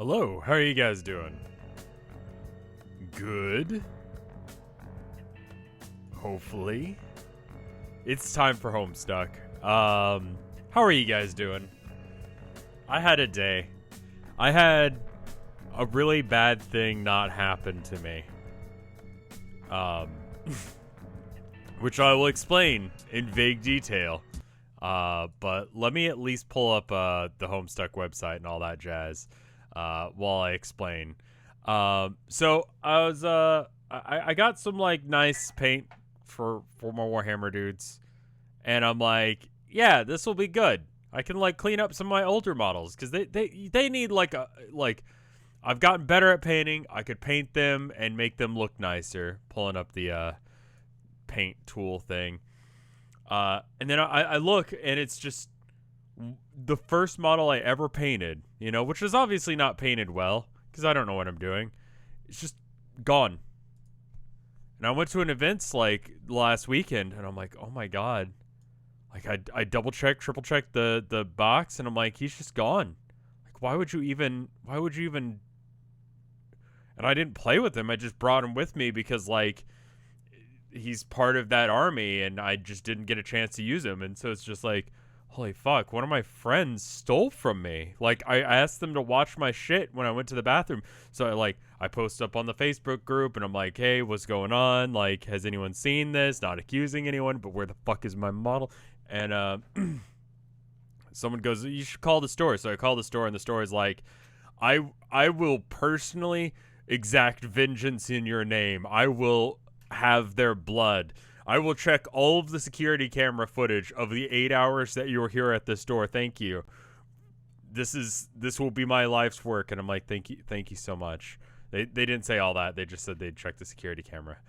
Hello, how are you guys doing? Good. Hopefully. It's time for Homestuck. How are you guys doing? I had a day. I had a really bad thing not happen to me. Which I will explain in vague detail. But let me at least pull up the Homestuck website and all that jazz while I explain. So I was I got some like nice paint for my Warhammer dudes, and I'm like, yeah, this will be good. I can like clean up some of my older models because they need like I've gotten better at painting. I could paint them and make them look nicer. Pulling up the paint tool thing. And then I look, and it's just the first model I ever painted, you know, which is obviously not painted well, because I don't know what I'm doing. It's just gone. And I went to an event, like, last weekend, and I'm like, oh my god. Like, I double-checked, triple-checked the box, and I'm like, he's just gone. Like, why would you even... And I didn't play with him, I just brought him with me because, like... he's part of that army, and I just didn't get a chance to use him. And so it's just like, holy fuck, one of my friends stole from me. Like, I asked them to watch my shit when I went to the bathroom. So I post up on the Facebook group, and I'm like, hey, what's going on? Like, has anyone seen this? Not accusing anyone, but where the fuck is my model? And someone goes, you should call the store. So I call the store, and the store is like, I will personally exact vengeance in your name. I will have their blood. I will check all of the security camera footage of the 8 hours that you were here at this store. Thank you. This will be my life's work. And I'm like, thank you so much. They didn't say all that. They just said they'd check the security camera.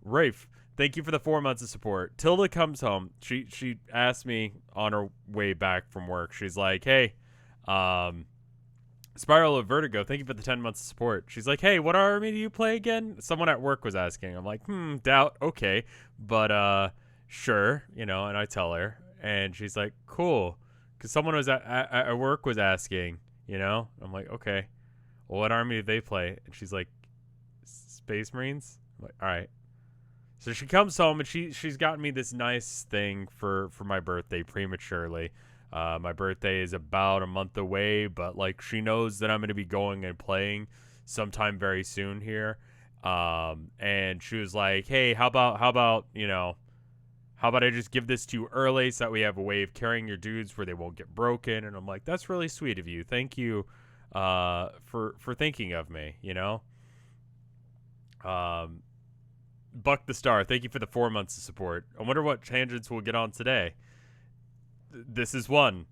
Rafe, thank you for the 4 months of support. Tilda comes home. She asked me on her way back from work. She's like, hey, Spiral of Vertigo, thank you for the 10 months of support. She's like, hey, what army do you play again? Someone at work was asking. I'm like, doubt, okay. But, sure, you know, and I tell her. And she's like, cool. Because someone was at work was asking, you know? I'm like, okay. Well, what army do they play? And she's like, Space Marines? I'm like, all right. So she comes home, and she's gotten me this nice thing for my birthday prematurely. My birthday is about a month away, but like she knows that I'm going to be going and playing sometime very soon here. And she was like, hey, how about I just give this to you early so that we have a way of carrying your dudes where they won't get broken. And I'm like, that's really sweet of you. Thank you, for thinking of me, you know? Buck the Star, thank you for the 4 months of support. I wonder what tangents we'll get on today. This is one.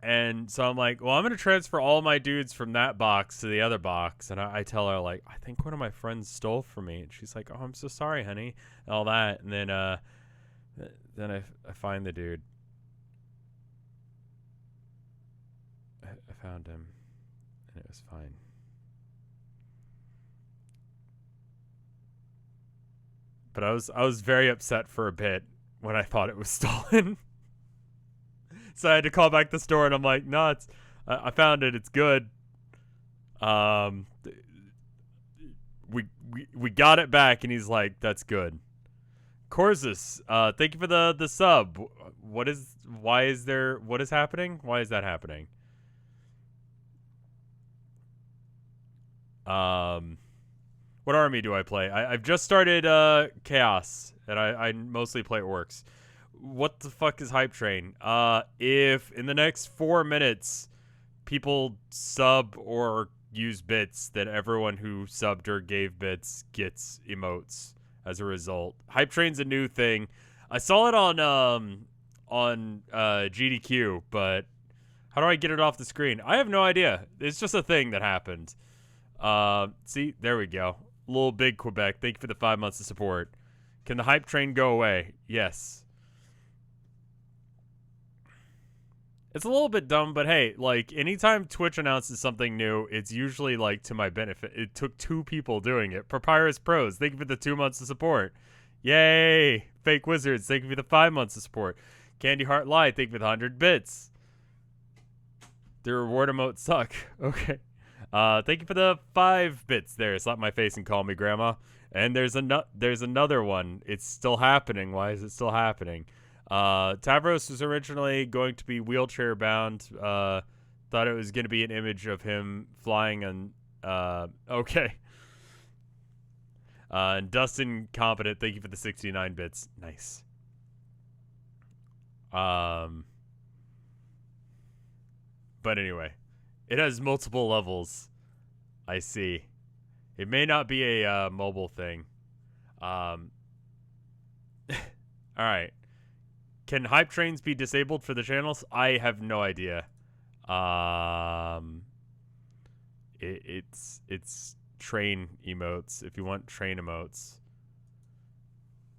And so I'm like, well, I'm going to transfer all my dudes from that box to the other box. And I tell her, like, I think one of my friends stole from me. And she's like, oh, I'm so sorry, honey. And all that. And then I find the dude. I found him. And it was fine. But I was very upset for a bit when I thought it was stolen. So I had to call back the store, and I'm like, no, I found it. It's good. We got it back, and he's like, that's good. Corzus, thank you for the sub. What is happening? Why is that happening? What army do I play? I've just started Chaos, and I mostly play Orcs. What the fuck is Hype Train? If in the next 4 minutes people sub or use bits, then everyone who subbed or gave bits gets emotes as a result. Hype Train's a new thing. I saw it on GDQ, but how do I get it off the screen? I have no idea. It's just a thing that happened. See, there we go. Little Big Quebec, thank you for the 5 months of support. Can the Hype Train go away? Yes. It's a little bit dumb, but hey, like, anytime Twitch announces something new, it's usually, like, to my benefit. It took 2 people doing it. Papyrus Pros, thank you for the 2 months of support. Yay! Fake Wizards, thank you for the 5 months of support. Candy Heart Light, thank you for the 100 bits. The reward emotes suck. Okay. Thank you for the 5 bits there. Slap my face and call me grandma. And there's another one. It's still happening. Why is it still happening? Tavros was originally going to be wheelchair bound. Thought it was going to be an image of him flying and okay. And Dustin Competent, thank you for the 69 bits. Nice. But anyway, it has multiple levels. I see. It may not be a mobile thing. All right. Can hype trains be disabled for the channels? I have no idea. It's train emotes. If you want train emotes,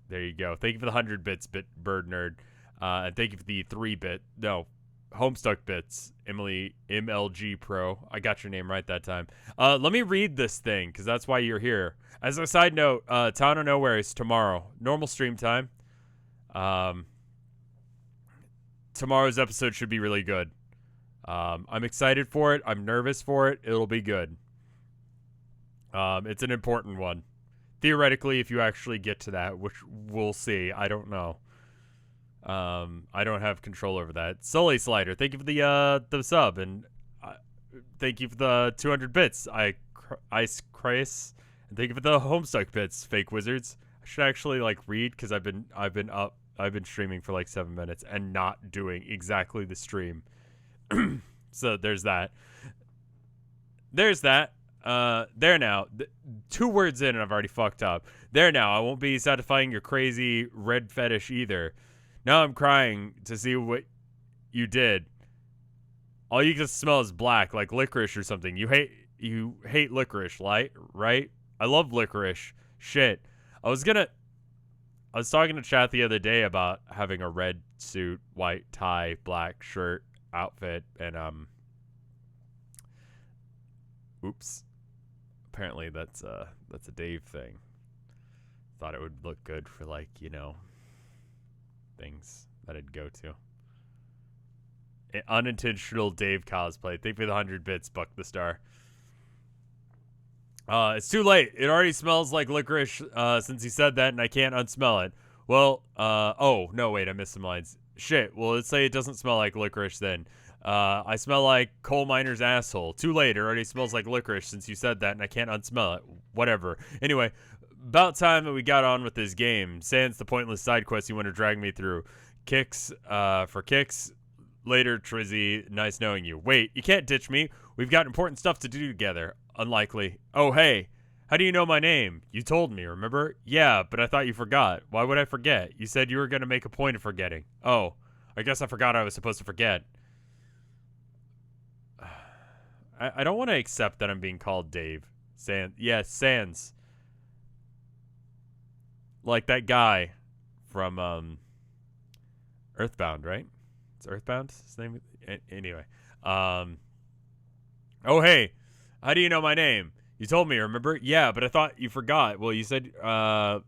there you go. Thank you for the 100 bits, bird nerd. And thank you for the 3-bit. No, Homestuck bits, Emily MLG Pro. I got your name right that time. Let me read this thing because that's why you're here. As a side note, Town of Nowhere is tomorrow. Normal stream time. Tomorrow's episode should be really good. I'm excited for it. I'm nervous for it. It'll be good. It's an important one. Theoretically, if you actually get to that, which we'll see. I don't know. I don't have control over that. Sully Slider, thank you for the sub, and thank you for the 200 bits. Ice Chris, and thank you for the Homestuck bits, fake wizards. I should actually like read because I've been streaming for like 7 minutes and not doing exactly the stream. So there's that. There's that. There now. 2 words in and I've already fucked up. There now. I won't be satisfying your crazy red fetish either. Now I'm crying to see what you did. All you can smell is black, like licorice or something. You hate licorice, right? I love licorice. Shit. I was talking to chat the other day about having a red suit, white tie, black shirt outfit, and oops. Apparently that's a Dave thing. Thought it would look good for like, you know, things that I'd go to. An unintentional Dave cosplay. Thank you for the 100 bits, Buck the Star. It's too late. It already smells like licorice since he said that, and I can't unsmell it. Well, oh, no, wait, I missed some lines. Shit, well, let's say it doesn't smell like licorice then. I smell like coal miner's asshole. Too late. It already smells like licorice since you said that, and I can't unsmell it. Whatever. Anyway, about time that we got on with this game. Sans the pointless side quest you want to drag me through. Kicks, for kicks. Later, Trizzy. Nice knowing you. Wait, you can't ditch me. We've got important stuff to do together. Unlikely. Oh, hey. How do you know my name? You told me, remember? Yeah, but I thought you forgot. Why would I forget? You said you were going to make a point of forgetting. Oh, I guess I forgot I was supposed to forget. I don't want to accept that I'm being called Dave. Sans. Yes, Sans. Like that guy from Earthbound, right? It's Earthbound? His name? Anyway. Oh, hey. How do you know my name? You told me, remember? Yeah, but I thought you forgot. Well, you said, oh,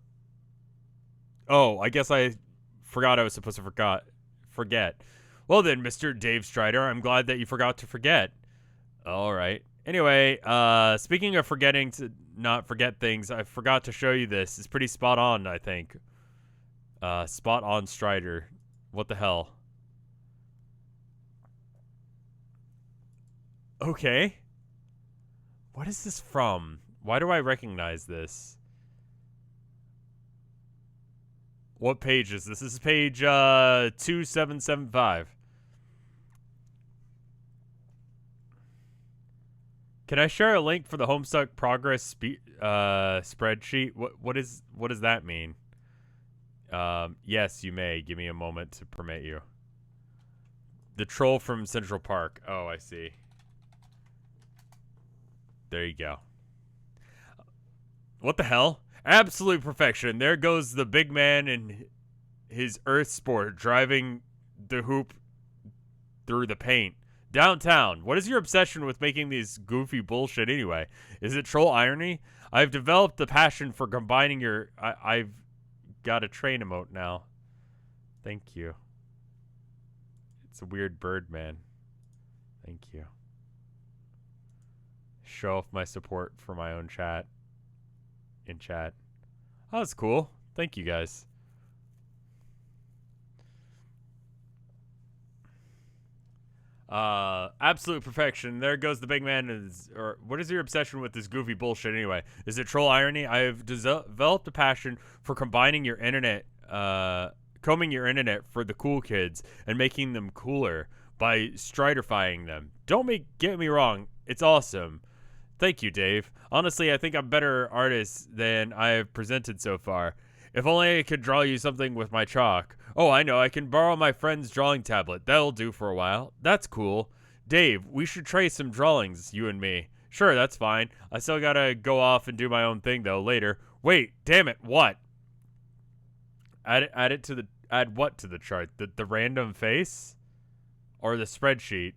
I guess I forgot I was supposed to forget. Well then, Mr. Dave Strider, I'm glad that you forgot to forget. All right. Anyway, speaking of forgetting to not forget things, I forgot to show you this. It's pretty spot on, I think. Spot on Strider. What the hell? Okay. What is this from? Why do I recognize this? What page is this? This is page 2775. Can I share a link for the Homestuck progress spreadsheet? What does that mean? Yes, you may. Give me a moment to permit you. The troll from Central Park. Oh, I see. There you go. What the hell? Absolute perfection. There goes the big man in his Earth Sport driving the hoop through the paint. Downtown. What is your obsession with making these goofy bullshit anyway? Is it troll irony? I've developed the passion for combining your... I've got a train emote now. Thank you. It's a weird bird, man. Thank you. show off my support for my own chat. In chat. Oh, that's cool. Thank you guys. Absolute perfection. There goes the big man. Or what is your obsession with this goofy bullshit anyway? Is it troll irony? I have developed a passion for combining your internet, combing your internet for the cool kids and making them cooler by stridifying them. Don't get me wrong. It's awesome. Thank you, Dave. Honestly, I think I'm a better artist than I have presented so far. If only I could draw you something with my chalk. Oh, I know. I can borrow my friend's drawing tablet. That'll do for a while. That's cool. Dave, we should trace some drawings, you and me. Sure, that's fine. I still gotta go off and do my own thing, though, later. Wait, damn it, what? Add what to the chart? The random face? Or the spreadsheet?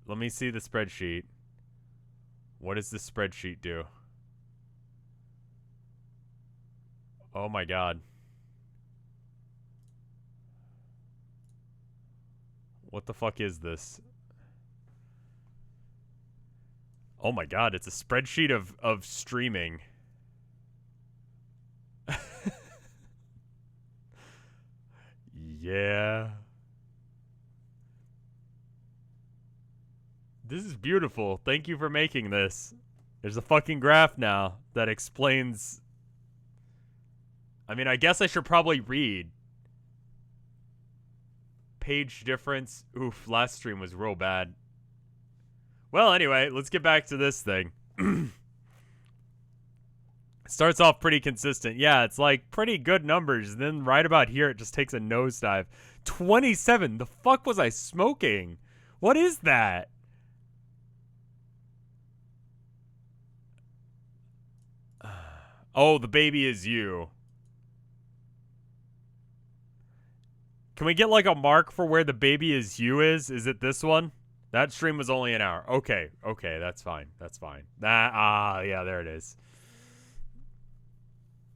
Let me see the spreadsheet. What does the spreadsheet do? Oh my god. What the fuck is this? Oh my god, it's a spreadsheet of streaming. Yeah. This is beautiful. Thank you for making this. There's a fucking graph now that explains... I mean, I guess I should probably read. Page difference. Oof, last stream was real bad. Well, anyway, let's get back to this thing. Starts off pretty consistent. Yeah, it's like pretty good numbers. Then right about here, it just takes a nosedive. 27. The fuck was I smoking? What is that? Oh, the baby is you. Can we get like a mark for where the baby is you is? Is it this one? That stream was only an hour. Okay, that's fine. That's fine. Yeah, there it is.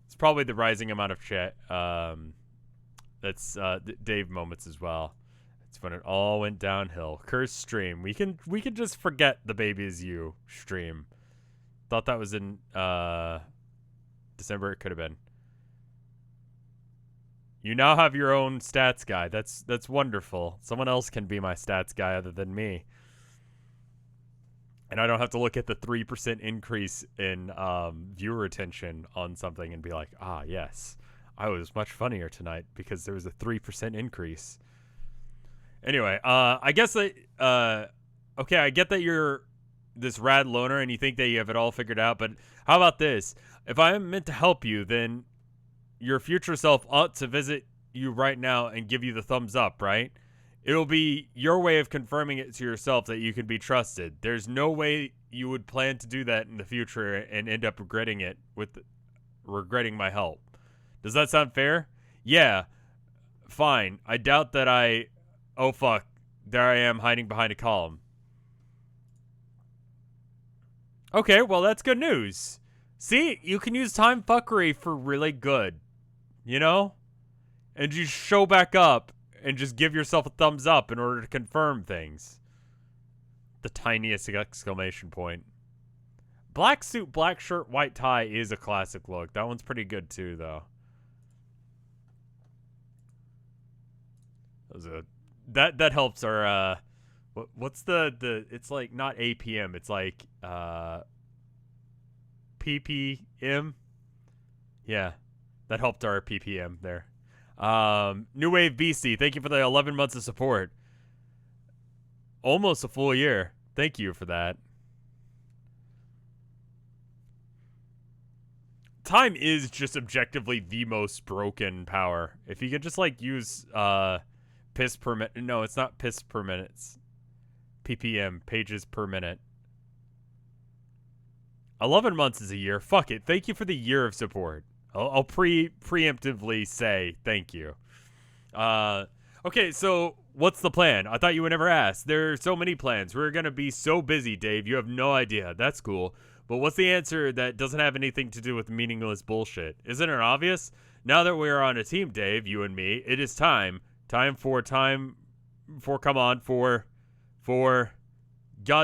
It's probably the rising amount of chat. That's Dave moments as well. It's when it all went downhill. Cursed stream. We can just forget the baby is you stream. Thought that was in December. It could have been. You now have your own stats guy. That's wonderful. Someone else can be my stats guy other than me. And I don't have to look at the 3% increase in viewer attention on something and be like, ah, yes, I was much funnier tonight because there was a 3% increase. Anyway, I guess that, okay, I get that you're this rad loner and you think that you have it all figured out, but how about this? If I'm meant to help you, then your future self ought to visit you right now and give you the thumbs up, right? It'll be your way of confirming it to yourself that you can be trusted. There's no way you would plan to do that in the future and end up regretting my help. Does that sound fair? Yeah. Fine. I doubt that oh fuck. There I am hiding behind a column. Okay, well that's good news. See, you can use time fuckery for really good. You know? And you show back up and just give yourself a thumbs up in order to confirm things. The tiniest exclamation point. Black suit, black shirt, white tie is a classic look. That one's pretty good too, though. That helps our what's the it's like not APM, it's like PPM. Yeah. That helped our PPM there. New Wave BC, thank you for the 11 months of support. Almost a full year. Thank you for that. Time is just objectively the most broken power. If you could just like use piss per minute. No, it's not piss per minute. It's PPM, pages per minute. 11 months is a year. Fuck it. Thank you for the year of support. I'll preemptively say thank you. Okay, so what's the plan? I thought you would never ask. There are so many plans. We're going to be so busy, Dave. You have no idea. That's cool. But what's the answer that doesn't have anything to do with meaningless bullshit? Isn't it obvious? Now that we're on a team, Dave, you and me, it is time. God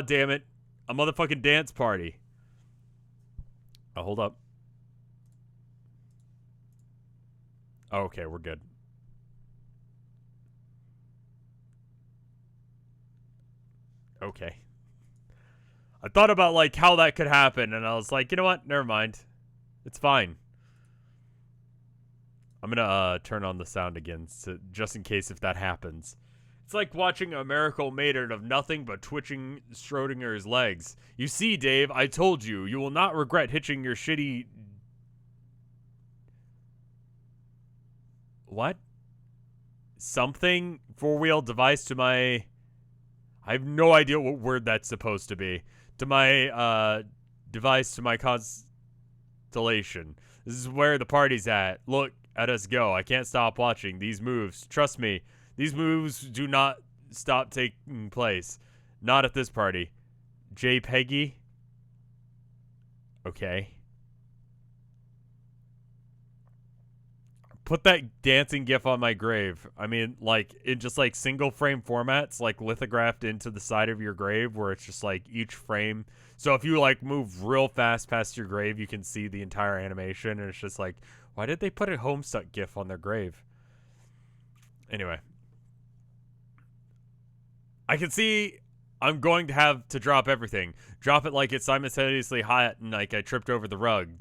damn it, a motherfucking dance party. Hold up. Oh, okay, we're good. Okay. I thought about, like, how that could happen, and I was like, you know what? Never mind. It's fine. I'm gonna turn on the sound again, just in case if that happens. It's like watching a miracle made out of nothing but twitching Schrodinger's legs. You see, Dave, I told you, you will not regret hitching your shitty... What? Something four-wheel device to my... I have no idea what word that's supposed to be. To my, device to my constellation. This is where the party's at. Look at us go. I can't stop watching these moves. Trust me, these moves do not stop taking place. Not at this party. J. Peggy? Okay. Put that dancing gif on my grave. I mean, like, in just, like, single frame formats, like, lithographed into the side of your grave, where it's just, like, each frame. So if you, like, move real fast past your grave, you can see the entire animation, and it's just like, why did they put a Homestuck gif on their grave? Anyway. I can see I'm going to have to drop everything. Drop it like it's simultaneously hot and like I tripped over the rug.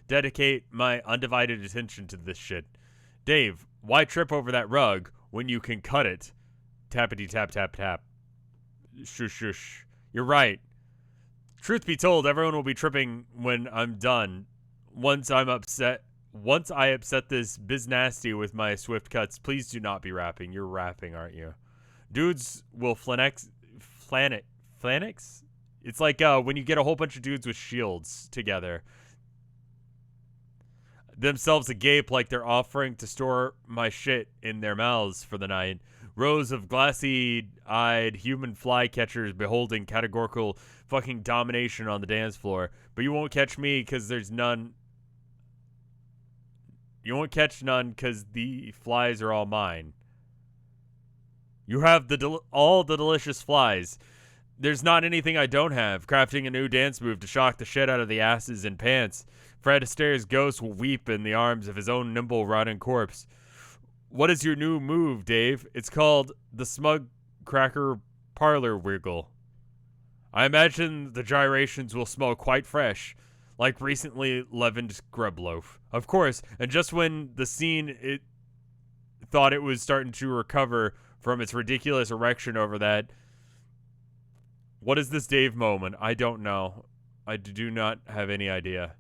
Dedicate my undivided attention to this shit. Dave, why trip over that rug when you can cut it? Tappity tap tap tap. Shush shush. You're right. Truth be told, everyone will be tripping when I'm done. Once I upset this biz nasty with my swift cuts, please do not be rapping. You're rapping, aren't you? Dudes will flanix? It's like when you get a whole bunch of dudes with shields together. Themselves agape like they're offering to store my shit in their mouths for the night. Rows of glassy-eyed human flycatchers beholding categorical fucking domination on the dance floor. But you won't catch me because there's none. You won't catch none because the flies are all mine. You have all the delicious flies. There's not anything I don't have. Crafting a new dance move to shock the shit out of the asses in pants. Fred Astaire's ghost will weep in the arms of his own nimble, rotting corpse. What is your new move, Dave? It's called the Smug Cracker Parlor Wiggle. I imagine the gyrations will smell quite fresh, like recently leavened grub loaf. Of course, and just when the scene thought it was starting to recover from its ridiculous erection over that. What is this Dave moment? I don't know. I do not have any idea.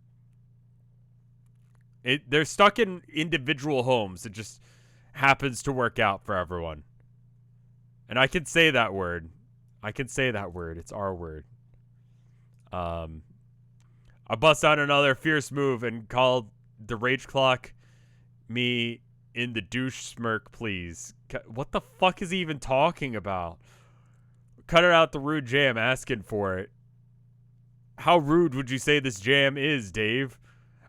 They're stuck in individual homes. It just happens to work out for everyone. And I can say that word. It's our word. I bust out another fierce move and called the rage clock me in the douche smirk, please. What the fuck is he even talking about? Cut it out the rude jam asking for it. How rude would you say this jam is, Dave?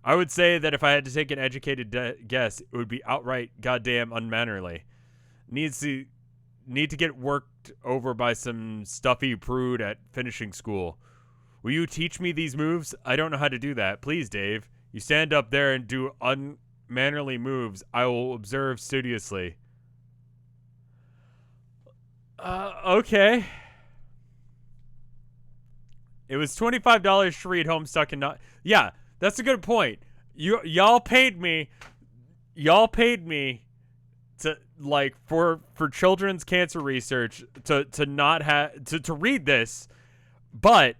I would say that if I had to take an educated guess, it would be outright goddamn unmannerly. Need to get worked over by some stuffy prude at finishing school. Will you teach me these moves? I don't know how to do that. Please, Dave. You stand up there and do unmannerly moves. I will observe studiously. Okay. It was $25 to read Homestuck and not... Yeah, that's a good point. Y'all paid me to, like, for children's cancer research to not have... to read this, but...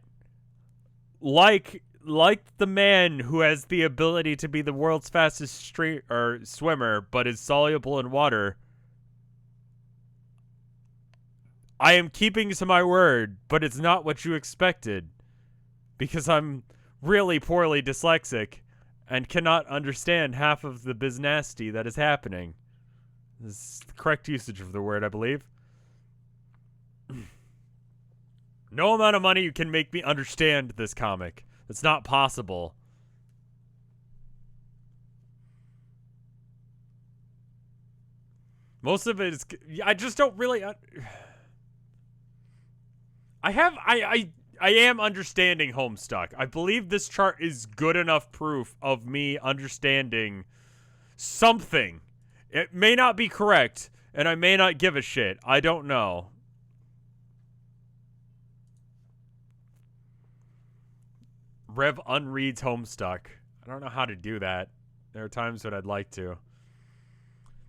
Like the man who has the ability to be the world's fastest swimmer, but is soluble in water, I am keeping to my word, but it's not what you expected, because I'm really poorly dyslexic and cannot understand half of the biznasty that is happening. This is the correct usage of the word, I believe. No amount of money you can make me understand this comic. It's not possible. Most of it is... I just don't really... I I am understanding Homestuck. I believe this chart is good enough proof of me understanding something. It may not be correct, and I may not give a shit. I don't know. Rev unreads Homestuck. I don't know how to do that. There are times when I'd like to.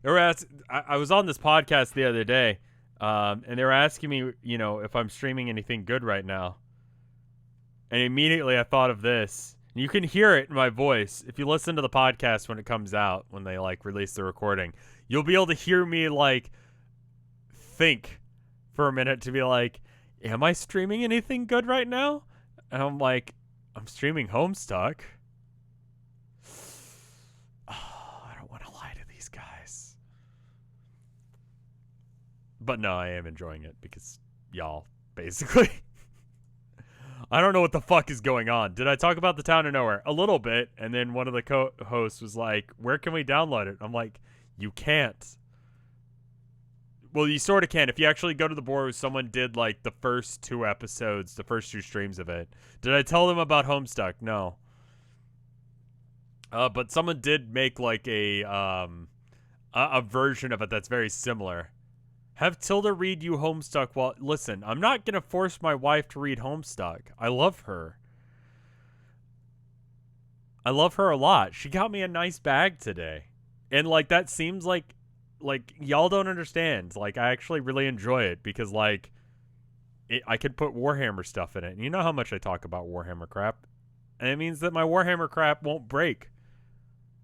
I was on this podcast the other day, and they were asking me, you know, if I'm streaming anything good right now. And immediately I thought of this. And you can hear it in my voice. If you listen to the podcast when it comes out, when they, like, release the recording, you'll be able to hear me, like, think for a minute to be like, am I streaming anything good right now? And I'm like, I'm streaming Homestuck. Oh, I don't want to lie to these guys. But no, I am enjoying it because y'all, basically. I don't know what the fuck is going on. Did I talk about the Town of Nowhere? A little bit. And then one of the co-hosts was like, where can we download it? I'm like, you can't. Well, you sort of can. If you actually go to the board, someone did like the first 2 episodes, the first 2 streams of it. Did I tell them about Homestuck? No. But someone did make like a version of it that's very similar. Have Tilda read you Homestuck while... Listen, I'm not going to force my wife to read Homestuck. I love her. I love her a lot. She got me a nice bag today. And like that seems like y'all don't understand. Like I actually really enjoy it because like I could put Warhammer stuff in it. And you know how much I talk about Warhammer crap. And it means that my Warhammer crap won't break.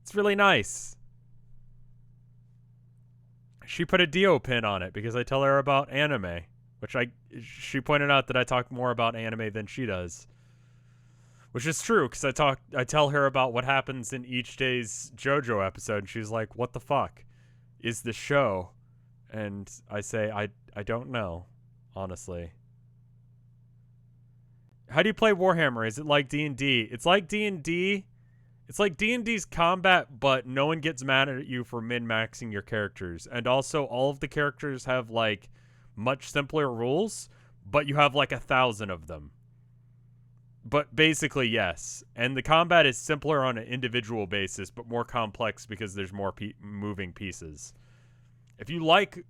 It's really nice. She put a Dio pin on it because I tell her about anime, which she pointed out that I talk more about anime than she does. Which is true because I tell her about what happens in each day's JoJo episode and she's like, "What the fuck is the show?" And I say, I don't know, honestly. How do you play Warhammer? Is it like D&D? It's like D&D. It's like D&D's combat, but no one gets mad at you for min-maxing your characters. And also, all of the characters have, like, much simpler rules, but you have, like, 1,000 of them. But basically, yes. And the combat is simpler on an individual basis, but more complex because there's more moving pieces. If you like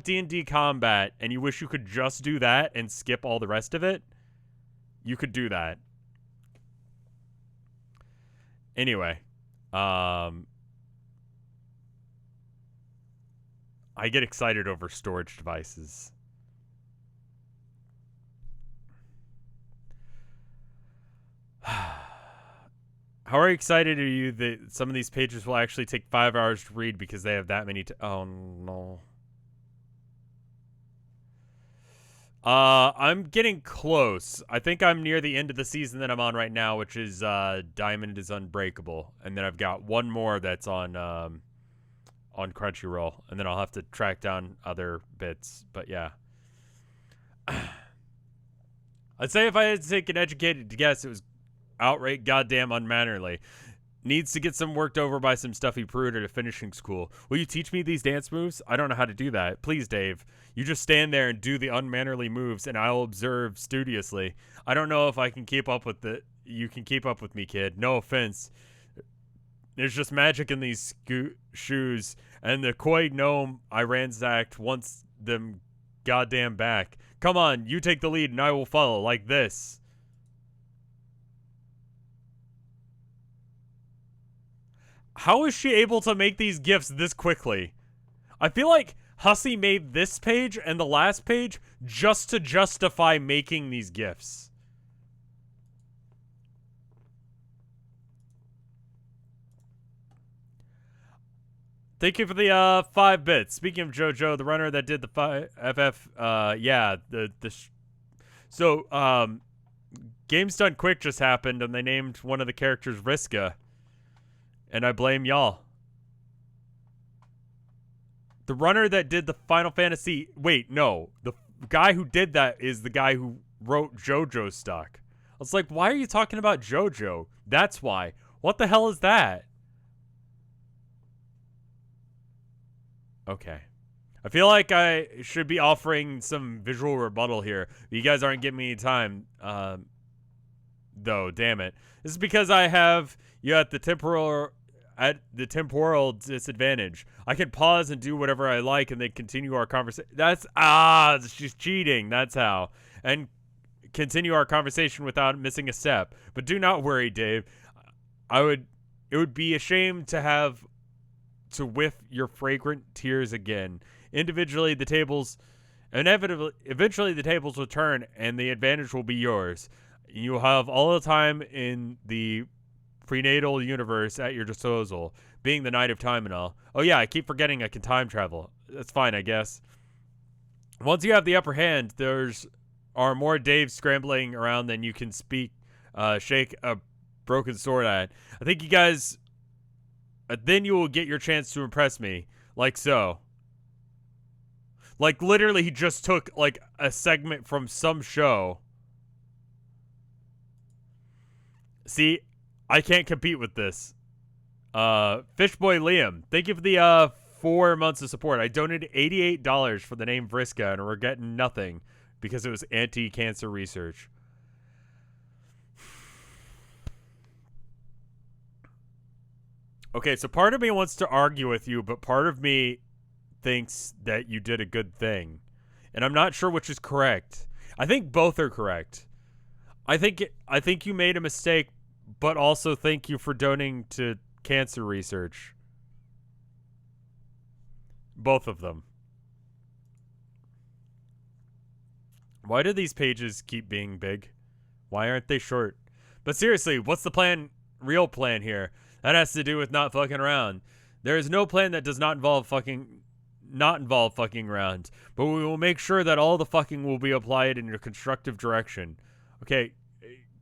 D&D combat and you wish you could just do that and skip all the rest of it, you could do that. Anyway, I get excited over storage devices. How excited are you that some of these pages will actually take 5 hours to read because they have that many oh no. I'm getting close. I think I'm near the end of the season that I'm on right now, which is Diamond is Unbreakable, and then I've got one more that's on Crunchyroll, and then I'll have to track down other bits. But yeah, I'd say if I had to take an educated guess, it was outright goddamn unmannerly. Needs to get some worked over by some stuffy prude at a finishing school. Will you teach me these dance moves? I don't know how to do that. Please, Dave. You just stand there and do the unmannerly moves, and I'll observe studiously. I don't know if I can keep up with it. You can keep up with me, kid. No offense. There's just magic in these shoes, and the koi gnome I ransacked wants them goddamn back. Come on, you take the lead, and I will follow, like this. How is she able to make these GIFs this quickly? I feel like Hussey made this page and the last page just to justify making these GIFs. Thank you for the 5 bits. Speaking of JoJo, the runner that did the FF, yeah, so Games Done Quick just happened and they named one of the characters Vriska. And I blame y'all. The runner that did the Final Fantasy... Wait, no. The guy who did that is the guy who wrote JoJo Stuck. I was like, why are you talking about JoJo? That's why. What the hell is that? Okay. I feel like I should be offering some visual rebuttal here. You guys aren't giving me time, though. Damn it! This is because I have you at the temporal disadvantage. I can pause and do whatever I like, and then continue our conversation. She's cheating. That's how. And continue our conversation without missing a step. But do not worry, Dave. It would be a shame to have to whiff your fragrant tears again. Eventually the tables will turn and the advantage will be yours. You'll have all the time in the prenatal universe at your disposal, being the night of time and all. Oh yeah, I keep forgetting I can time travel. That's fine, I guess. Once you have the upper hand, are more Daves scrambling around than you can shake a broken sword at. I think you guys then you will get your chance to impress me, like so. Like, literally, he just took, like, a segment from some show. See, I can't compete with this. Fishboy Liam, thank you for the 4 months of support. I donated $88 for the name Vriska, and we're getting nothing because it was anti-cancer research. Okay, so part of me wants to argue with you, but part of me thinks that you did a good thing. And I'm not sure which is correct. I think both are correct. I think you made a mistake, but also thank you for donating to cancer research. Both of them. Why do these pages keep being big? Why aren't they short? But seriously, what's the real plan here? That has to do with not fucking around. There is no plan that does not involve fucking around. But we will make sure that all the fucking will be applied in a constructive direction. Okay,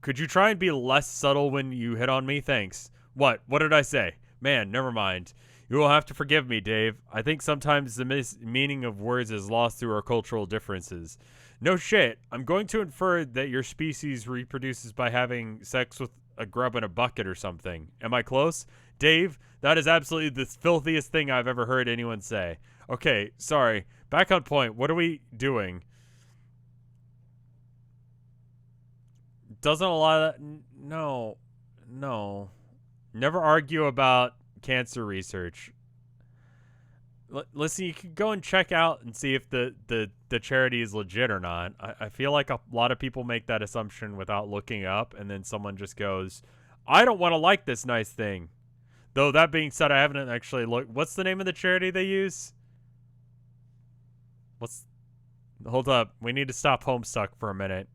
could you try and be less subtle when you hit on me? Thanks. What? What did I say? Man, never mind. You will have to forgive me, Dave. I think sometimes the meaning of words is lost through our cultural differences. No shit. I'm going to infer that your species reproduces by having sex with a grub in a bucket or something. Am I close? Dave, that is absolutely the filthiest thing I've ever heard anyone say. Okay, sorry. Back on point. What are we doing? Doesn't a lot of that... No. Never argue about cancer research. Listen, you can go and check out and see if the charity is legit or not. I feel like a lot of people make that assumption without looking up, and then someone just goes, I don't want to like this nice thing. Though, that being said, I haven't actually looked. What's the name of the charity they use? Hold up. We need to stop Homestuck for a minute.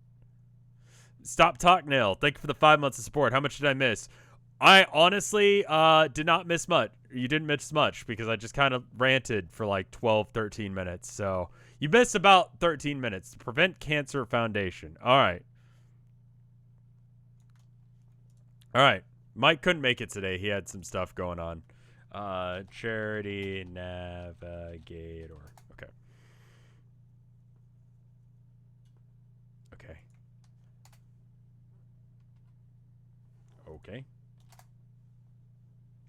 Stop Talk Nail. Thank you for the 5 months of support. How much did I miss? I honestly did not miss much. You didn't miss much because I just kind of ranted for like 12, 13 minutes. So you missed about 13 minutes. Prevent Cancer Foundation. All right. Mike couldn't make it today. He had some stuff going on. Charity Navigator. Okay. Okay.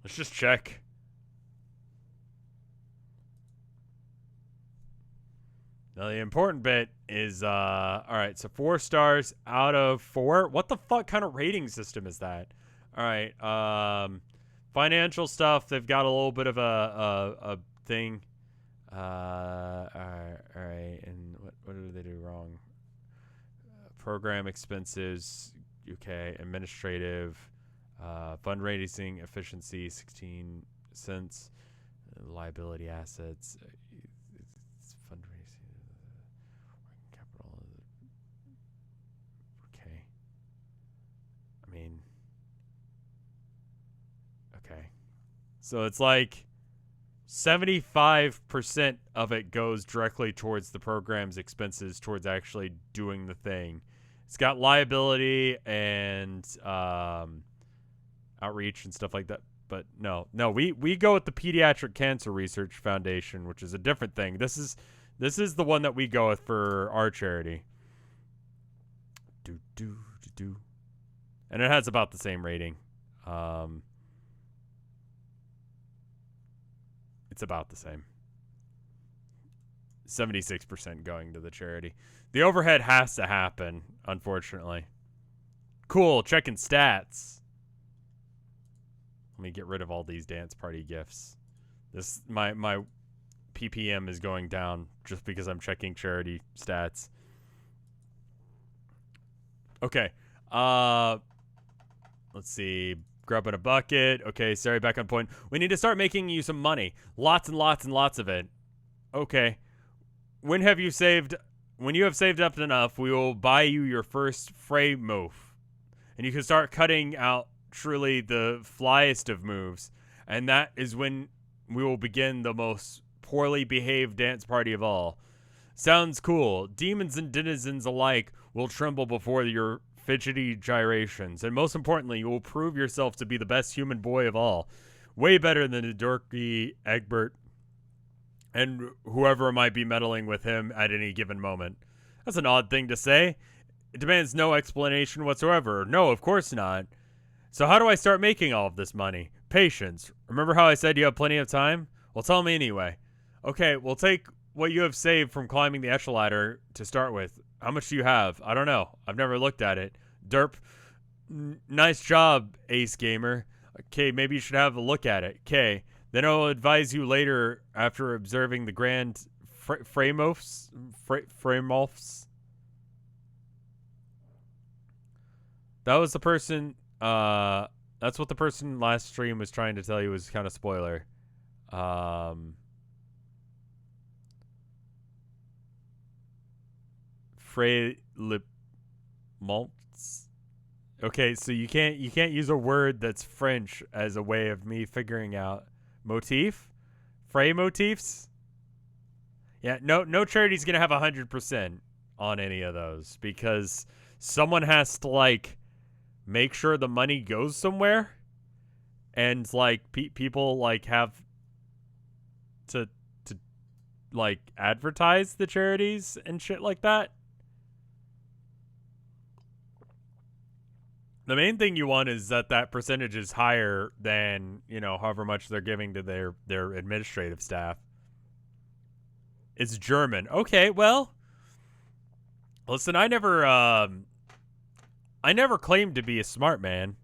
Let's just check. Now, the important bit is, alright, so 4 stars out of 4. What the fuck kind of rating system is that? Alright, financial stuff, they've got a little bit of a thing. Alright, and what did they do wrong? Program expenses, okay, administrative, fundraising efficiency, 16 cents, liability assets, fundraising, working capital, okay. I mean, okay. So it's like 75% of it goes directly towards the program's expenses, towards actually doing the thing. It's got liability and outreach and stuff like that. But no, we go with the Pediatric Cancer Research Foundation, which is a different thing. This is the one that we go with for our charity. And it has about the same rating. It's about the same. 76% going to the charity. The overhead has to happen, unfortunately. Cool, checking stats. Let me get rid of all these dance party gifts. This my PPM is going down just because I'm checking charity stats. Okay. Let's see. Grub in a bucket. Okay, sorry, back on point. We need to start making you some money. Lots and lots and lots of it. Okay. When you have saved up enough, we will buy you your first fray move. And you can start cutting out truly the flyest of moves. And that is when we will begin the most poorly behaved dance party of all. Sounds cool. Demons and denizens alike will tremble before your fidgety gyrations. And most importantly, you will prove yourself to be the best human boy of all. Way better than the dorky Egbert and whoever might be meddling with him at any given moment. That's an odd thing to say. It demands no explanation whatsoever. No, of course not. So how do I start making all of this money? Patience. Remember how I said you have plenty of time? Well, tell me anyway. Okay, we'll take what you have saved from climbing the echelon ladder to start with. How much do you have? I don't know. I've never looked at it. Derp. Nice job, Ace Gamer. Okay, maybe you should have a look at it. Okay. Then I'll advise you later after observing the grand Framolfs. That was the person, that's what the person last stream was trying to tell you was kind of spoiler. Frey lip malts. Okay, so you can't use a word that's French as a way of me figuring out motif? Frey motifs? Yeah, no charity's gonna have 100% on any of those because someone has to like make sure the money goes somewhere, and like people like have to like advertise the charities and shit like that. The main thing you want is that percentage is higher than, you know, however much they're giving to their administrative staff. It's German. Okay, well, listen, I never claimed to be a smart man.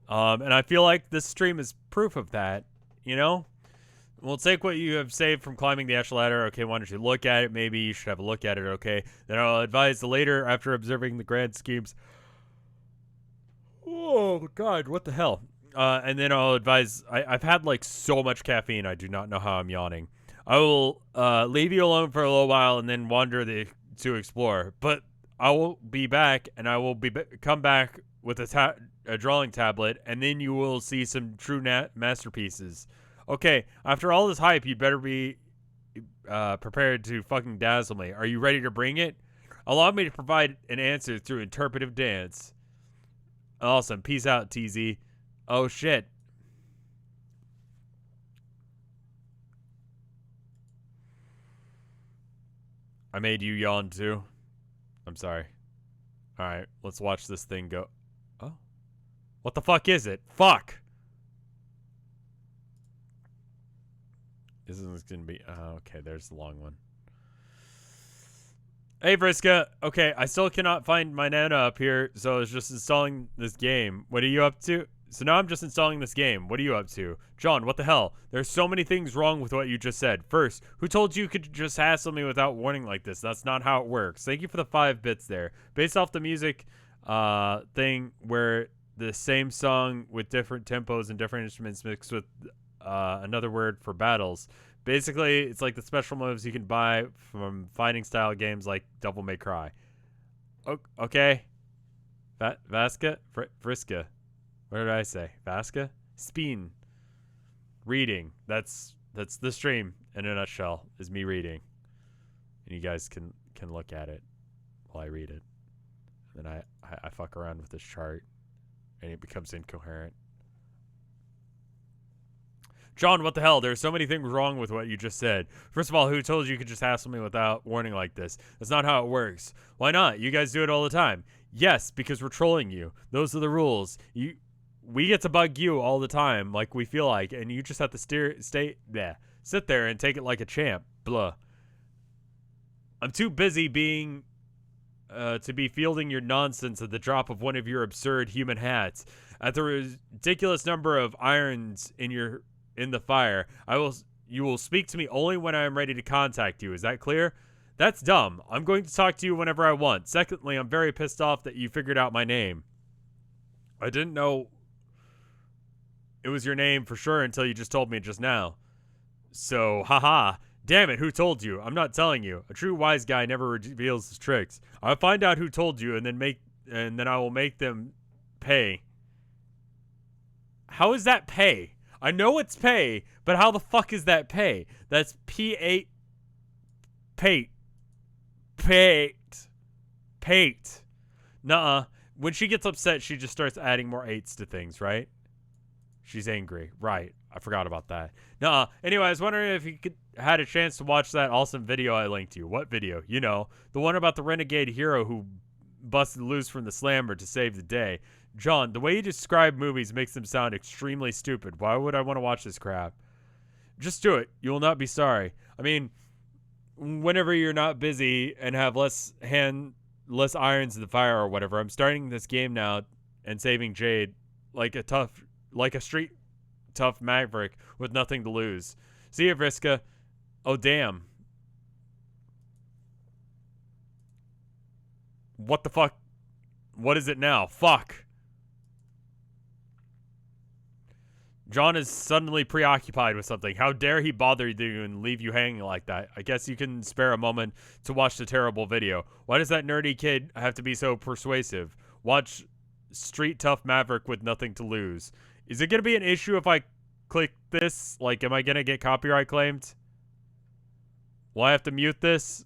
And I feel like this stream is proof of that, you know? We'll take what you have saved from climbing the echelon ladder. Okay, why don't you look at it? Maybe you should have a look at it, okay? Then I'll advise the later after observing the grand schemes. Oh, God, what the hell? And then I'll advise... I've had, like, so much caffeine, I do not know how I'm yawning. I will leave you alone for a little while and then wander to explore. But I will be back, and I will come back with a drawing tablet, and then you will see some true masterpieces. Okay, after all this hype, you'd better be prepared to fucking dazzle me. Are you ready to bring it? Allow me to provide an answer through interpretive dance. Awesome. Peace out, TZ. Oh, shit. I made you yawn, too. I'm sorry. Alright, let's watch this thing go. Oh. What the fuck is it? Fuck! This is gonna be... Oh, okay, there's the long one. Hey, Vriska. Okay, I still cannot find my Nana up here, so I was just installing this game. What are you up to? So now I'm just installing this game. What are you up to? John, what the hell? There's so many things wrong with what you just said. First, who told you could just hassle me without warning like this? That's not how it works. Thank you for the 5 bits there. Based off the music thing where the same song with different tempos and different instruments mixed with another word for battles. Basically, it's like the special moves you can buy from fighting style games like Devil May Cry. Okay. Vaska? Vriska. What did I say? Vaska? Speen. Reading. That's the stream in a nutshell, is me reading. And you guys can look at it while I read it. And then I fuck around with this chart and it becomes incoherent. John, what the hell? There's so many things wrong with what you just said. First of all, who told you could just hassle me without warning like this? That's not how it works. Why not? You guys do it all the time. Yes, because we're trolling you. Those are the rules. We get to bug you all the time like we feel like, and you just have to sit there and take it like a champ. Blah. I'm too busy being to be fielding your nonsense at the drop of one of your absurd human hats. At the ridiculous number of irons in the fire, you will speak to me only when I am ready to contact you. Is that clear? That's dumb. I'm going to talk to you whenever I want. Secondly, I'm very pissed off that you figured out my name. I didn't know it was your name for sure until you just told me just now. So, haha. Damn it, who told you? I'm not telling you. A true wise guy never reveals his tricks. I'll find out who told you and then I will make them pay. How is that pay? I know it's pay, but how the fuck is that pay? That's P8 pate. Pate. Nuh-uh. When she gets upset, she just starts adding more 8s to things, right? She's angry. Right. I forgot about that. Nuh-uh. Anyway, I was wondering if you had a chance to watch that awesome video I linked you. What video? You know, the one about the renegade hero who busted loose from the slammer to save the day. John, the way you describe movies makes them sound extremely stupid. Why would I want to watch this crap? Just do it. You will not be sorry. I mean, whenever you're not busy and have less irons in the fire or whatever, I'm starting this game now and saving Jade like a street tough maverick with nothing to lose. See ya, Vriska. Oh, damn. What the fuck? What is it now? Fuck. John is suddenly preoccupied with something. How dare he bother you and leave you hanging like that? I guess you can spare a moment to watch the terrible video. Why does that nerdy kid have to be so persuasive? Watch Street Tough Maverick with nothing to lose. Is it going to be an issue if I click this? Like, am I going to get copyright claimed? Will I have to mute this?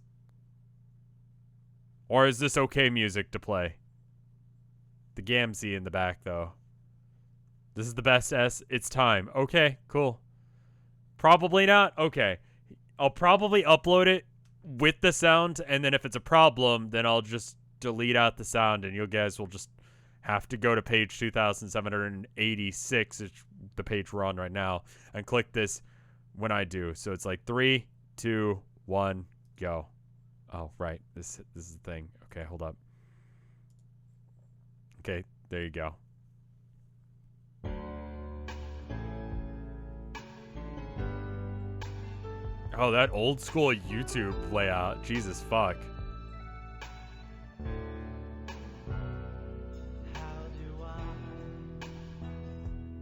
Or is this okay music to play? The Gamzee in the back, though. This is the best S. It's time. Okay, cool. Probably not. Okay. I'll probably upload it with the sound, and then if it's a problem, then I'll just delete out the sound, and you guys will just have to go to page 2786, the page we're on right now, and click this when I do. So it's like 3, 2, 1, go. Oh, right. This is the thing. Okay, hold up. Okay, there you go. Oh, that old school YouTube layout. Jesus fuck. How do I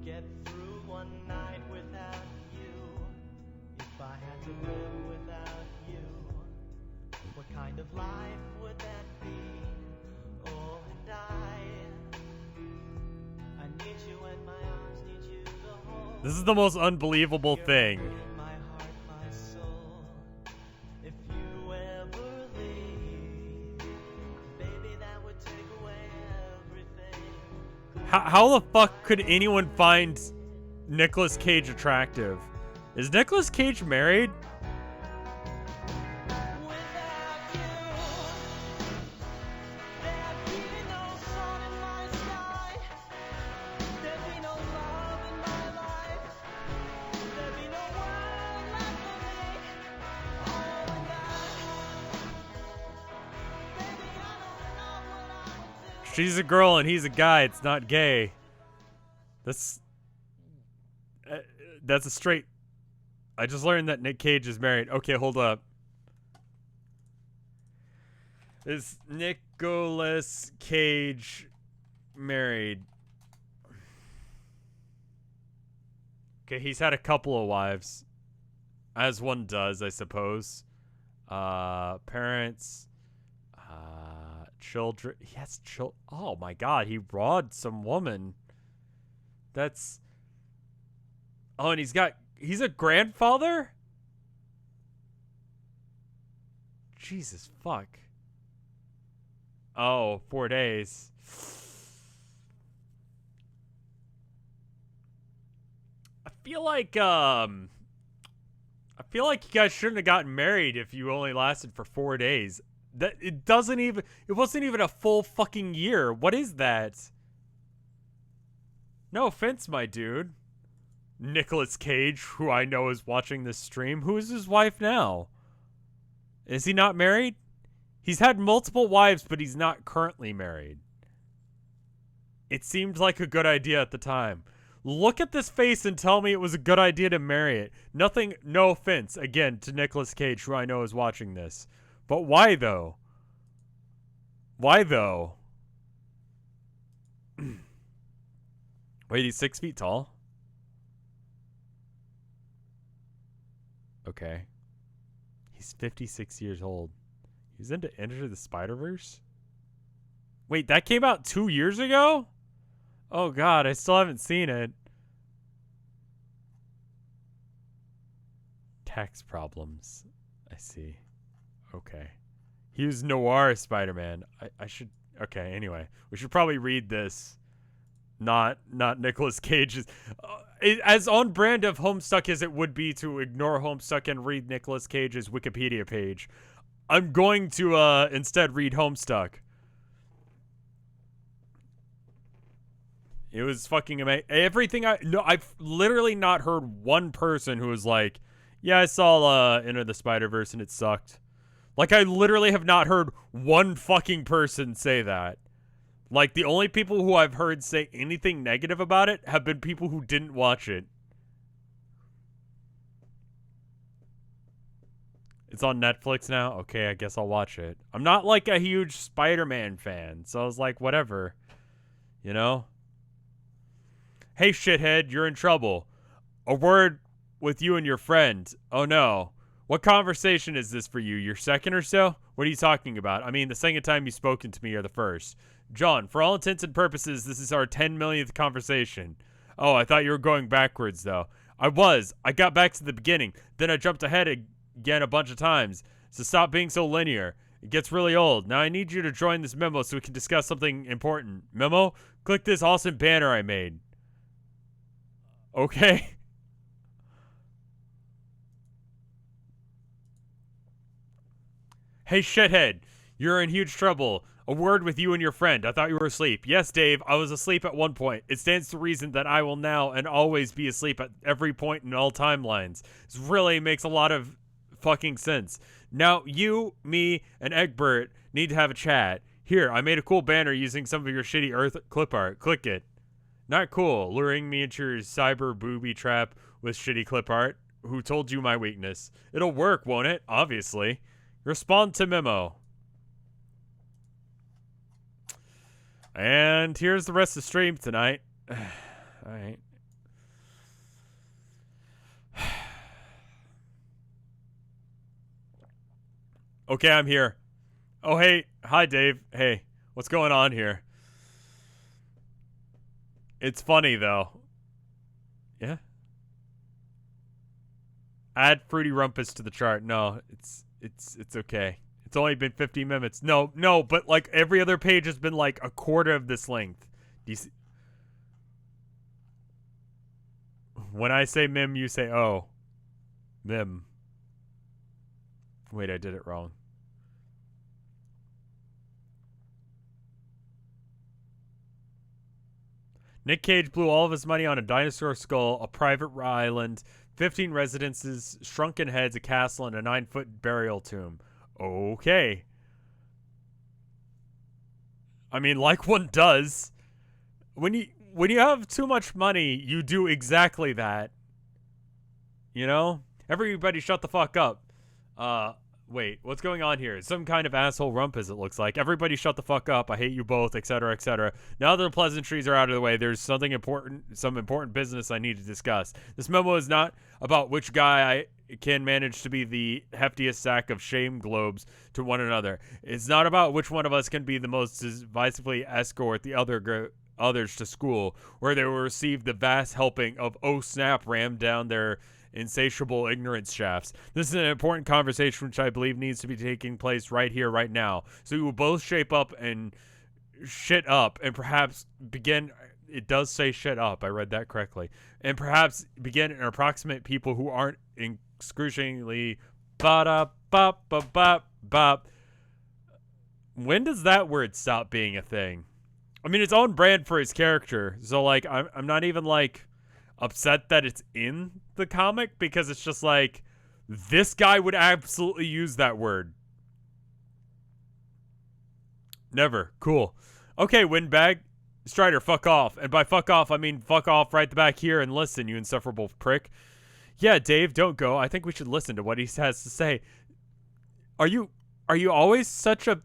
get through one night without you? If I had to live without you, what kind of life would that be? Oh, and I need you and my arms need you to hold. This is the most unbelievable thing. How the fuck could anyone find Nicolas Cage attractive? Is Nicolas Cage married? She's a girl and he's a guy. It's not gay. That's a straight. I just learned that Nick Cage is married. Okay, hold up. Is Nicolas Cage married? Okay, he's had a couple of wives, as one does, I suppose. Parents. Children. He has children. Oh my god, he rawed some woman. That's. Oh, and he's a grandfather? Jesus fuck. Oh, 4 days. I feel like you guys shouldn't have gotten married if you only lasted for 4 days. That it wasn't even a full fucking year. What is that? No offense, my dude. Nicolas Cage, who I know is watching this stream. Who is his wife now? Is he not married? He's had multiple wives, but he's not currently married. It seemed like a good idea at the time. Look at this face and tell me it was a good idea to marry it. Nothing, no offense, again, to Nicolas Cage, who I know is watching this. But why, though? Why, though? Wait, he's 6 feet tall? Okay. He's 56 years old. He's into Enter the Spider-Verse? Wait, that came out 2 years ago? Oh god, I still haven't seen it. Tax problems. I see. Okay. He was Noir Spider-Man. I should... Okay, anyway. We should probably read this. Not Nicolas Cage's... as on brand of Homestuck as it would be to ignore Homestuck and read Nicolas Cage's Wikipedia page, I'm going to instead read Homestuck. It was fucking amazing. Everything I've literally not heard one person who was like, yeah, I saw Into the Spider-Verse and it sucked. Like, I literally have not heard one fucking person say that. Like, the only people who I've heard say anything negative about it have been people who didn't watch it. It's on Netflix now? Okay, I guess I'll watch it. I'm not, like, a huge Spider-Man fan, so I was like, whatever. You know? Hey, shithead, you're in trouble. A word with you and your friend. Oh, no. What conversation is this for you? Your second or so? What are you talking about? I mean, the second time you've spoken to me or the first? John, for all intents and purposes, this is our 10 millionth conversation. Oh, I thought you were going backwards, though. I was. I got back to the beginning. Then I jumped ahead again a bunch of times. So stop being so linear. It gets really old. Now I need you to join this memo so we can discuss something important. Memo? Click this awesome banner I made. Okay. Hey, shithead. You're in huge trouble. A word with you and your friend. I thought you were asleep. Yes, Dave, I was asleep at one point. It stands to reason that I will now and always be asleep at every point in all timelines. This really makes a lot of fucking sense. Now, you, me, and Egbert need to have a chat. Here, I made a cool banner using some of your shitty Earth clip art. Click it. Not cool, luring me into your cyber booby trap with shitty clip art. Who told you my weakness? It'll work, won't it? Obviously. Respond to memo. And here's the rest of the stream tonight. Alright. Okay, I'm here. Oh, hey. Hi, Dave. Hey, what's going on here? It's funny, though. Yeah? Add Fruity Rumpus to the chart. No, it's okay. It's only been 50 minutes. No, but like every other page has been like a quarter of this length. Do you see? When I say Mim, you say oh. Mim. Wait, I did it wrong. Nick Cage blew all of his money on a dinosaur skull, a private island, 15 residences, shrunken heads, a castle, and a 9-foot burial tomb. Okay. I mean, like one does. When you have too much money, you do exactly that. You know? Everybody shut the fuck up. Wait, what's going on here? Some kind of asshole rumpus, it looks like. Everybody shut the fuck up. I hate you both, etc., etc. Now that the pleasantries are out of the way, there's some important business I need to discuss. This memo is not about which guy I can manage to be the heftiest sack of shame globes to one another. It's not about which one of us can be the most decisively escort the others to school, where they will receive the vast helping of oh snap rammed down their insatiable ignorance shafts. This is an important conversation which I believe needs to be taking place right here, right now. So we will both shape up and shit up and perhaps begin. It does say shit up. I read that correctly. And perhaps begin and approximate people who aren't excruciatingly ba-da-bop-ba-bop-bop. When does that word stop being a thing? I mean, it's on brand for his character. So, like, I'm not even, like, upset that it's in the comic because it's just like this guy would absolutely use that word. Never. Cool. Okay, windbag. Strider, fuck off. And by fuck off, I mean fuck off right the back here and listen, you insufferable prick. Yeah, Dave, don't go. I think we should listen to what he has to say. Are you always such a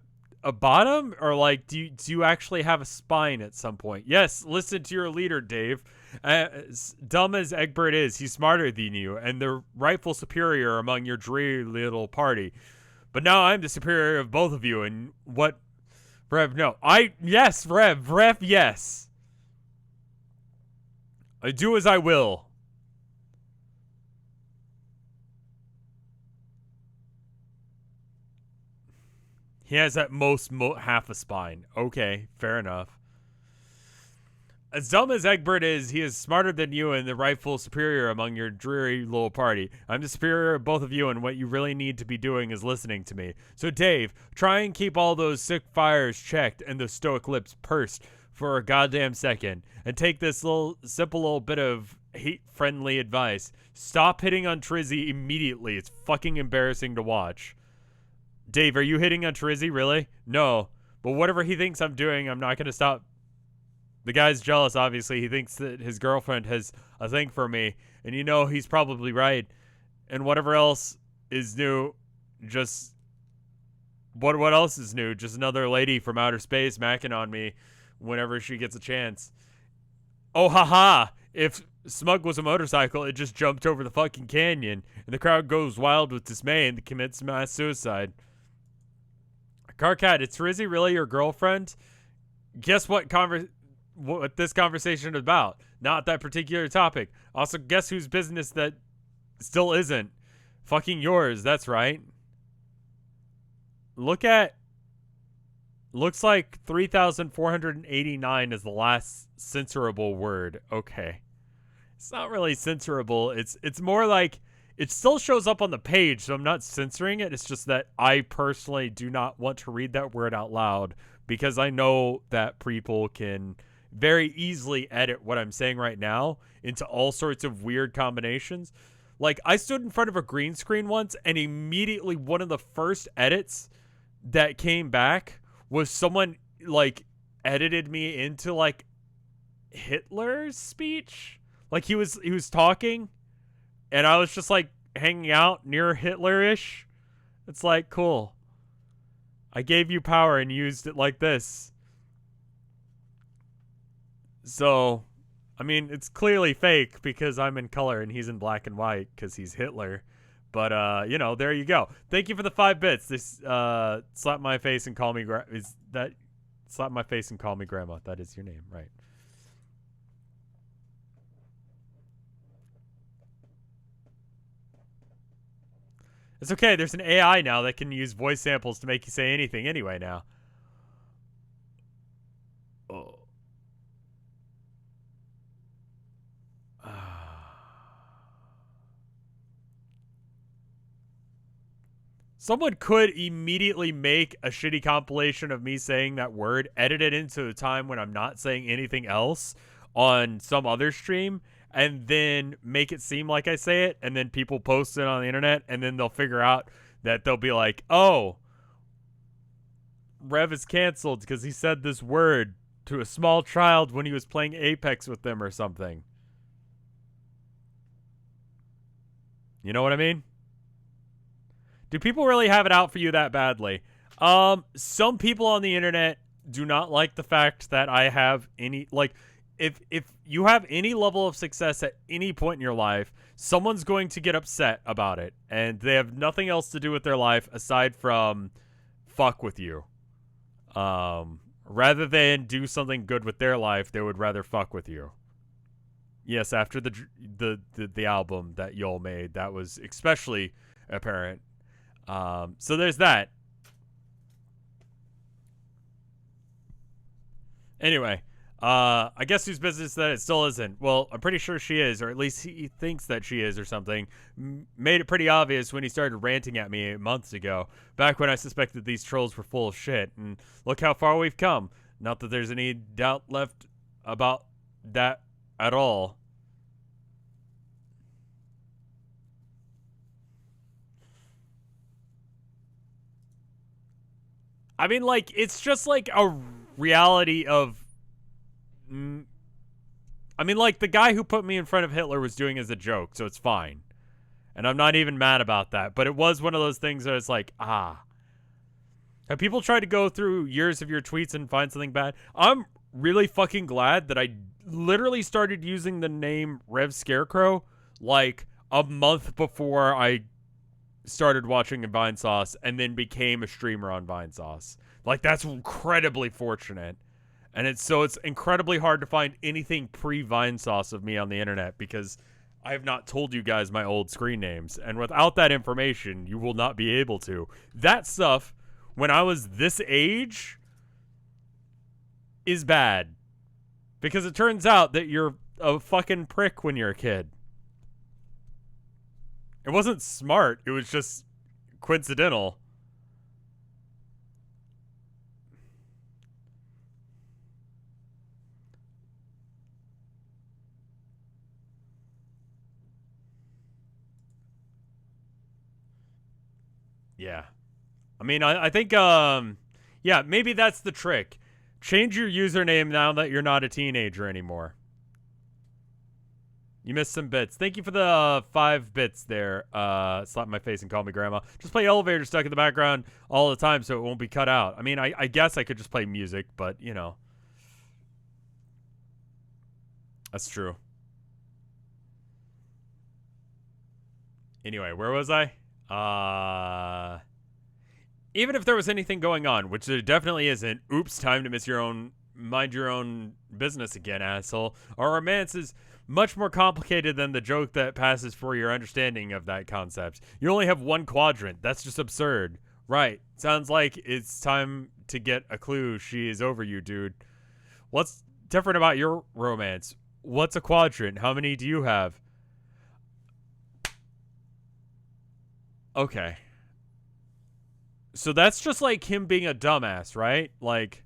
bottom, or like do you actually have a spine at some point? Yes, listen to your leader, Dave. As dumb as Egbert is, he's smarter than you and the rightful superior among your dreary little party. But now I'm the superior of both of you, and what Rev, no. Yes, Rev, yes. I do as I will. He has at most half a spine. Okay, fair enough. As dumb as Egbert is, he is smarter than you and the rightful superior among your dreary little party. I'm the superior of both of you, and what you really need to be doing is listening to me. So, Dave, try and keep all those sick fires checked and those stoic lips pursed for a goddamn second, and take this simple little bit of hate-friendly advice. Stop hitting on Trizzy immediately. It's fucking embarrassing to watch. Dave, are you hitting on Trizzy, really? No. But whatever he thinks I'm doing, I'm not going to stop. The guy's jealous, obviously. He thinks that his girlfriend has a thing for me. And you know he's probably right. And whatever else is new, just... What else is new? Just another lady from outer space macking on me whenever she gets a chance. Oh, haha! If Smug was a motorcycle, it just jumped over the fucking canyon. And the crowd goes wild with dismay and commits mass suicide. Carcat, is Rizzy really your girlfriend? Guess what this conversation is about? Not that particular topic. Also, guess whose business that still isn't? Fucking yours, that's right. Looks like 3,489 is the last censorable word. Okay. It's not really censorable. It's more like it still shows up on the page, so I'm not censoring it. It's just that I personally do not want to read that word out loud because I know that people can very easily edit what I'm saying right now into all sorts of weird combinations. Like, I stood in front of a green screen once, and immediately one of the first edits that came back was someone, like, edited me into, like, Hitler's speech. Like, he was talking, and I was just, like, hanging out near Hitler-ish. It's like, cool. I gave you power and used it like this. So, I mean, it's clearly fake because I'm in color and he's in black and white because he's Hitler. But, you know, there you go. Thank you for the 5 bits. This, slap my face and call me, slap my face and call me grandma. That is your name, right? It's okay. There's an AI now that can use voice samples to make you say anything anyway now. Oh. Someone could immediately make a shitty compilation of me saying that word, edit it into a time when I'm not saying anything else on some other stream, and then make it seem like I say it, and then people post it on the internet, and then they'll figure out that they'll be like, oh, Rev is canceled because he said this word to a small child when he was playing Apex with them or something. You know what I mean? Do people really have it out for you that badly? Some people on the internet do not like the fact that I have any, like, if you have any level of success at any point in your life, someone's going to get upset about it, and they have nothing else to do with their life aside from fuck with you. Rather than do something good with their life, they would rather fuck with you. Yes, after the album that y'all made, that was especially apparent. So there's that. Anyway, I guess whose business that it still isn't. Well, I'm pretty sure she is, or at least he thinks that she is or something. Made it pretty obvious when he started ranting at me months ago, back when I suspected these trolls were full of shit. And look how far we've come. Not that there's any doubt left about that at all. I mean, like, it's just like a reality of. I mean, like, the guy who put me in front of Hitler was doing as a joke, so it's fine. And I'm not even mad about that. But it was one of those things where it's like, ah. Have people tried to go through years of your tweets and find something bad? I'm really fucking glad that I literally started using the name RevScarecrow like a month before I started watching Vinesauce and then became a streamer on Vinesauce. Like, that's incredibly fortunate. And it's incredibly hard to find anything pre-Vinesauce of me on the internet because I have not told you guys my old screen names. And without that information, you will not be able to. That stuff, when I was this age, is bad. Because it turns out that you're a fucking prick when you're a kid. It wasn't smart. It was just coincidental. Yeah. I mean, I think, yeah, maybe that's the trick. Change your username now that you're not a teenager anymore. You missed some bits. Thank you for the 5 bits there. Slap my face and call me grandma. Just play Elevator Stuck in the background all the time so it won't be cut out. I mean, I guess I could just play music, but, you know. That's true. Anyway, where was I? Even if there was anything going on, which there definitely isn't, oops, time to mind your own business again, asshole. Our romance is much more complicated than the joke that passes for your understanding of that concept. You only have one quadrant. That's just absurd. Right. Sounds like it's time to get a clue. She is over you, dude. What's different about your romance? What's a quadrant? How many do you have? Okay. So that's just like him being a dumbass, right? Like,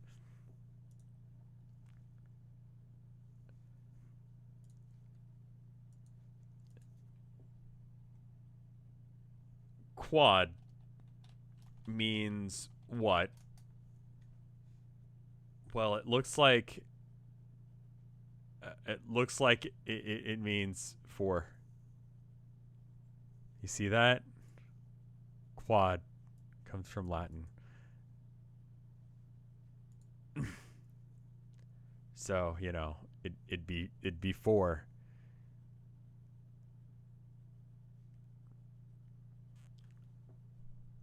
quad means what? Well, it looks like it means 4. You see that? Quad comes from Latin. So, you know, it'd be 4.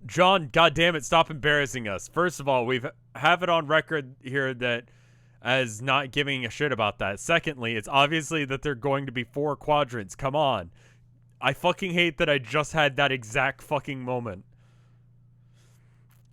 John, goddammit, stop embarrassing us. First of all, we have it on record here that as not giving a shit about that. Secondly, it's obviously that they're going to be 4 quadrants. Come on. I fucking hate that I just had that exact fucking moment.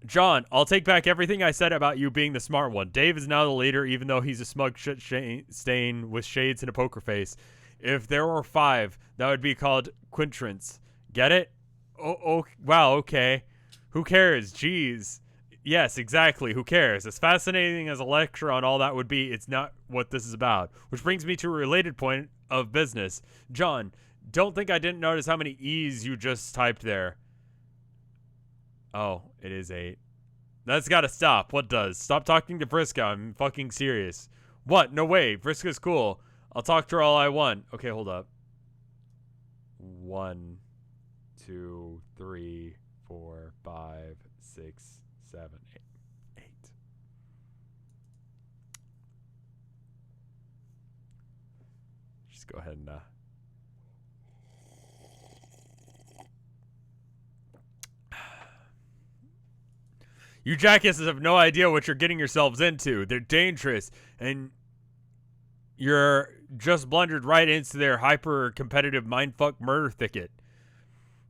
John, I'll take back everything I said about you being the smart one. Dave is now the leader, even though he's a smug shit stain with shades and a poker face. If there were 5, that would be called quintrants. Get it? Oh, wow, okay. Who cares? Jeez. Yes, exactly. Who cares? As fascinating as a lecture on all that would be, it's not what this is about. Which brings me to a related point of business. John, don't think I didn't notice how many E's you just typed there. Oh, it is 8. That's gotta stop. What does? Stop talking to Vriska. I'm fucking serious. What? No way. Vriska's cool. I'll talk to her all I want. Okay, hold up. 1, 2, 3, 4, 5, 6, 7, 8. Just go ahead and you jackasses have no idea what you're getting yourselves into. They're dangerous, and you're just blundered right into their hyper-competitive mindfuck murder thicket.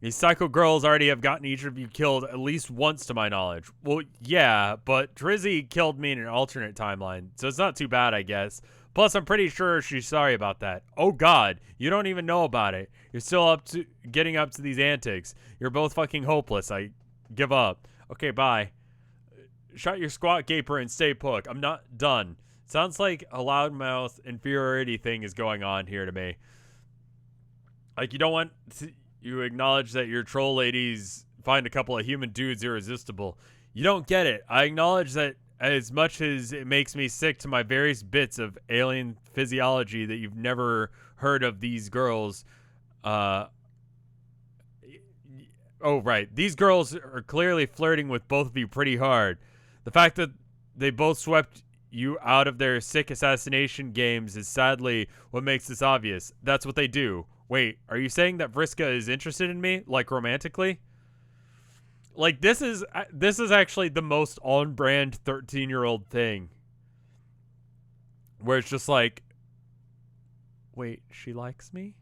These psycho girls already have gotten each of you killed at least once to my knowledge. Well, yeah, but Drizzy killed me in an alternate timeline, so it's not too bad, I guess. Plus, I'm pretty sure she's sorry about that. Oh, God, you don't even know about it. You're still getting up to these antics. You're both fucking hopeless. I give up. Okay, bye. Shut your squat gaper and stay put. I'm not done. Sounds like a loudmouth inferiority thing is going on here to me. Like, you don't want to, you acknowledge that your troll ladies find a couple of human dudes irresistible. You don't get it. I acknowledge that as much as it makes me sick to my various bits of alien physiology that you've never heard of these girls. Oh, right. These girls are clearly flirting with both of you pretty hard. The fact that they both swept you out of their sick assassination games is sadly what makes this obvious. That's what they do. Wait, are you saying that Vriska is interested in me, like romantically? Like, this is actually the most on-brand 13-year-old thing. Where it's just like, wait, she likes me?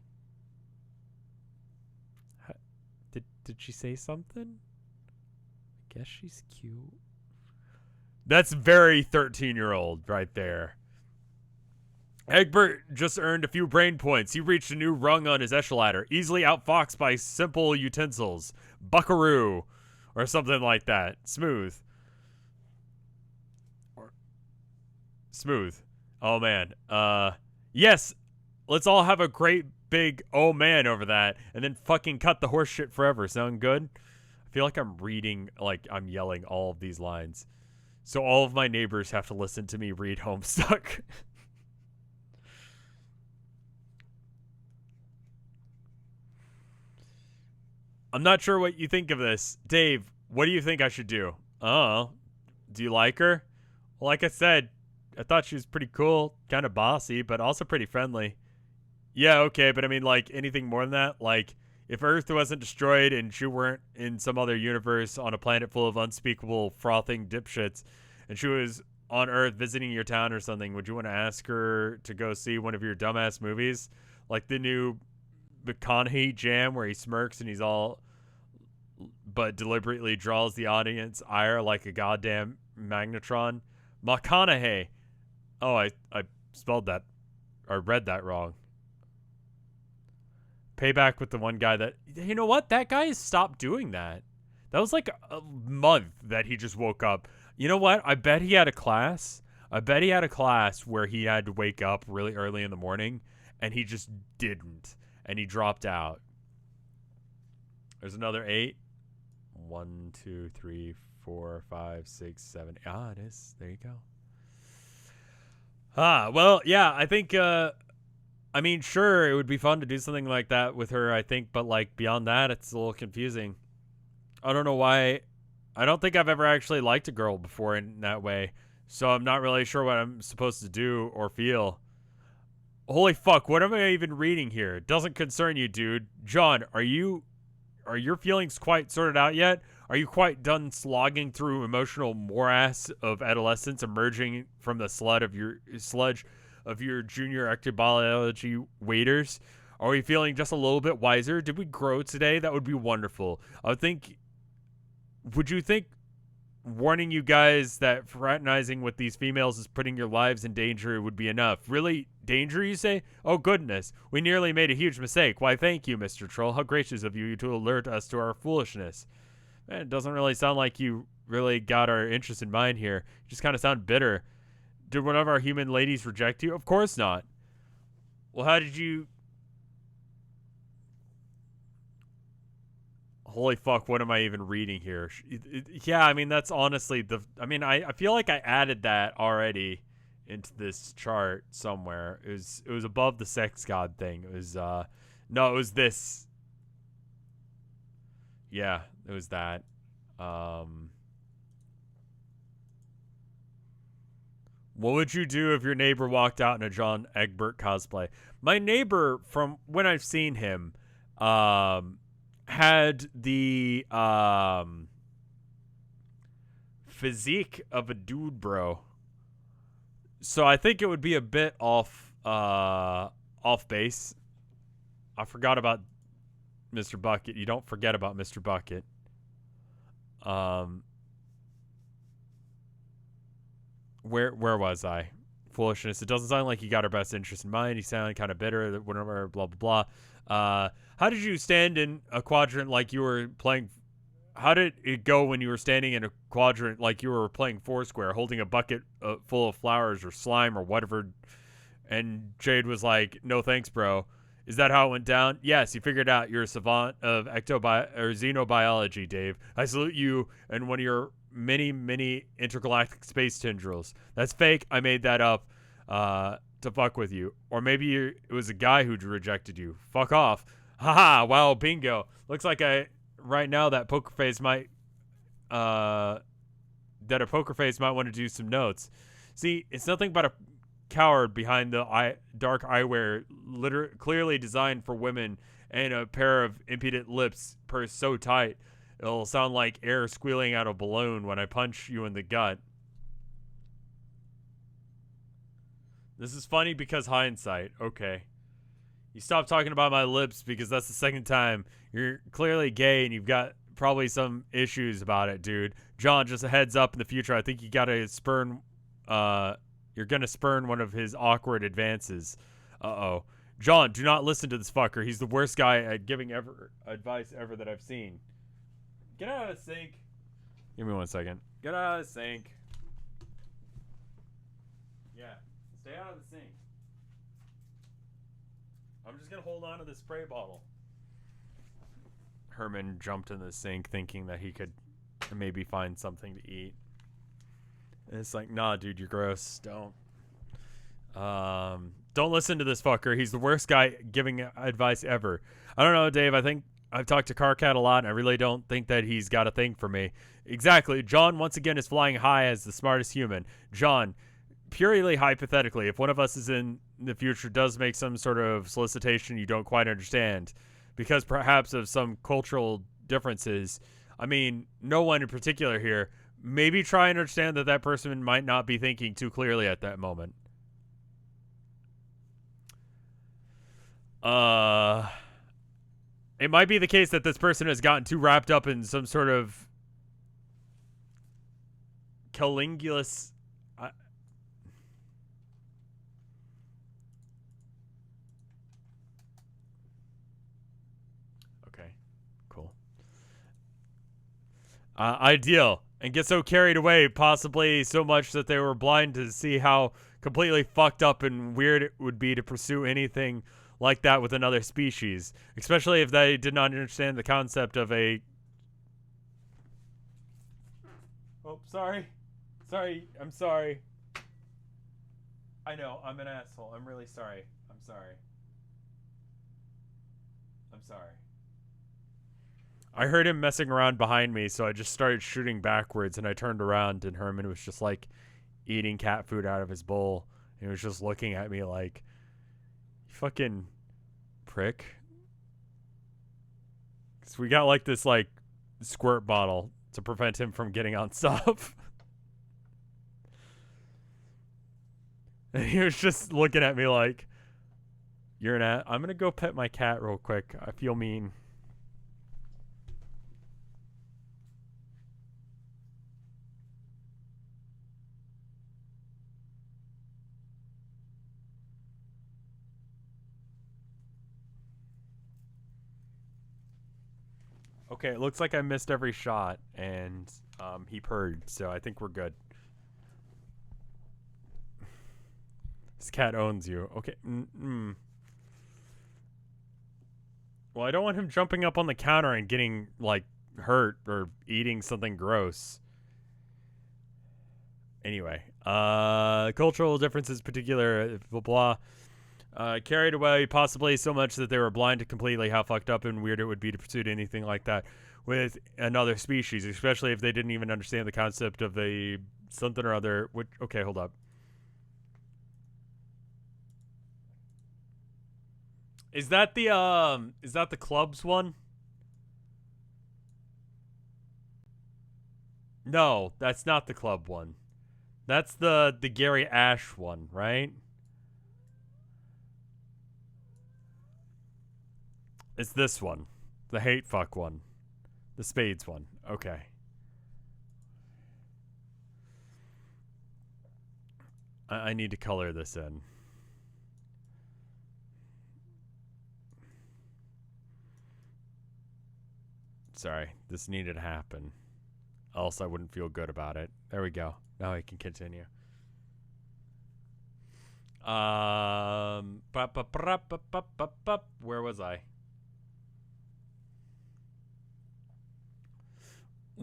Did she say something? I guess she's cute. That's very 13-year-old right there. Egbert just earned a few brain points. He reached a new rung on his echelon ladder, easily outfoxed by simple utensils. Buckaroo. Or something like that. Smooth. Smooth. Oh, man. Yes. Let's all have a great big oh, man over that. And then fucking cut the horse shit forever. Sound good? I feel like I'm reading, like I'm yelling all of these lines. So all of my neighbors have to listen to me read Homestuck. I'm not sure what you think of this. Dave, what do you think I should do? Oh, do you like her? Well, like I said, I thought she was pretty cool, kind of bossy, but also pretty friendly. Yeah, okay, but I mean, like, anything more than that? Like, if Earth wasn't destroyed and she weren't in some other universe on a planet full of unspeakable frothing dipshits, and she was on Earth visiting your town or something, would you want to ask her to go see one of your dumbass movies? Like the new McConaughey jam where he smirks and he's all, but deliberately draws the audience ire like a goddamn magnetron. McConaughey. Oh, I spelled that, or read that wrong. Payback with the one guy that, you know what? That guy has stopped doing that. That was like a month that he just woke up. You know what? I bet he had a class. I bet he had a class where he had to wake up really early in the morning, and he just didn't. And he dropped out. There's another 8. 1, 2, 3, 4, 5, 6, 7. Ah, it is. There you go. Well, yeah, I think, I mean, sure, it would be fun to do something like that with her, I think, but, like, beyond that, it's a little confusing. I don't know why. I don't think I've ever actually liked a girl before in that way, so I'm not really sure what I'm supposed to do or feel. Holy fuck, what am I even reading here? It doesn't concern you, dude. John, are your feelings quite sorted out yet? Are you quite done slogging through emotional morass of adolescence, emerging from the sludge of your junior ectobiology waiters? Are you feeling just a little bit wiser? Did we grow today? That would be wonderful. Would you think warning you guys that fraternizing with these females is putting your lives in danger would be enough? Really? Danger, you say? Oh, goodness. We nearly made a huge mistake. Why, thank you, Mr. Troll. How gracious of you to alert us to our foolishness. Man, it doesn't really sound like you really got our interest in mind here. You just kind of sound bitter. Did one of our human ladies reject you? Of course not. Well, how did you... Holy fuck, what am I even reading here? Yeah, I mean, that's honestly the... I mean, I feel like I added that already into this chart somewhere. It was above the sex god thing. It was, no, it was this. Yeah, it was that. What would you do if your neighbor walked out in a John Egbert cosplay? My neighbor, from when I've seen him, had the physique of a dude, bro. So I think it would be a bit off base. I forgot about Mr. Bucket. You don't forget about Mr. Bucket. Where was I? Foolishness. It doesn't sound like he got our best interest in mind. He sounded kind of bitter, whatever, blah, blah, blah. How did you stand in a quadrant like you were playing... How did it go when you were standing in a quadrant like you were playing Foursquare, holding a bucket full of flowers or slime or whatever? And Jade was like, no thanks, bro. Is that how it went down? Yes, you figured out. You're a savant of xenobiology, Dave. I salute you and one of your many intergalactic space tendrils. That's fake. I made that up to fuck with you. Or maybe it was a guy who rejected you. Fuck off. Haha, wow, bingo. Looks like right now that poker face might want to do some notes. See, it's nothing but a coward behind the dark eyewear, clearly designed for women, and a pair of impudent lips pursed so tight it'll sound like air squealing out of a balloon when I punch you in the gut. This is funny because hindsight. Okay. You stop talking about my lips because that's the second time. You're clearly gay and you've got probably some issues about it, dude. John, just a heads up in the future. I think you gotta spurn, you're gonna spurn one of his awkward advances. Uh-oh. John, do not listen to this fucker. He's the worst guy at giving advice ever that I've seen. Get out of the sink. Give me 1 second. Get out of the sink. Yeah. Stay out of the sink. I'm just gonna hold on to the spray bottle. Herman jumped in the sink thinking that he could maybe find something to eat. And it's like, nah, dude, you're gross. Don't listen to this fucker. He's the worst guy giving advice ever. I don't know, Dave. I think I've talked to Carcat a lot, and I really don't think that he's got a thing for me. Exactly. John, once again, is flying high as the smartest human. John, purely hypothetically, if one of us is in the future does make some sort of solicitation you don't quite understand, because perhaps of some cultural differences, I mean, no one in particular here, maybe try and understand that person might not be thinking too clearly at that moment. It might be the case that this person has gotten too wrapped up in some sort of Caligulous. Okay, cool. Ideal. And get so carried away, possibly so much that they were blind to see how completely fucked up and weird it would be to pursue anything like that with another species, especially if they did not understand the concept of a... Oh, sorry. I'm sorry. I know, I'm an asshole. I'm really sorry. I'm sorry. I heard him messing around behind me, so I just started shooting backwards, and I turned around, and Herman was just, like, eating cat food out of his bowl. And he was just looking at me like, you fucking prick. Because we got, like, this, like, squirt bottle to prevent him from getting on stuff. And he was just looking at me like, you're an ass. I'm going to go pet my cat real quick. I feel mean. Okay, it looks like I missed every shot, and he purred, so I think we're good. This cat owns you. Okay. Well, I don't want him jumping up on the counter and getting, like, hurt or eating something gross. Anyway, cultural differences, particular, blah, blah. Carried away possibly so much that they were blind to completely how fucked up and weird it would be to pursue anything like that with another species, especially if they didn't even understand the concept of a something or other. Which, okay, hold up. Is that the clubs one? No, that's not the club one. That's the Gary Ash one, right? It's this one. The hate fuck one. The spades one. Okay. I need to color this in. Sorry, this needed to happen. Else I wouldn't feel good about it. There we go. Now I can continue. Where was I?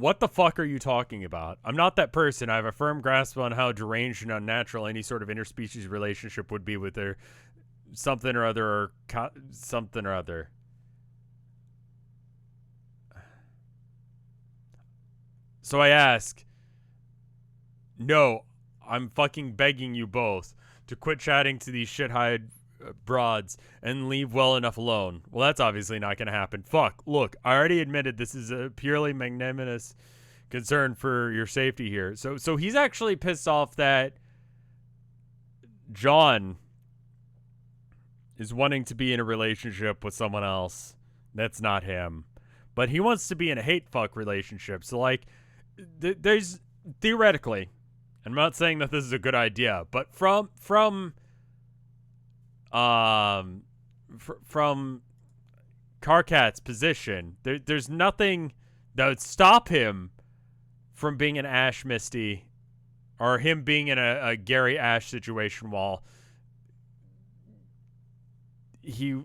What the fuck are you talking about? I'm not that person. I have a firm grasp on how deranged and unnatural any sort of interspecies relationship would be with their something or other or something or other. So I ask, no, I'm fucking begging you both to quit chatting to these shithide broads and leave well enough alone. Well, that's obviously not going to happen. Fuck, look, I already admitted this is a purely magnanimous concern for your safety here. So he's actually pissed off that John is wanting to be in a relationship with someone else that's not him. But he wants to be in a hate fuck relationship. So, like, there's theoretically, I'm not saying that this is a good idea, but from Karkat's position, there's nothing that would stop him from being an Ash Misty or him being in a Gary Ash situation while he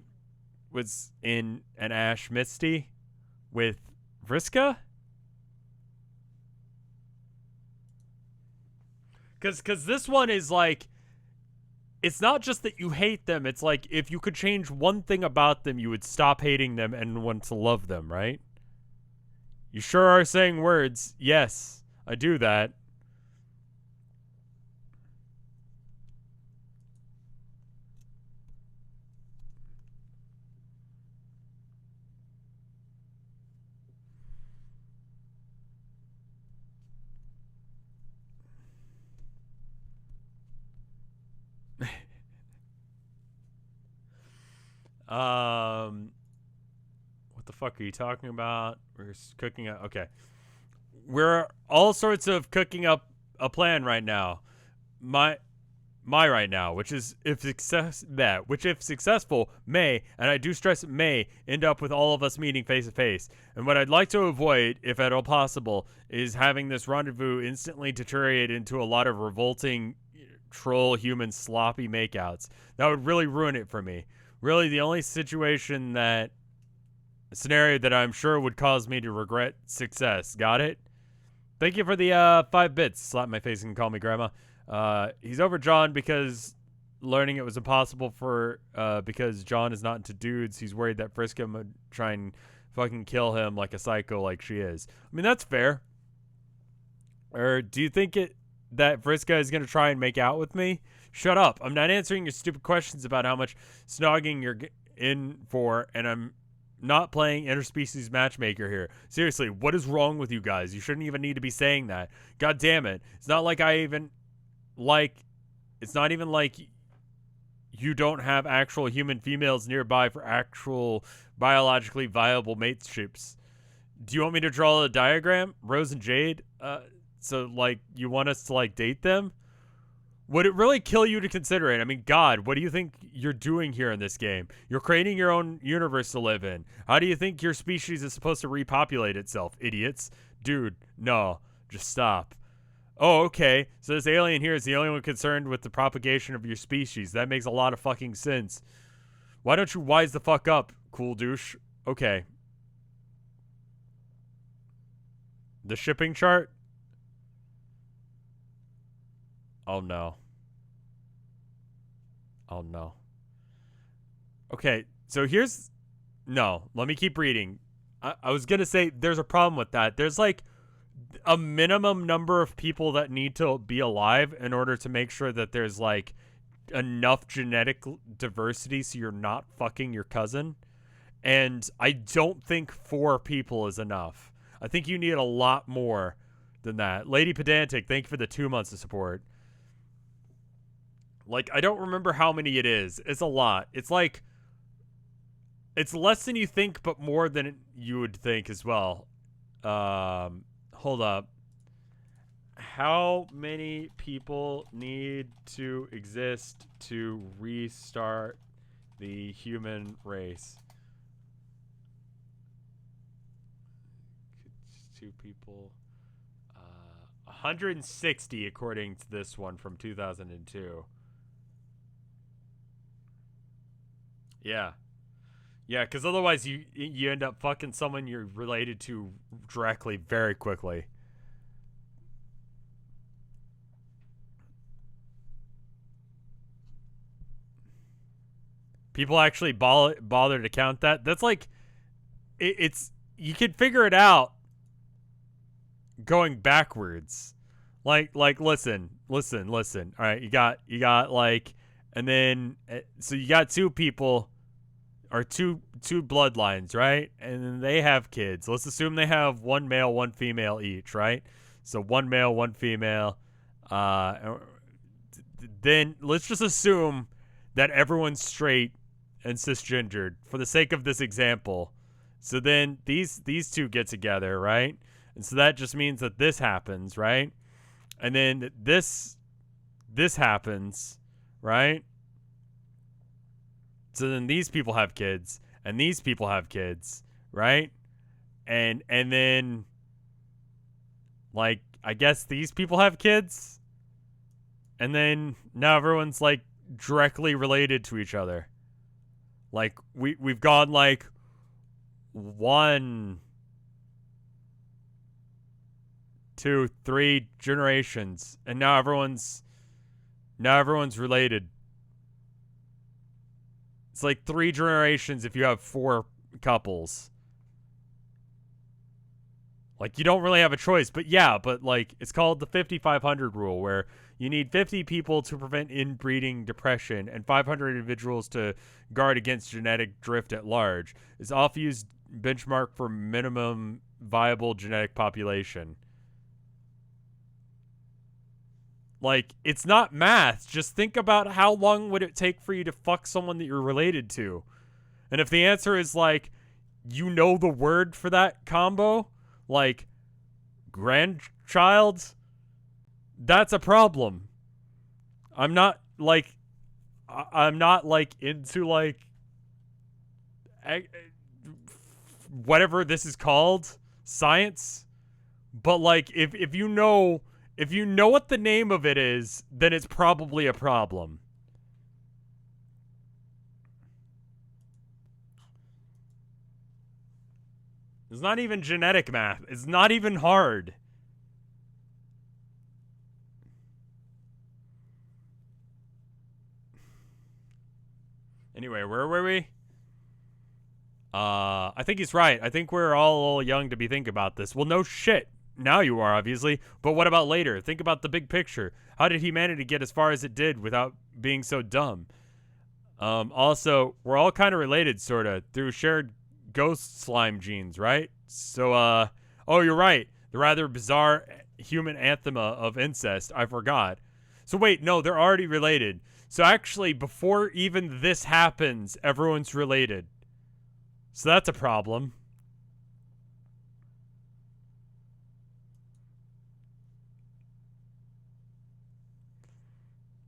was in an Ash Misty with Vriska. Because this one is like, it's not just that you hate them. It's like, if you could change one thing about them, you would stop hating them and want to love them, right? You sure are saying words. Yes, I do that. What the fuck are you talking about? We're cooking up. Okay. We're all sorts of cooking up a plan right now. My right now, which if successful, may, and I do stress may, end up with all of us meeting face to face. And what I'd like to avoid, if at all possible, is having this rendezvous instantly deteriorate into a lot of revolting troll human sloppy makeouts. That would really ruin it for me. Really, the only scenario that I'm sure would cause me to regret success. Got it? Thank you for the 5 bits. Slap my face and call me grandma. He's over John because learning it was impossible because John is not into dudes. He's worried that Friska would try and fucking kill him like a psycho like she is. I mean, that's fair. Or do you think that Friska is going to try and make out with me? Shut up. I'm not answering your stupid questions about how much snogging you're in for, and I'm not playing interspecies matchmaker here. Seriously, what is wrong with you guys? You shouldn't even need to be saying that. God damn it. It's not even like you don't have actual human females nearby for actual biologically viable mateships. Do you want me to draw a diagram? Rose and Jade? So, like, you want us to, like, date them? Would it really kill you to consider it? I mean, God, what do you think you're doing here in this game? You're creating your own universe to live in. How do you think your species is supposed to repopulate itself, idiots? Dude, no. Just stop. Oh, okay. So this alien here is the only one concerned with the propagation of your species. That makes a lot of fucking sense. Why don't you wise the fuck up, cool douche? Okay. The shipping chart? Oh, no. Oh, no. Okay, so here's... No, let me keep reading. I was going to say there's a problem with that. There's, like, a minimum number of people that need to be alive in order to make sure that there's, like, enough genetic diversity so you're not fucking your cousin. And I don't think 4 people is enough. I think you need a lot more than that. Lady Pedantic, thank you for the 2 months of support. Like, I don't remember how many it is. It's a lot. It's like, it's less than you think, but more than you would think as well. Hold up. How many people need to exist to restart the human race? 2 people. 160 according to this one from 2002. Yeah. Yeah, because otherwise you end up fucking someone you're related to directly very quickly. People actually bother to count that. That's like, it's you can figure it out going backwards. Like listen. All right, you got like, and then so you got two people or two bloodlines, right? And then they have kids. Let's assume they have one male, one female each, right? So one male, one female. Then let's just assume that everyone's straight and cisgendered for the sake of this example. So then these two get together, right? And so that just means that this happens, right? And then this happens, right? So then these people have kids, and these people have kids, right? And then, like, I guess these people have kids, and then now everyone's like directly related to each other. Like we've gone like 1, 2, 3 generations, and now everyone's related. It's like 3 generations if you have 4 couples. Like, you don't really have a choice, but yeah, but like, it's called the 5,500 rule, where you need 50 people to prevent inbreeding depression and 500 individuals to guard against genetic drift at large. It's often used benchmark for minimum viable genetic population. Like, it's not math. Just think about how long would it take for you to fuck someone that you're related to. And if the answer is like, you know the word for that combo, like grandchild, that's a problem. I'm not like into like whatever this is called, science, but like if you know what the name of it is, then it's probably a problem. It's not even genetic math. It's not even hard. Anyway, where were we? I think he's right. I think we're all a little young to be thinking about this. Well, no shit. Now you are, obviously. But what about later? Think about the big picture. How did humanity get as far as it did without being so dumb? Also, we're all kind of related, sort of, through shared ghost slime genes, right? So, oh, you're right. The rather bizarre human anthema of incest. I forgot. So wait, no, they're already related. So actually, before even this happens, everyone's related. So that's a problem.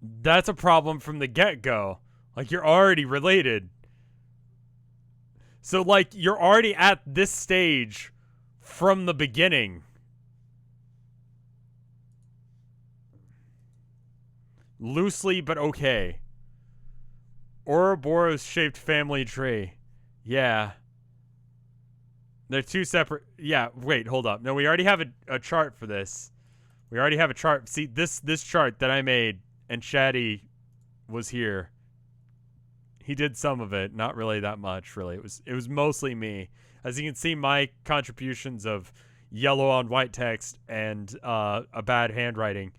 That's a problem from the get-go. Like, you're already related. So, like, you're already at this stage from the beginning. Loosely, but okay. Ouroboros-shaped family tree. Yeah. They're two separate... Yeah, wait, hold up. No, we already have a chart for this. We already have a chart. See, this chart that I made, and Shaddy was here. He did some of it, not really that much, really. It was mostly me. As you can see, my contributions of yellow on white text and a bad handwriting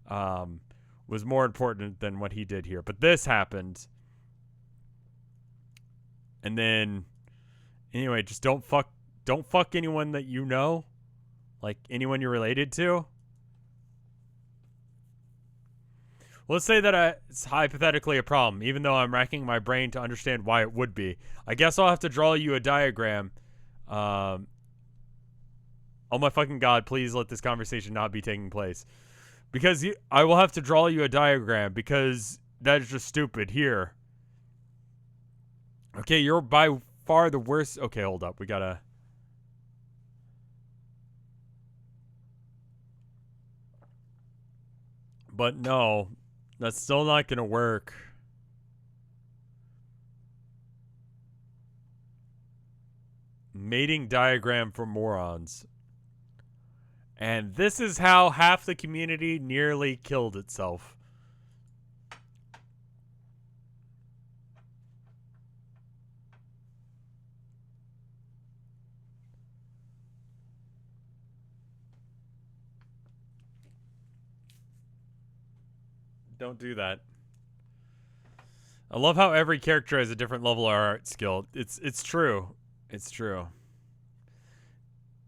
was more important than what he did here. But this happened. And then, anyway, just don't fuck anyone that you know. Like, anyone you're related to. Let's say that it's hypothetically a problem, even though I'm racking my brain to understand why it would be. I guess I'll have to draw you a diagram. Oh my fucking god, please let this conversation not be taking place. Because I will have to draw you a diagram, because that is just stupid. Here. Okay, you're by far the worst. Okay, hold up. We gotta... But no, that's still not gonna work. Mating diagram for morons. And this is how half the community nearly killed itself. Don't do that. I love how every character has a different level of art skill. It's true. It's true.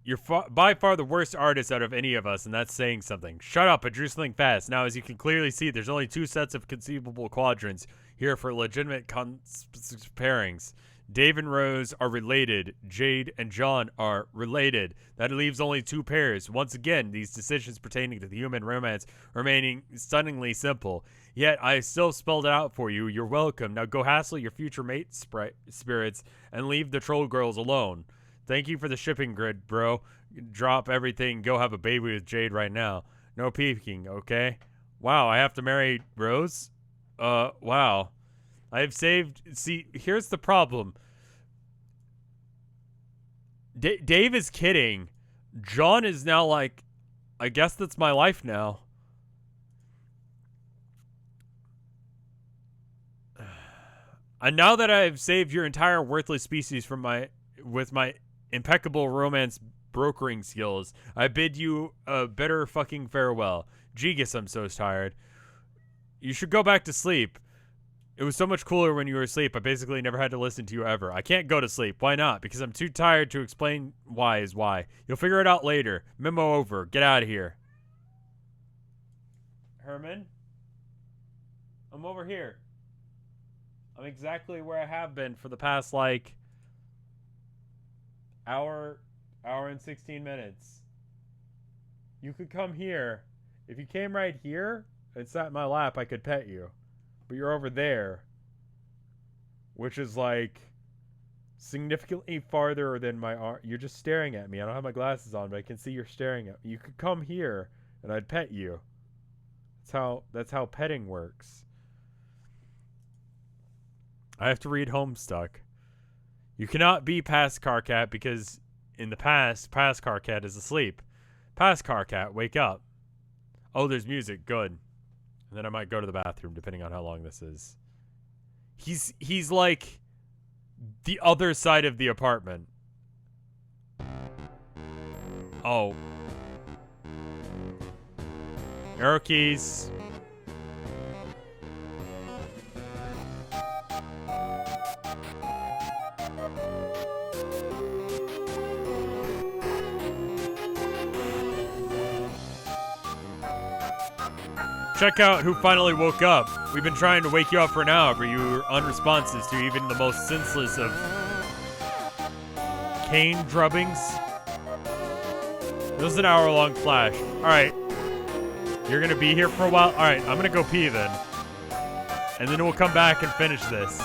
You're by far the worst artist out of any of us, and that's saying something. Shut up, I drew something fast. Now, as you can clearly see, there's only 2 sets of conceivable quadrants here for legitimate pairings. Dave and Rose are related. Jade and John are related. That leaves only 2 pairs. Once again, these decisions pertaining to the human romance remaining stunningly simple. Yet, I still spelled it out for you. You're welcome. Now go hassle your future mate spirits and leave the troll girls alone. Thank you for the shipping grid, bro. Drop everything. Go have a baby with Jade right now. No peeking, okay? Wow, I have to marry Rose? Wow. I have saved... See, here's the problem. Dave is kidding. John is now like... I guess that's my life now. And now that I've saved your entire worthless species from with my impeccable romance brokering skills, I bid you a better fucking farewell. Jegus, I'm so tired. You should go back to sleep. It was so much cooler when you were asleep. I basically never had to listen to you ever. I can't go to sleep. Why not? Because I'm too tired to explain why is why. You'll figure it out later. Memo over. Get out of here. Herman? I'm over here. I'm exactly where I have been for the past, like, hour and 16 minutes. You could come here. If you came right here and sat in my lap, I could pet you. But you're over there, which is like significantly farther than my arm. You're just staring at me. I don't have my glasses on, but I can see you're staring at me. You could come here and I'd pet you. That's how petting works. I have to read Homestuck. You cannot be past Carcat because in the past Carcat is asleep. Past Carcat, wake up. Oh, there's music. Good. And then I might go to the bathroom depending on how long this is. He's like the other side of the apartment. Oh. Arrow keys. Check out who finally woke up. We've been trying to wake you up for an hour, but you were unresponsive to even the most senseless of cane drubbings. This is an hour-long flash. Alright. You're gonna be here for a while? Alright, I'm gonna go pee then. And then we'll come back and finish this.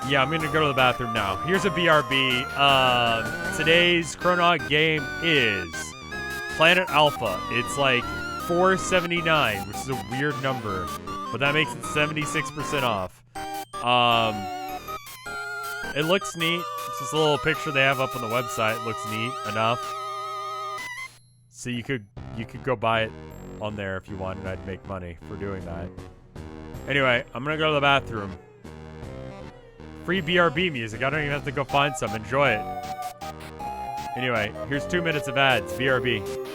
Yeah, I'm gonna go to the bathroom now. Here's a BRB. Today's Chronog game is Planet Alpha. It's like 479, which is a weird number, but that makes it 76% off. It looks neat. It's just a little picture they have up on the website. It looks neat enough. So you could go buy it on there if you want, and I'd make money for doing that. Anyway, I'm gonna go to the bathroom. Free BRB music. I don't even have to go find some. Enjoy it. Anyway, here's 2 minutes of ads. BRB.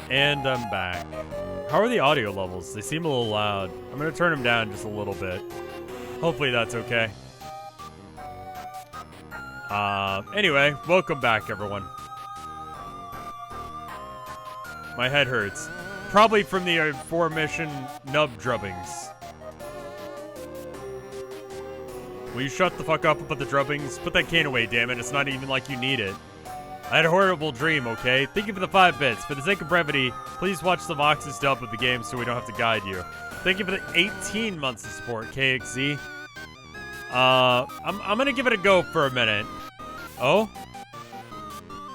And I'm back. How are the audio levels? They seem a little loud. I'm gonna turn them down just a little bit. Hopefully that's okay. Anyway, welcome back, everyone. My head hurts. Probably from the aforementioned nub drubbings. Will you shut the fuck up about the drubbings? Put that cane away, damn it. It's not even like you need it. I had a horrible dream, okay? Thank you for the 5 bits. For the sake of brevity, please watch the Vox's dub of the game so we don't have to guide you. Thank you for the 18 months of support, KXZ. I'm gonna give it a go for a minute. Oh?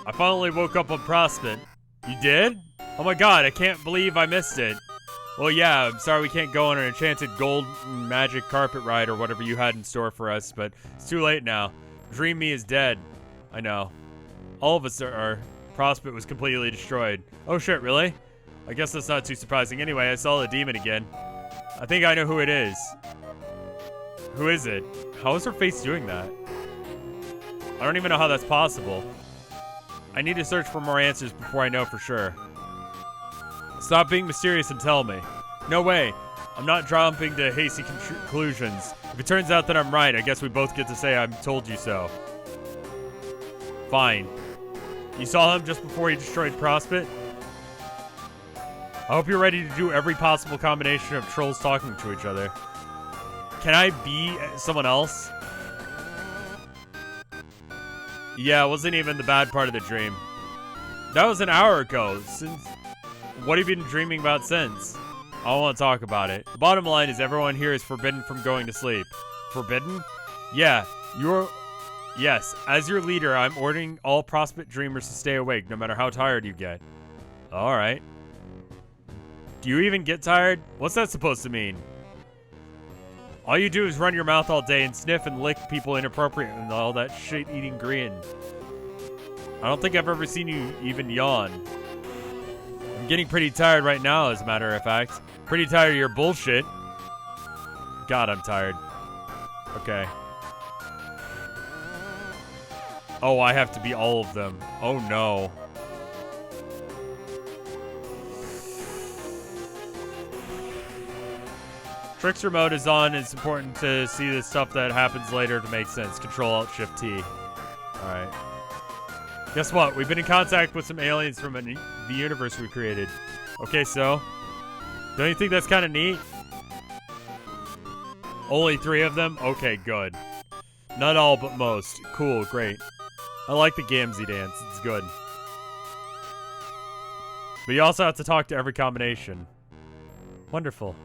I finally woke up on Prospect. You did? Oh my god, I can't believe I missed it. Well, yeah, I'm sorry we can't go on an enchanted gold magic carpet ride or whatever you had in store for us, but it's too late now. Dream Me is dead. I know. All of us are. Prospect was completely destroyed. Oh shit, really? I guess that's not too surprising. Anyway, I saw the demon again. I think I know who it is. Who is it? How is her face doing that? I don't even know how that's possible. I need to search for more answers before I know for sure. Stop being mysterious and tell me. No way. I'm not jumping to hasty conclusions. If it turns out that I'm right, I guess we both get to say I told you so. Fine. You saw him just before he destroyed Prospect? I hope you're ready to do every possible combination of trolls talking to each other. Can I be someone else? Yeah, it wasn't even the bad part of the dream. That was an hour ago. What have you been dreaming about since? I don't want to talk about it. The bottom line is everyone here is forbidden from going to sleep. Forbidden? Yeah, Yes, as your leader, I'm ordering all Prospect dreamers to stay awake, no matter how tired you get. Alright. Do you even get tired? What's that supposed to mean? All you do is run your mouth all day and sniff and lick people inappropriate and all that shit-eating grin. I don't think I've ever seen you even yawn. I'm getting pretty tired right now, as a matter of fact. Pretty tired of your bullshit. God, I'm tired. Okay. Oh, I have to be all of them. Oh, no. Trickster mode is on. It's important to see the stuff that happens later to make sense. Control-Alt-Shift-T. Alright. Guess what? We've been in contact with some aliens from the universe we created. Okay, so? Don't you think that's kind of neat? Only 3 of them? Okay, good. Not all, but most. Cool, great. I like the Gamzee dance. It's good. But you also have to talk to every combination. Wonderful.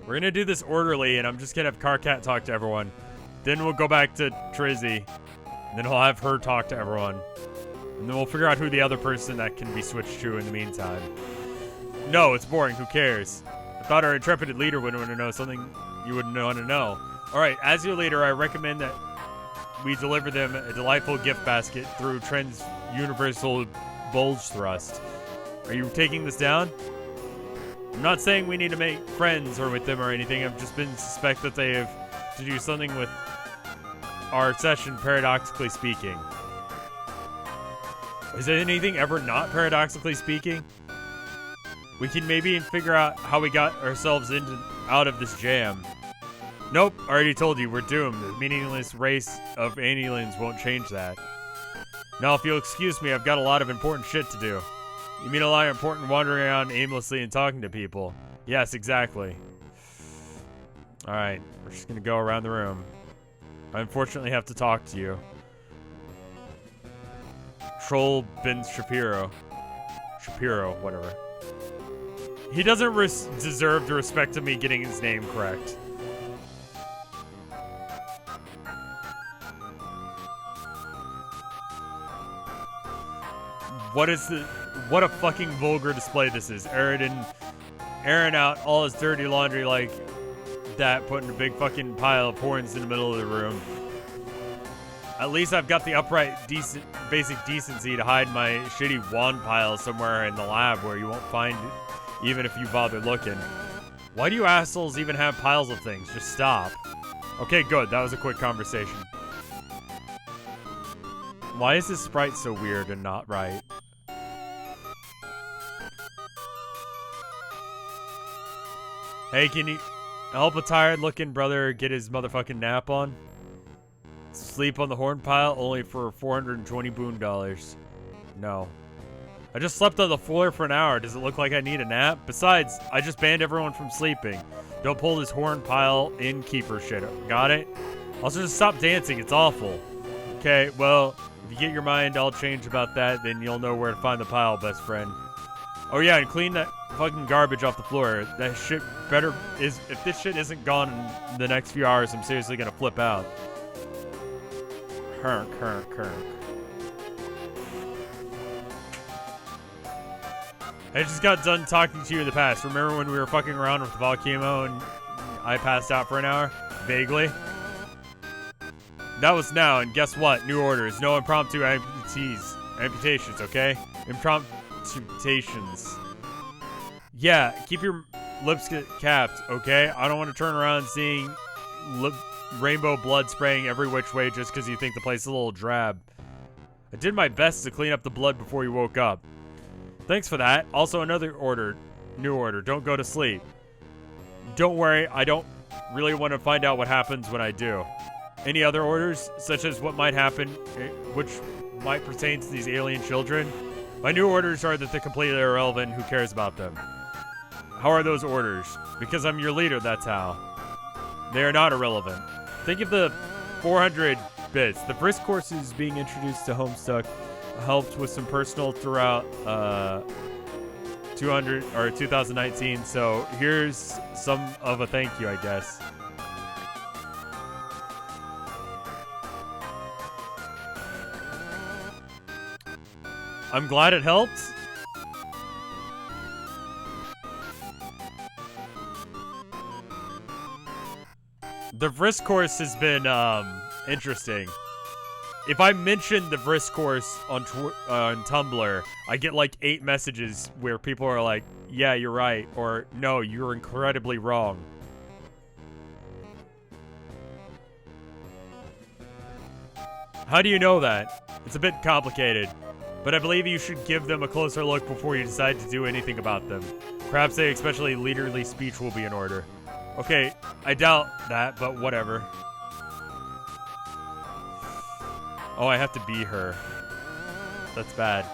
We're gonna do this orderly, and I'm just gonna have Carcat talk to everyone. Then we'll go back to Trizzy. And then I'll have her talk to everyone. And then we'll figure out who the other person that can be switched to in the meantime. No, it's boring. Who cares? I thought our intrepid leader would want to know something you wouldn't want to know. Alright, as your leader, I recommend that we deliver them a delightful gift basket through Trend's Universal Bulge Thrust. Are you taking this down? I'm not saying we need to make friends or with them or anything. I've just been suspect that they have to do something with our session, paradoxically speaking. Is there anything ever not paradoxically speaking? We can maybe figure out how we got ourselves out of this jam. Nope, already told you, we're doomed. The meaningless race of aliens won't change that. Now, if you'll excuse me, I've got a lot of important shit to do. You mean a lot of important wandering around aimlessly and talking to people? Yes, exactly. Alright, we're just gonna go around the room. I unfortunately have to talk to you. Troll Ben Shapiro. Shapiro, whatever. He doesn't deserve the respect of me getting his name correct. What a fucking vulgar display this is. Airing out all his dirty laundry like that, putting a big fucking pile of horns in the middle of the room. At least I've got the upright, basic decency to hide my shitty wand pile somewhere in the lab where you won't find it, even if you bother looking. Why do you assholes even have piles of things? Just stop. Okay, good. That was a quick conversation. Why is this sprite so weird and not right? Hey, can you help a tired-looking brother get his motherfucking nap on? Sleep on the horn pile only for 420 boon dollars. No. I just slept on the floor for an hour. Does it look like I need a nap? Besides, I just banned everyone from sleeping. Don't pull this horn pile innkeeper shit. Got it? Also, just stop dancing. It's awful. Okay, well, if you get your mind all changed about that, then you'll know where to find the pile, best friend. Oh yeah, and clean that fucking garbage off the floor. That shit better is... If this shit isn't gone in the next few hours, I'm seriously gonna flip out. Herk. I just got done talking to you in the past. Remember when we were fucking around with the volcano and I passed out for an hour? Vaguely. That was now, and guess what? New orders. No impromptu amputations, okay? Impromptutations. Yeah, keep your lips capped, okay? I don't want to turn around seeing rainbow blood spraying every which way just because you think the place is a little drab. I did my best to clean up the blood before you woke up. Thanks for that. Also, another order. New order. Don't go to sleep. Don't worry, I don't really want to find out what happens when I do. Any other orders, such as what might happen, which might pertain to these alien children? My new orders are that they're completely irrelevant. Who cares about them? How are those orders? Because I'm your leader, that's how. They are not irrelevant. Think of the 400 bits. The brisk courses being introduced to Homestuck helped with some personal throughout 2019. So here's some of a thank you, I guess. I'm glad it helped. The Vrisk course has been interesting. If I mention the Vrisk course on Tumblr, I get like 8 messages where people are like, yeah, you're right, or no, you're incredibly wrong. How do you know that? It's a bit complicated, but I believe you should give them a closer look before you decide to do anything about them. Perhaps a especially leaderly speech will be in order. Okay, I doubt that, but whatever. Oh, I have to be her. That's bad.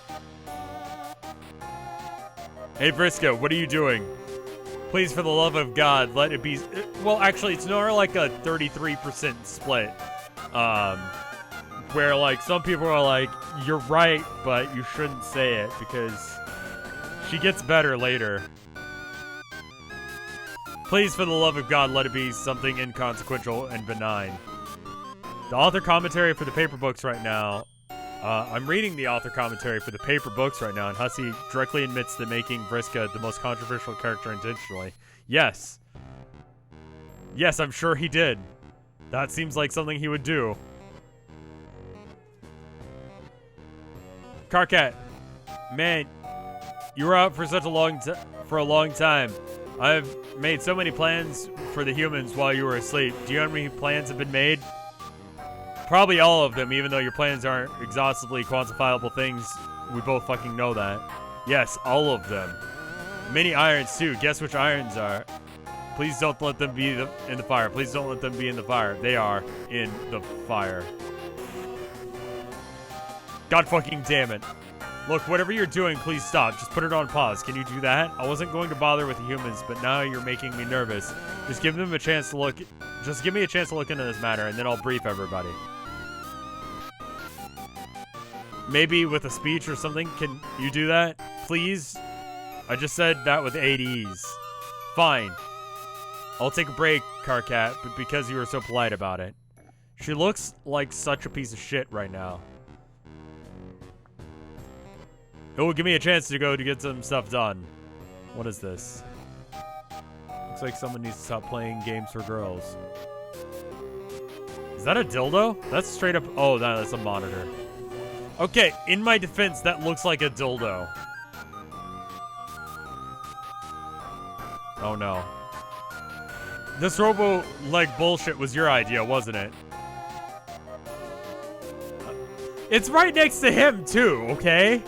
Hey, Briscoe, what are you doing? Please, for the love of God, let it be... Well, actually, it's more like a 33% split. Where, like, some people are like, you're right, but you shouldn't say it, because she gets better later. Please, for the love of God, let it be something inconsequential and benign. The author commentary for the paper books right now. I'm reading the author commentary for the paper books right now, and Hussey directly admits that making Vriska the most controversial character intentionally. Yes. Yes, I'm sure he did. That seems like something he would do. Carcat, man, you were out for such a long time. I've made so many plans for the humans while you were asleep. Do you know how many plans have been made? Probably all of them, even though your plans aren't exhaustively quantifiable things. We both fucking know that. Yes, all of them. Many irons, too. Guess which irons are. Please don't let them be in the fire. Please don't let them be in the fire. They are in the fire. God fucking damn it. Look, whatever you're doing, please stop. Just put it on pause. Can you do that? I wasn't going to bother with the humans, but now you're making me nervous. Just give them a chance to look. Just give me a chance to look into this matter, and then I'll brief everybody. Maybe with a speech or something. Can you do that? Please? I just said that with 8 E's. Fine. I'll take a break, Carcat, but because you were so polite about it. She looks like such a piece of shit right now. It will give me a chance to go to get some stuff done. What is this? Looks like someone needs to stop playing games for girls. Is that a dildo? That's straight up... Oh, no, that's a monitor. Okay, in my defense, that looks like a dildo. Oh, no. This robo-leg bullshit was your idea, wasn't it? It's right next to him, too, okay?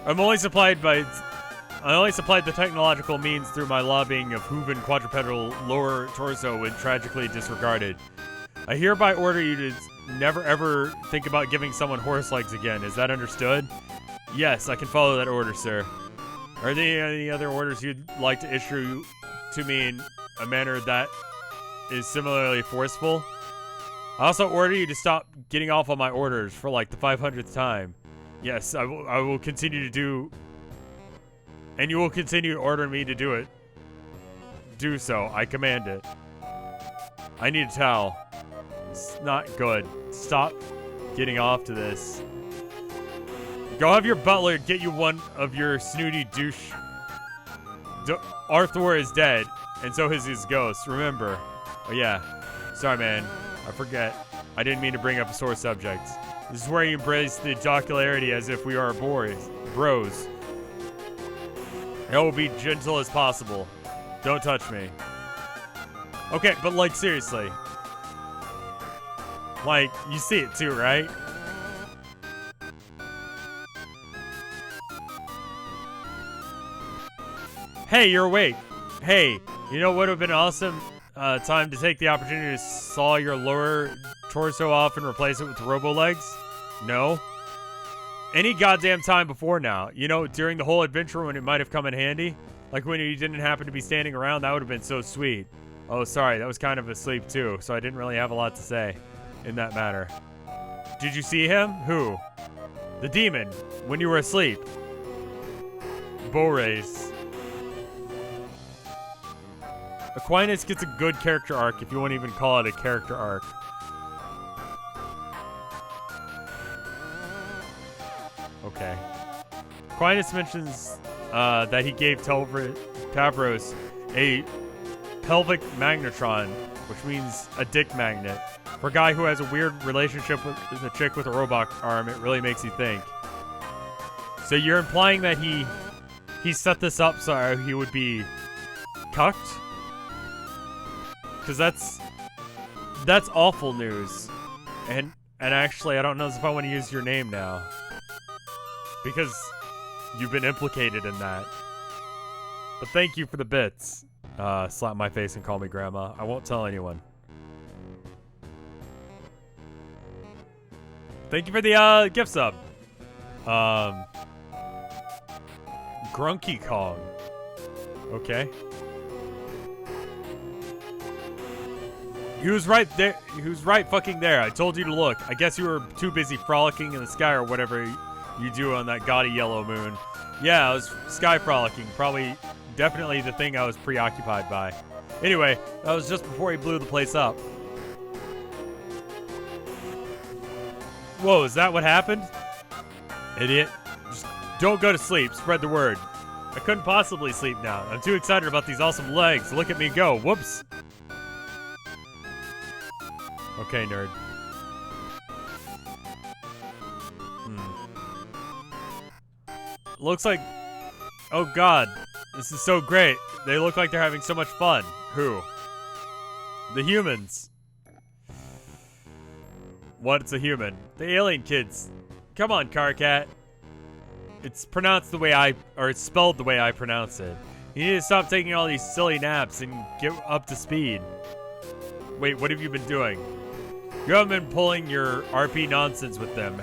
I only supplied the technological means through my lobbying of Hooven quadrupedal lower torso when tragically disregarded. I hereby order you to never ever think about giving someone horse legs again. Is that understood? Yes, I can follow that order, sir. Are there any other orders you'd like to issue to me in a manner that is similarly forceful? I also order you to stop getting off on my orders for like the 500th time. Yes, I will continue to do, and you will continue to order me to do it. Do so. I command it. I need a towel. It's not good. Stop getting off to this. Go have your butler get you one of your snooty douche. Arthur is dead, and so is his ghost. Remember. Oh yeah. Sorry, man. I forget. I didn't mean to bring up a sore subject. This is where you embrace the jocularity as if we are bros. I will be gentle as possible. Don't touch me. Okay, but like seriously. Like, you see it too, right? Hey, you're awake. Hey, you know what would have been awesome? Time to take the opportunity to saw your lower torso off and replace it with robo legs? No. Any goddamn time before now. You know, during the whole adventure when it might have come in handy. Like when you didn't happen to be standing around, that would have been so sweet. Oh, sorry, that was kind of asleep too, so I didn't really have a lot to say in that matter. Did you see him? Who? The demon, when you were asleep. Borace. Aquinas gets a good character arc, if you want to even call it a character arc. Okay. Aquinas mentions that he gave Tavros a pelvic magnetron, which means a dick magnet. For a guy who has a weird relationship with a chick with a robot arm, it really makes you think. So you're implying that he set this up so he would be cucked? Because that's awful news. And actually, I don't know if I want to use your name now. Because you've been implicated in that. But thank you for the bits. Slap my face and call me grandma. I won't tell anyone. Thank you for the gift sub. Grunky Kong. Okay. He was right there. He was right fucking there. I told you to look. I guess you were too busy frolicking in the sky or whatever you do on that gaudy yellow moon. Yeah, I was sky frolicking. Probably, definitely the thing I was preoccupied by. Anyway, that was just before he blew the place up. Whoa, is that what happened? Idiot. Just don't go to sleep. Spread the word. I couldn't possibly sleep now. I'm too excited about these awesome legs. Look at me go. Whoops. Okay, nerd. Looks like... Oh god. This is so great. They look like they're having so much fun. Who? The humans. What's a human? The alien kids. Come on, Carcat. It's pronounced the way it's spelled the way I pronounce it. You need to stop taking all these silly naps and get up to speed. Wait, what have you been doing? You haven't been pulling your RP nonsense with them.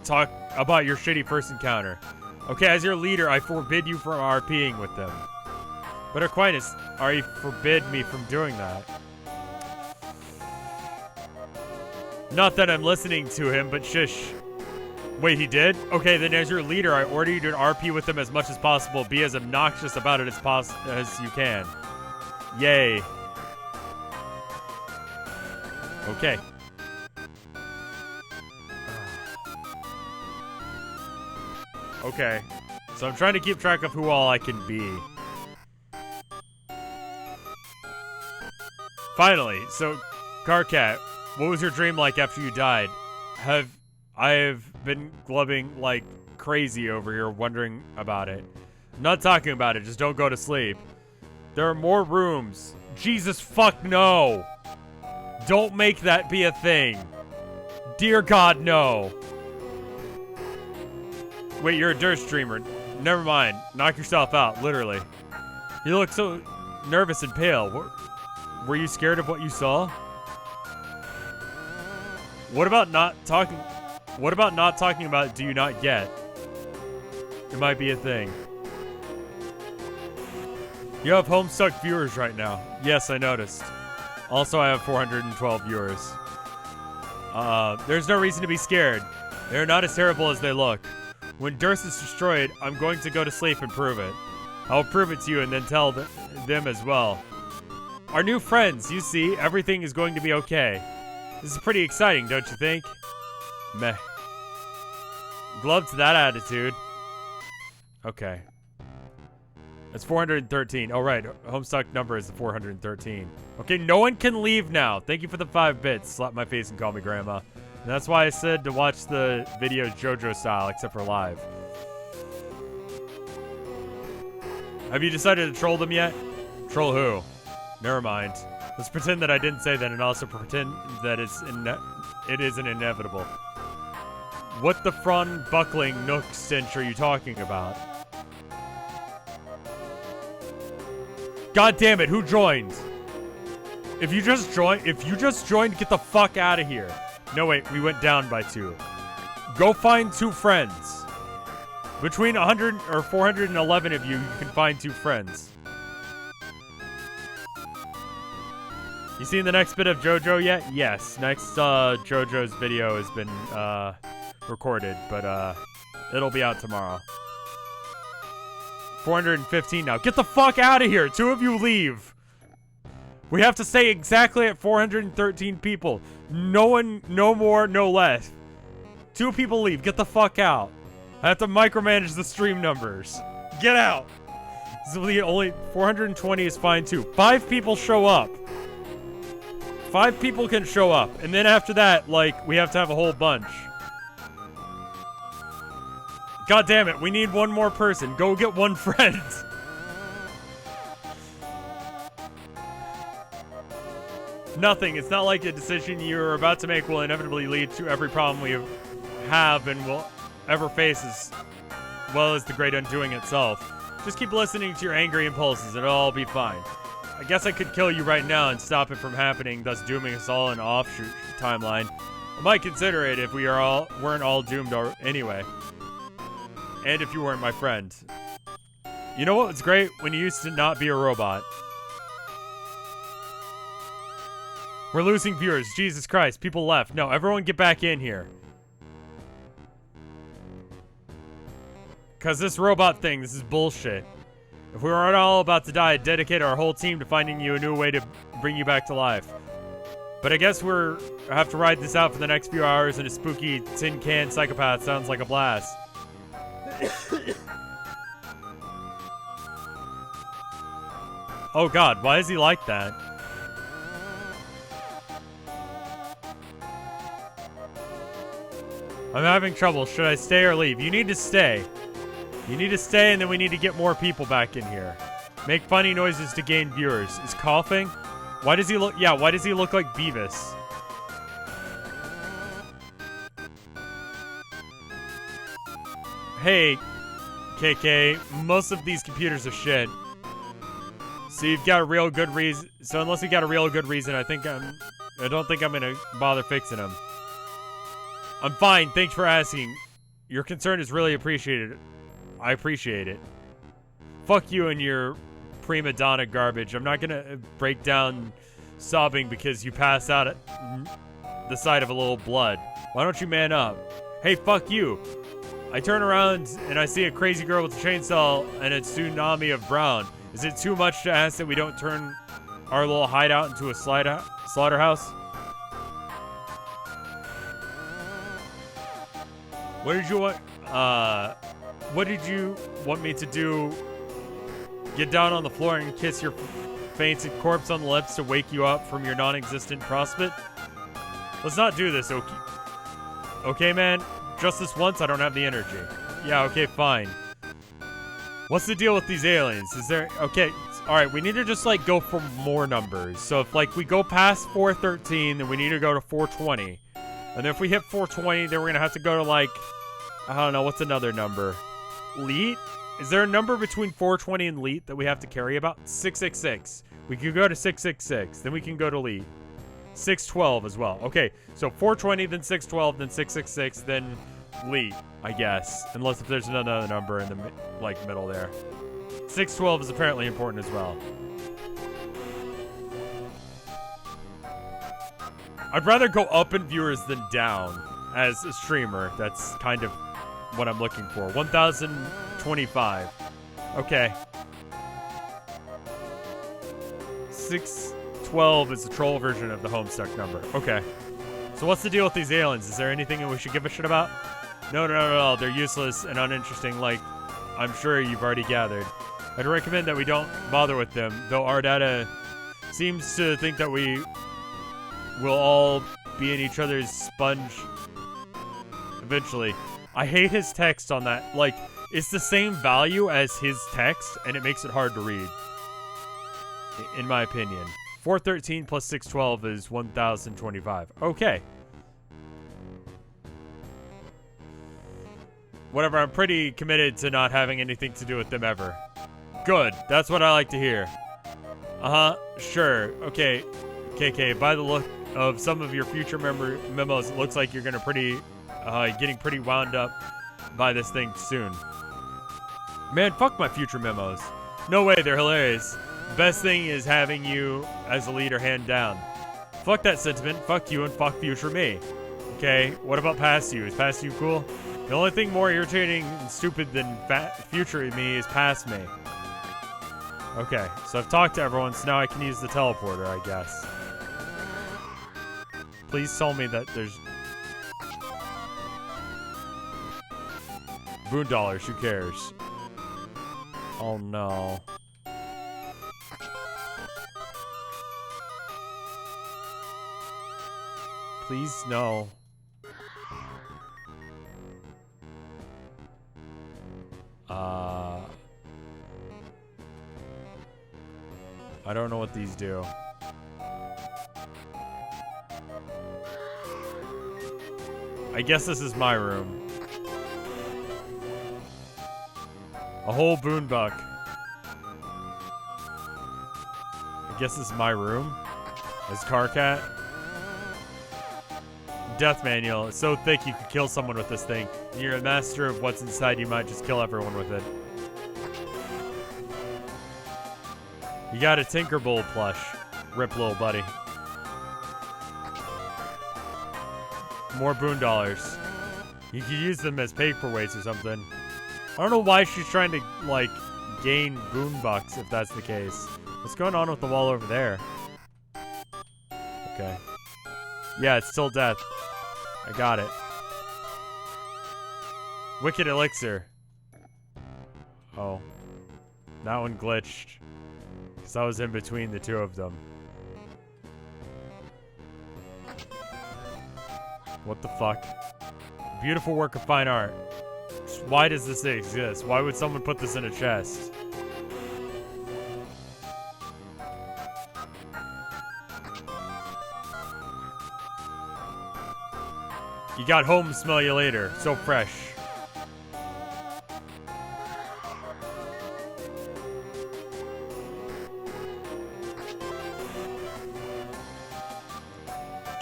Talk about your shitty first encounter. Okay, as your leader, I forbid you from RPing with them. But Aquinas, you forbid me from doing that. Not that I'm listening to him, but shush. Wait, he did? Okay, then as your leader, I order you to RP with them as much as possible. Be as obnoxious about it as you can. Yay. Okay. Okay. So I'm trying to keep track of who all I can be. Finally. So, Carcat, what was your dream like after you died? I have been glubbing like crazy over here wondering about it. I'm not talking about it, just don't go to sleep. There are more rooms. Jesus fuck no! Don't make that be a thing. Dear God, no. Wait, you're a Durst streamer. Never mind. Knock yourself out, literally. You look so nervous and pale. Were you scared of what you saw? What about not talking about do you not get? It might be a thing. You have Homestuck viewers right now. Yes, I noticed. Also, I have 412 viewers. There's no reason to be scared. They're not as terrible as they look. When Durst is destroyed, I'm going to go to sleep and prove it. I'll prove it to you and then tell them as well. Our new friends, you see, everything is going to be okay. This is pretty exciting, don't you think? Meh. Glove to that attitude. Okay. That's 413. Oh, right. Homestuck number is the 413. Okay, no one can leave now. Thank you for the 5 bits. Slap my face and call me grandma. And that's why I said to watch the videos JoJo style, except for live. Have you decided to troll them yet? Troll who? Never mind. Let's pretend that I didn't say that and also pretend that it isn't inevitable. What the front buckling nook stench are you talking about? God damn it, who joined? If you just joined, get the fuck out of here. No, wait, we went down by 2. Go find 2 friends. Between 100 or 411 of you can find 2 friends. You seen the next bit of JoJo yet? Yes. Next JoJo's video has been recorded, but it'll be out tomorrow. 415 now. Get the fuck out of here! 2 of you leave! We have to stay exactly at 413 people. No one, no more, no less. 2 people leave. Get the fuck out. I have to micromanage the stream numbers. Get out! This will be only 420 is fine too. 5 people show up. 5 people can show up. And then after that, like, we have to have a whole bunch. God damn it, we need 1 more person. Go get 1 friend. Nothing. It's not like a decision you're about to make will inevitably lead to every problem we have and will ever face as well as the great undoing itself. Just keep listening to your angry impulses and it'll all be fine. I guess I could kill you right now and stop it from happening, thus dooming us all in an offshoot timeline. I might consider it if weren't all doomed anyway. And if you weren't my friend. You know what was great? When you used to not be a robot. We're losing viewers. Jesus Christ, people left. No, everyone get back in here. Because this robot thing, this is bullshit. If we weren't all about to die, I'd dedicate our whole team to finding you a new way to bring you back to life. But I guess I have to ride this out for the next few hours and a spooky tin can psychopath sounds like a blast. Oh god, why is he like that? I'm having trouble. Should I stay or leave? You need to stay. You need to stay and then we need to get more people back in here. Make funny noises to gain viewers. Is coughing? Why does he look like Beavis? Hey, KK, most of these computers are shit. So you've got a real good reason. So unless you got a real good reason, I don't think I'm gonna bother fixing them. I'm fine. Thanks for asking. Your concern is really appreciated. I appreciate it. Fuck you and your prima donna garbage. I'm not gonna break down sobbing because you passed out at the sight of a little blood. Why don't you man up? Hey, fuck you. I turn around and I see a crazy girl with a chainsaw and a tsunami of brown. Is it too much to ask that we don't turn our little hideout into a slaughterhouse? What did you want me to do? Get down on the floor and kiss your fainted corpse on the lips to wake you up from your non-existent prospect? Let's not do this, okay? Okay, man? Just this once, I don't have the energy. Yeah, okay, fine. What's the deal with these aliens? Is there... Okay, alright, we need to just, like, go for more numbers. So if, like, we go past 413, then we need to go to 420. And then if we hit 420, then we're gonna have to go to, like... I don't know, what's another number? Leet? Is there a number between 420 and Leet that we have to carry about? 666. We can go to 666, then we can go to Leet. 612 as well. Okay, so 420, then 612, then 666, then Leet, I guess. Unless if there's another number in the, like, middle there. 612 is apparently important as well. I'd rather go up in viewers than down as a streamer. That's kind of what I'm looking for. 1,025. Okay. 612 is the troll version of the Homestuck number. Okay. So what's the deal with these aliens? Is there anything that we should give a shit about? No. They're useless and uninteresting, like I'm sure you've already gathered. I'd recommend that we don't bother with them, though our data seems to think that we will all be in each other's sponge eventually. I hate his text on that. Like, it's the same value as his text, and it makes it hard to read. In my opinion. 413 plus 612 is 1,025. Okay. Whatever, I'm pretty committed to not having anything to do with them ever. Good, that's what I like to hear. Uh-huh, sure. Okay, KK, by the look of some of your future memos, it looks like you're gonna getting pretty wound up by this thing soon. Man, fuck my future memos. No way, they're hilarious. Best thing is having you as a leader hand down. Fuck that sentiment, fuck you, and fuck future me. Okay, what about past you? Is past you cool? The only thing more irritating and stupid than future me is past me. Okay, so I've talked to everyone, so now I can use the teleporter, I guess. Please tell me that there's... $Boondollars, who cares? Oh no. Please, no. I don't know what these do. I guess this is my room. A whole boonbuck. I guess this is my room. As Carcat. Death manual. It's so thick you could kill someone with this thing. And you're a master of what's inside, you might just kill everyone with it. You got a Tinkerbull plush. Rip, little buddy. More Boondollars. You could use them as paperweights or something. I don't know why she's trying to, like, gain Boonbucks if that's the case. What's going on with the wall over there? Okay. Yeah, it's still death. I got it. Wicked Elixir. Oh. That one glitched. Because I was in between the two of them. What the fuck? Beautiful work of fine art. Why does this exist? Why would someone put this in a chest? You got home, smell you later. So fresh.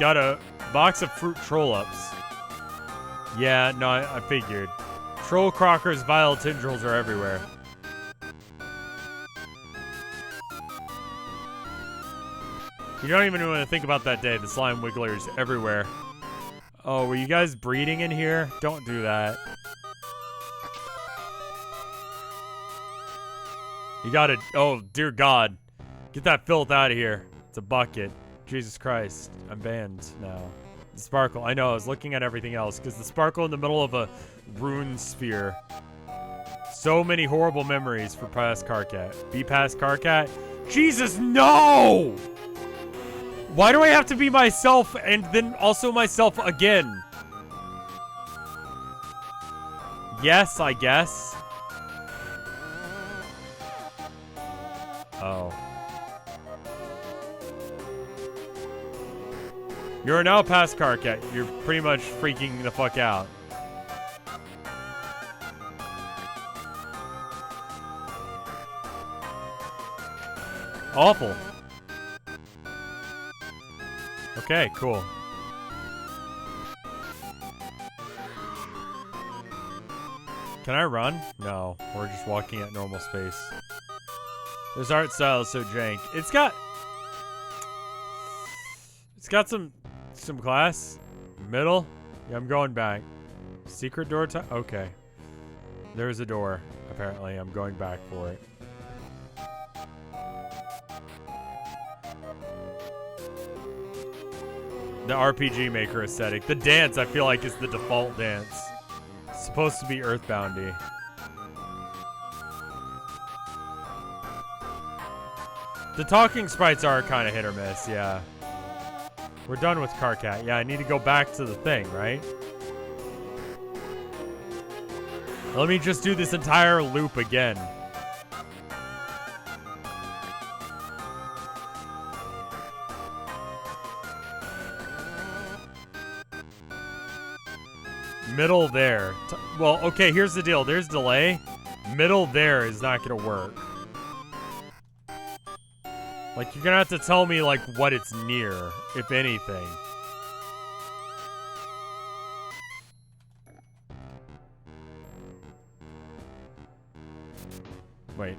Got a box of fruit troll-ups. Yeah, no, I figured. Troll crockers, vile tendrils are everywhere. You don't even want to think about that day. The slime wigglers everywhere. Oh, were you guys breeding in here? Don't do that. You gotta... Oh, dear God. Get that filth out of here. It's a bucket. Jesus Christ. I'm banned now. The sparkle. I know, I was looking at everything else, because the sparkle in the middle of a rune sphere. So many horrible memories for past Carcat. Be past Carcat? Jesus, no! Why do I have to be myself and then also myself again? Yes, I guess. Oh. You're now past Karkat. You're pretty much freaking the fuck out. Awful. Okay, cool. Can I run? No, we're just walking at normal space. This art style is so jank. It's got some class. Middle? Yeah, I'm going back. Secret door time? Okay. There's a door, apparently. I'm going back for it. The RPG Maker aesthetic. The dance, I feel like, is the default dance. It's supposed to be Earthboundy. The talking sprites are kind of hit or miss, yeah. We're done with Karkat. Yeah, I need to go back to the thing, right? Let me just do this entire loop again. Middle there. Well, okay, here's the deal. There's delay. Middle there is not gonna work. Like, you're gonna have to tell me, like, what it's near, if anything. Wait.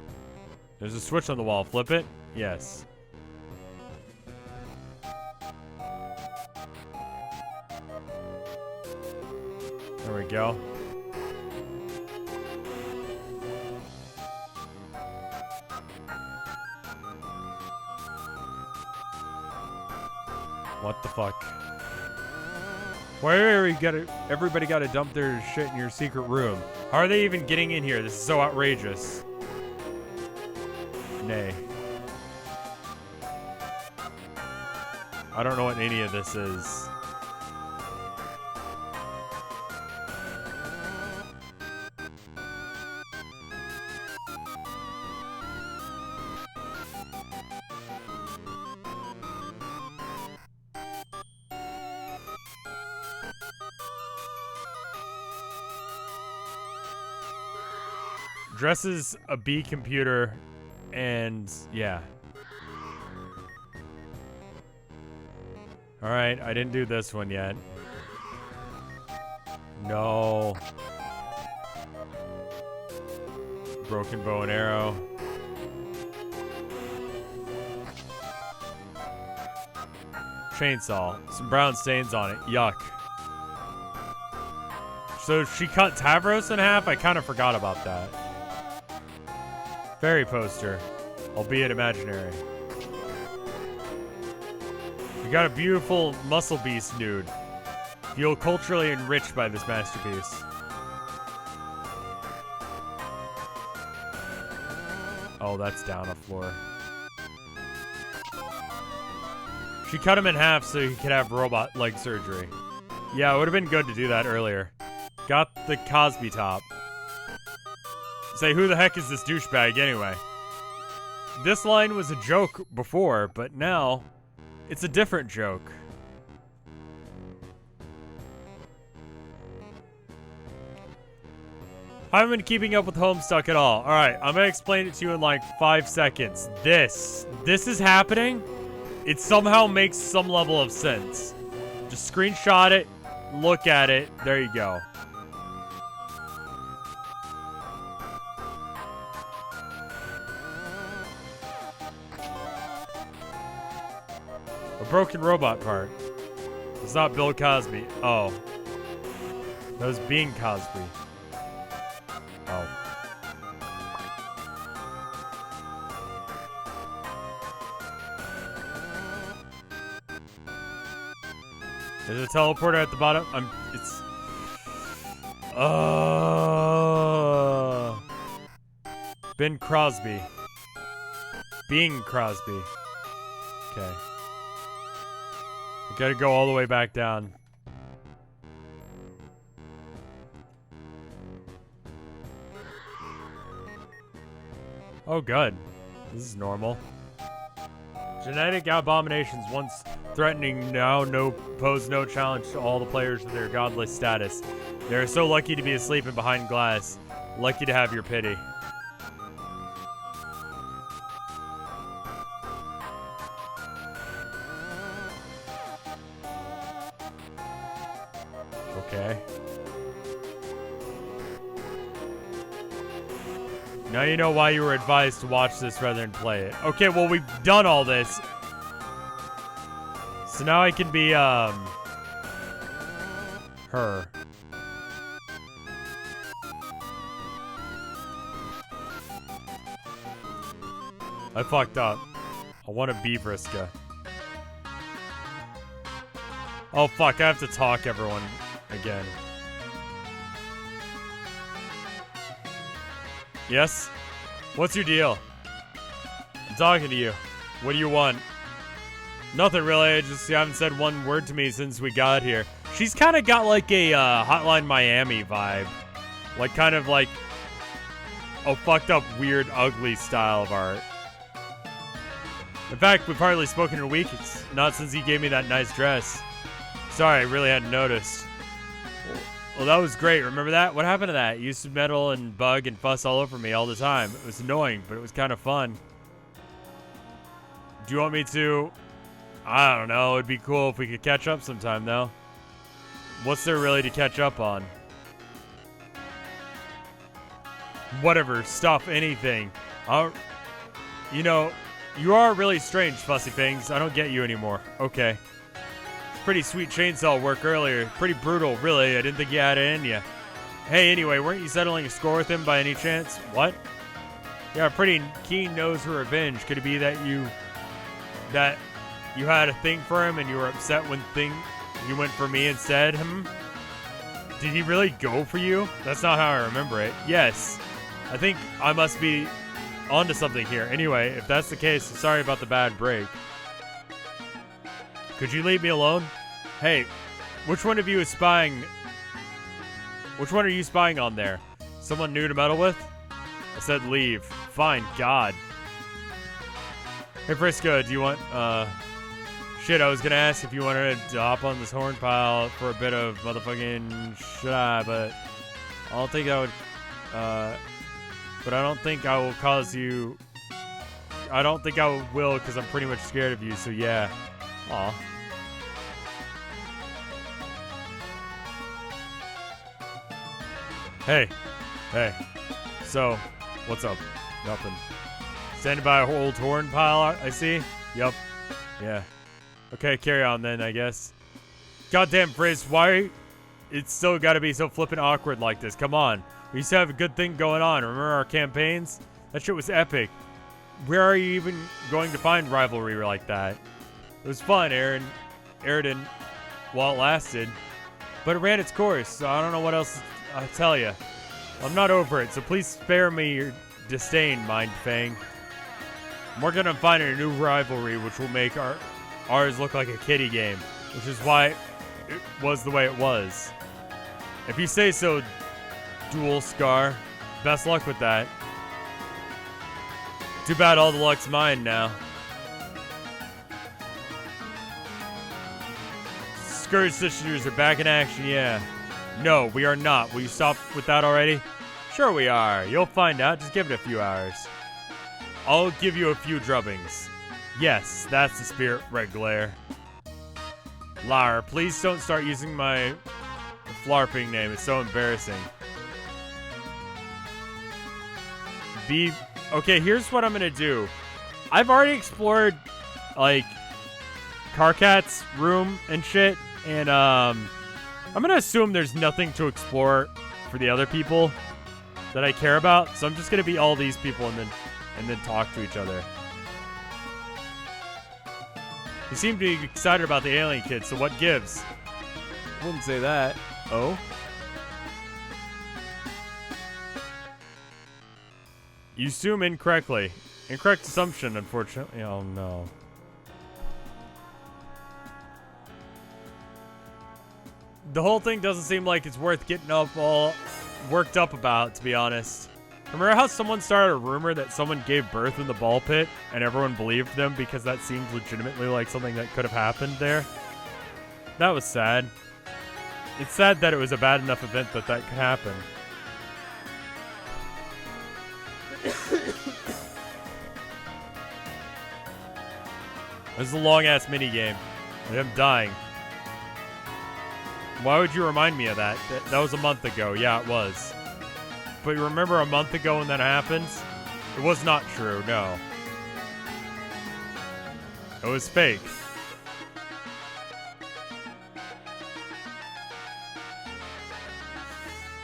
There's a switch on the wall. Flip it? Yes. There we go. What the fuck? Why everybody gotta dump their shit in your secret room? How are they even getting in here? This is so outrageous. Nay. I don't know what any of this is. Dresses a B computer, and yeah. Alright, I didn't do this one yet. No. Broken bow and arrow. Chainsaw. Some brown stains on it. Yuck. So she cut Tavros in half? I kind of forgot about that. Fairy poster, albeit imaginary. We got a beautiful muscle beast nude. Feel culturally enriched by this masterpiece. Oh, that's down the floor. She cut him in half so he could have robot leg surgery. Yeah, it would have been good to do that earlier. Got the Cosby top. Say, who the heck is this douchebag anyway? This line was a joke before, but now it's a different joke. I haven't been keeping up with Homestuck at all. Alright, I'm gonna explain it to you in like 5 seconds. This is happening. It somehow makes some level of sense. Just screenshot it, look at it, there you go. A broken robot part. It's not Bill Cosby. Oh. That was Being Cosby. Oh. There's a teleporter at the bottom. It's... Ben Crosby. Being Crosby. Okay. I gotta go all the way back down. Oh, good. This is normal. Genetic abominations, once threatening, now pose no challenge to all the players with their godless status. They are so lucky to be asleep and behind glass. Lucky to have your pity. Okay. Now you know why you were advised to watch this rather than play it. Okay, well, we've done all this. So now I can be, her. I fucked up. I want to be Vriska. Oh, fuck, I have to talk everyone again. Yes? What's your deal? I'm talking to you. What do you want? Nothing really, I just haven't said one word to me since we got here. She's kind of got like a Hotline Miami vibe. Like kind of like a fucked up, weird, ugly style of art. In fact, we've hardly spoken in a week. It's not since he gave me that nice dress. Sorry, I really hadn't noticed. Well, that was great. Remember that? What happened to that? You used to meddle and bug and fuss all over me all the time. It was annoying, but it was kind of fun. Do you want me to... I don't know. It'd be cool if we could catch up sometime, though. What's there really to catch up on? Whatever. Stuff. Anything. You know, you are really strange, Fussy Things. I don't get you anymore. Okay. Pretty sweet chainsaw work earlier. Pretty brutal, really. I didn't think you had it in you. Hey, anyway, weren't you settling a score with him by any chance? What? Yeah, pretty keen nose for revenge. Could it be that you had a thing for him and you were upset when you went for me instead? Did he really go for you? That's not how I remember it. Yes. I think I must be onto something here. Anyway, if that's the case, sorry about the bad break. Could you leave me alone? Hey, which one of you is spying? Which one are you spying on there? Someone new to meddle with? I said leave. Fine, God. Hey, Frisco, do you want, shit, I was gonna ask if you wanted to hop on this horn pile for a bit of motherfucking shit, but I don't think I would, but I don't think I will cause you, I don't think I will because I'm pretty much scared of you, so yeah. Aw. Hey. So, what's up? Nothing. Standing by a old horn pile, I see? Yup. Yeah. Okay, carry on then, I guess. Goddamn, Frizz, why it's still gotta be so flippin' awkward like this? Come on. We used to have a good thing going on. Remember our campaigns? That shit was epic. Where are you even going to find rivalry like that? It was fun, Aridin, while it lasted. But it ran its course, so I don't know what else I'll tell you. I'm not over it, so please spare me your disdain, Mind Fang. I'm working on finding a new rivalry which will make ours look like a kiddie game, which is why it was the way it was. If you say so, Dual Scar. Best luck with that. Too bad all the luck's mine now. Scourge Sisters are back in action, yeah. No, we are not. Will you stop with that already? Sure we are. You'll find out. Just give it a few hours. I'll give you a few drubbings. Yes, that's the spirit, Red Glare. Lar, please don't start using my flarping name. It's so embarrassing. Okay, here's what I'm gonna do. I've already explored, like, Karkat's room and shit, and I'm gonna assume there's nothing to explore for the other people that I care about, so I'm just gonna be all these people and then talk to each other. You seem to be excited about the alien kid, so what gives? I wouldn't say that. Oh? You assume incorrectly. Incorrect assumption, unfortunately. Oh no. The whole thing doesn't seem like it's worth getting up all worked up about, to be honest. Remember how someone started a rumor that someone gave birth in the ball pit and everyone believed them because that seemed legitimately like something that could have happened there? That was sad. It's sad that it was a bad enough event that that could happen. This is a long-ass minigame. I'm dying. Why would you remind me of that? That was a month ago. Yeah, it was. But you remember a month ago when that happened? It was not true, no. It was fake.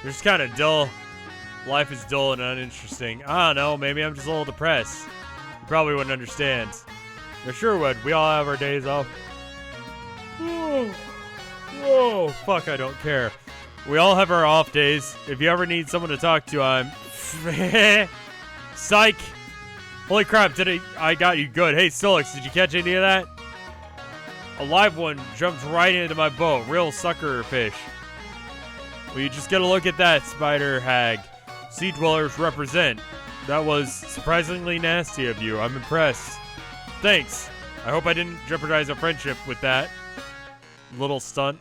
You're just kind of dull. Life is dull and uninteresting. I don't know, maybe I'm just a little depressed. You probably wouldn't understand. I sure would. We all have our days off. Whoa, fuck, I don't care. We all have our off days. If you ever need someone to talk to, I'm... Psych! Holy crap, I got you good. Hey, Stolix, did you catch any of that? A live one jumped right into my boat. Real sucker fish. Will you just get a look at that, spider hag? Sea dwellers represent. That was surprisingly nasty of you. I'm impressed. Thanks. I hope I didn't jeopardize our friendship with that little stunt.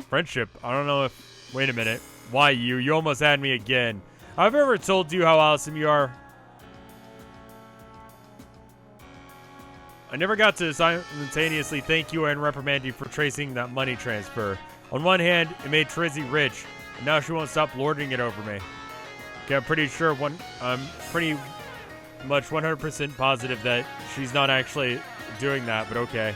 Friendship? I don't know if... Wait a minute. Why you? You almost had me again. I've ever told you how awesome you are. I never got to simultaneously thank you and reprimand you for tracing that money transfer. On one hand, it made Trizzy rich, and now she won't stop lording it over me. Okay, I'm pretty much 100% positive that she's not actually doing that, but okay.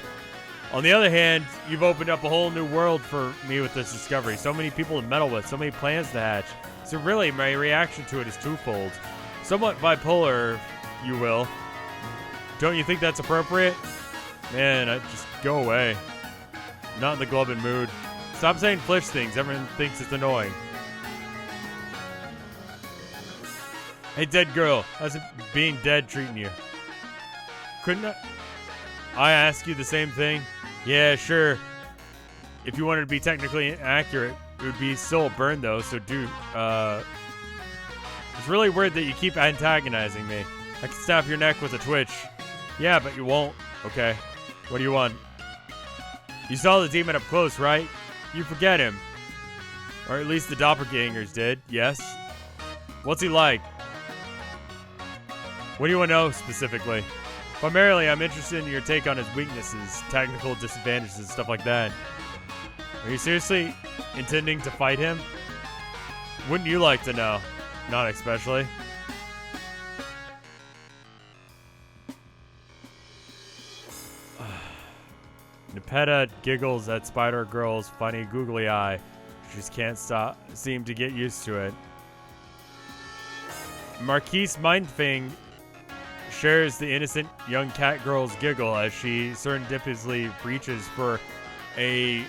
On the other hand, you've opened up a whole new world for me with this discovery. So many people to meddle with, so many plans to hatch. So really, my reaction to it is twofold. Somewhat bipolar, if you will. Don't you think that's appropriate? Man, just go away. I'm not in the glubbing mood. Stop saying flish things. Everyone thinks it's annoying. Hey, dead girl. How's it being dead treating you? Couldn't I ask you the same thing? Yeah, sure. If you wanted to be technically accurate, it would be still a burn, though, so dude, it's really weird that you keep antagonizing me. I can snap your neck with a twitch. Yeah, but you won't. Okay. What do you want? You saw the demon up close, right? You forget him. Or at least the doppelgangers did, yes? What's he like? What do you want to know, specifically? Primarily, I'm interested in your take on his weaknesses, technical disadvantages, stuff like that. Are you seriously intending to fight him? Wouldn't you like to know? Not especially. Nepeta giggles at Spider-Girl's funny googly eye. She just can't seem to get used to it. Marquise Mindfang shares the innocent young cat girl's giggle as she serendipitously reaches for a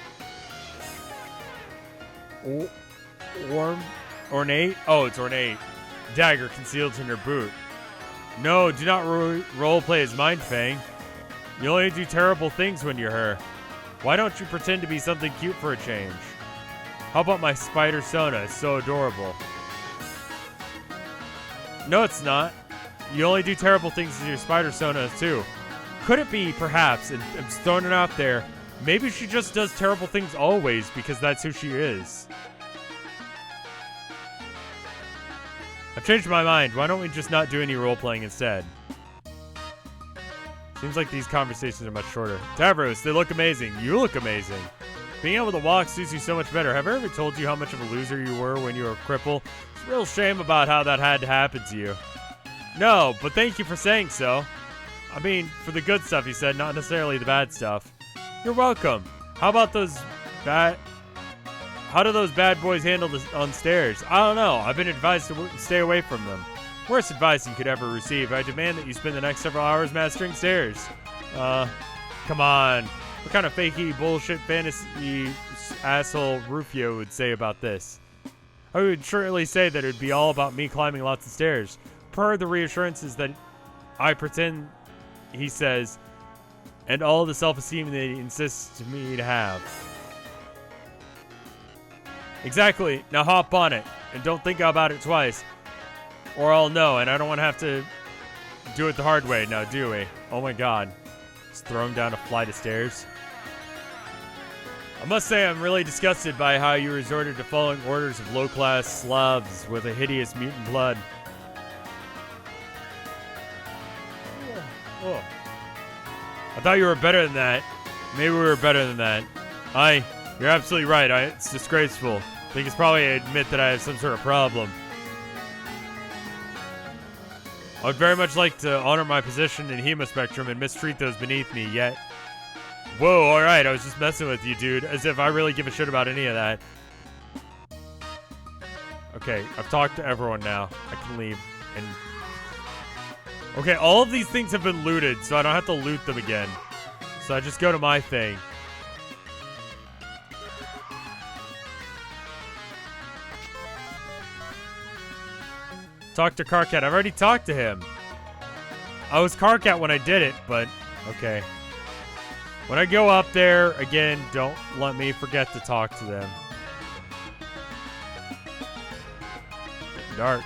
ornate dagger concealed in her boot. No, do not roleplay as Mindfang. You only do terrible things when you're her. Why don't you pretend to be something cute for a change? How about my spider Sona? It's so adorable. No, it's not. You only do terrible things with your spider Sona, too. Could it be, perhaps, and I'm just throwing it out there, maybe she just does terrible things always because that's who she is? I've changed my mind. Why don't we just not do any role-playing instead? Seems like these conversations are much shorter. Tavros, they look amazing. You look amazing. Being able to walk suits you so much better. Have I ever told you how much of a loser you were when you were a cripple? It's a real shame about how that had to happen to you. No, but thank you for saying so. I mean, for the good stuff you said, not necessarily the bad stuff. You're welcome. How about those How do those bad boys handle this on stairs? I don't know. I've been advised to stay away from them. Worst advice you could ever receive. I demand that you spend the next several hours mastering stairs. Come on. What kind of fakey bullshit fantasy asshole Rufio would say about this? I would surely say that it would be all about me climbing lots of stairs. Per the reassurances that I pretend, he says, and all the self-esteem that he insists me to have. Exactly. Now hop on it, and don't think about it twice. Or I'll know, and I don't want to have to do it the hard way now, do we? Oh my god. Just throw him down a flight of stairs. I must say I'm really disgusted by how you resorted to following orders of low-class Slavs with a hideous mutant blood. Oh. I thought you were better than that. Maybe we were better than that. You're absolutely right. It's disgraceful. I think it's probably admit that I have some sort of problem. I would very much like to honor my position in Hemospectrum and mistreat those beneath me, yet... Whoa, alright, I was just messing with you, dude. As if I really give a shit about any of that. Okay, I've talked to everyone now. I can leave. And okay, all of these things have been looted, so I don't have to loot them again. So I just go to my thing. Talk to Carcat. I've already talked to him. I was Carcat when I did it, but okay. When I go up there, again, don't let me forget to talk to them. Getting dark.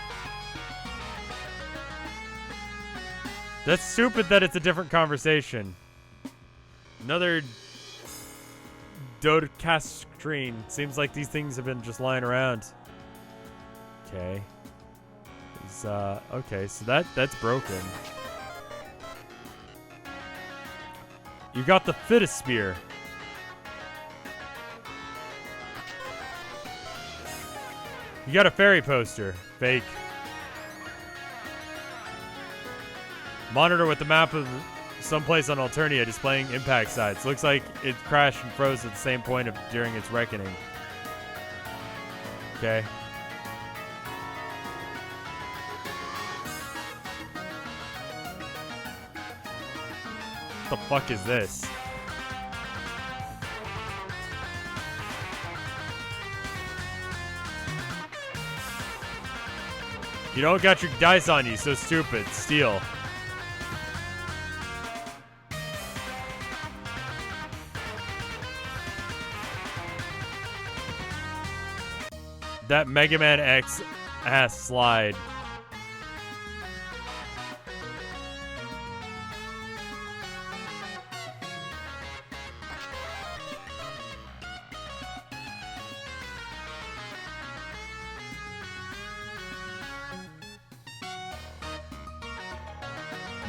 That's stupid that it's a different conversation. Another dodecastrine. Seems like these things have been just lying around. Okay. Okay, so that's broken. You got the fittest spear. You got a fairy poster. Fake. Monitor with the map of someplace on Alternia displaying impact sites. Looks like it crashed and froze at the same point during its reckoning. Okay. What the fuck is this? You don't got your dice on you, so stupid. Steal. That Mega Man X ass slide.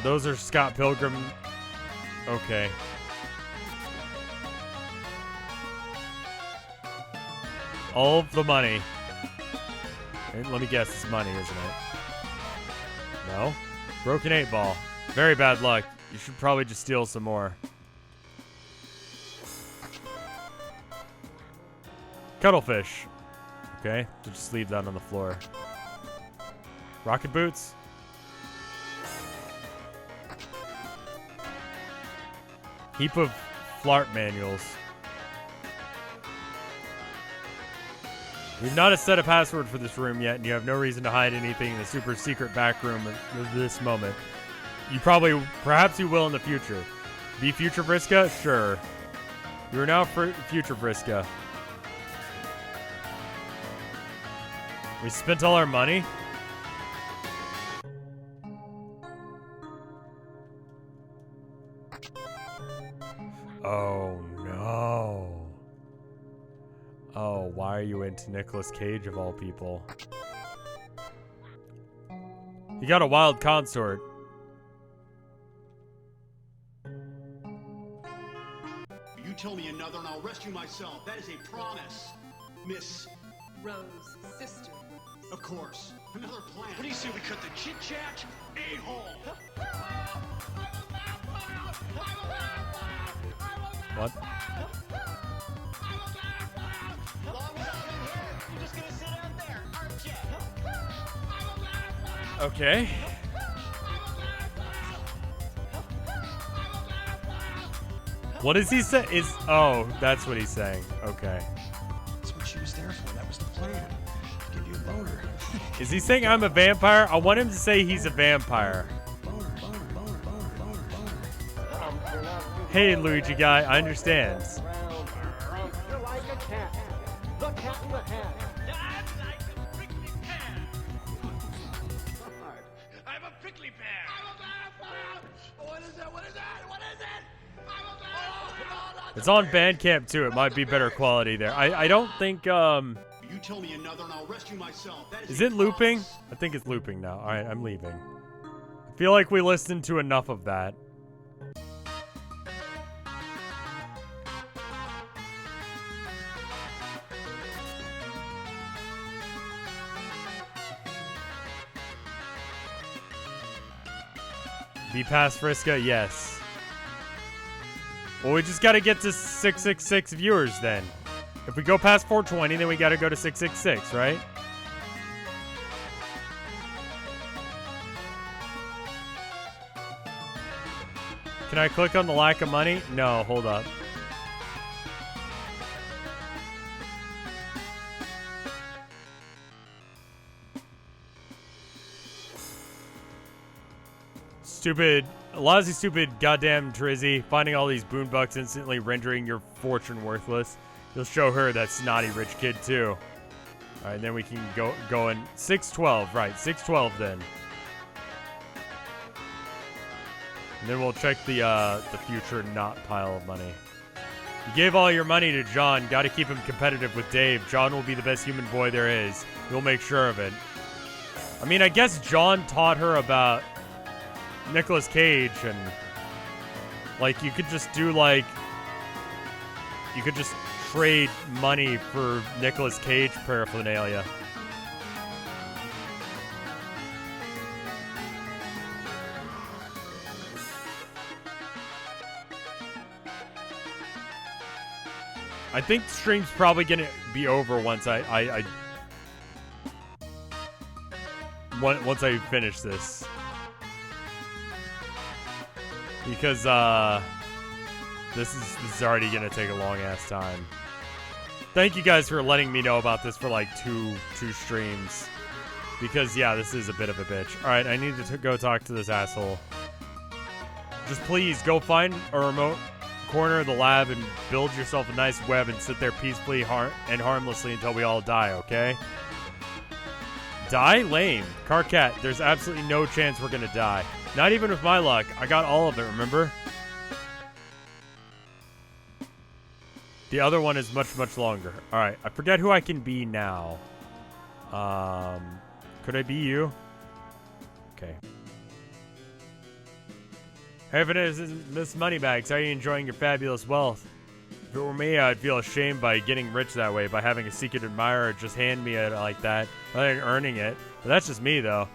Those are Scott Pilgrim. Okay. All of the money. And let me guess, it's money, isn't it? No? Broken 8-ball. Very bad luck. You should probably just steal some more. Cuttlefish. Okay, so just leave that on the floor. Rocket boots. Heap of flart manuals. You've not set a password for this room yet, and you have no reason to hide anything in the super secret back room at this moment. Perhaps you will in the future. Be Future Vriska? Sure. You are now Future Vriska. We spent all our money? Oh no. Oh, why are you into Nicolas Cage of all people? You got a wild consort. You tell me another and I'll rescue myself. That is a promise. Miss Rose, sister. Of course. Another plan. What do you say we cut the chit-chat? A-hole. What? You're just gonna sit out there, aren't you? Okay. What does he say? Oh, that's what he's saying. Okay. That's what she was there for. That was the plan. To give you a boner. Is he saying I'm a vampire? I want him to say he's a vampire. Hey, Luigi guy, I understand. You're like a cat. The cat in the hat. I'm like a freaking cat. It's on Bandcamp too. It might be better quality there. I don't think You tell me another and I'll rescue myself. That is a it looping? promise. I think it's looping now. All right, I'm leaving. I feel like we listened to enough of that. Be past Friska? Yes. Well, we just gotta get to 666 viewers then. If we go past 420, then we gotta go to 666, right? Can I click on the lack of money? No, hold up. Stupid, lousy, stupid, goddamn Trizzy, finding all these boonbucks instantly rendering your fortune worthless. You'll show her that snotty rich kid too. All right, then we can go in 612, right? 612 then. And then we'll check the future not pile of money. You gave all your money to John. Got to keep him competitive with Dave. John will be the best human boy there is. We'll make sure of it. I mean, I guess John taught her about Nicolas Cage, and like you could just do like you could just trade money for Nicolas Cage paraphernalia. I think the stream's probably gonna be over once once I finish this. Because this is already gonna take a long ass time. Thank you guys for letting me know about this for like two streams. Because yeah, this is a bit of a bitch. All right, I need to go talk to this asshole. Just please go find a remote corner of the lab and build yourself a nice web and sit there peacefully and harmlessly until we all die. Okay? Die? Lame. Carcat, there's absolutely no chance we're gonna die. Not even with my luck. I got all of it, remember? The other one is much, much longer. Alright, I forget who I can be now. Could I be you? Okay. Hey, if it is Miss Moneybags, how are you enjoying your fabulous wealth? If it were me, I'd feel ashamed by getting rich that way, by having a secret admirer just hand me it like that, rather than earning it. But that's just me, though.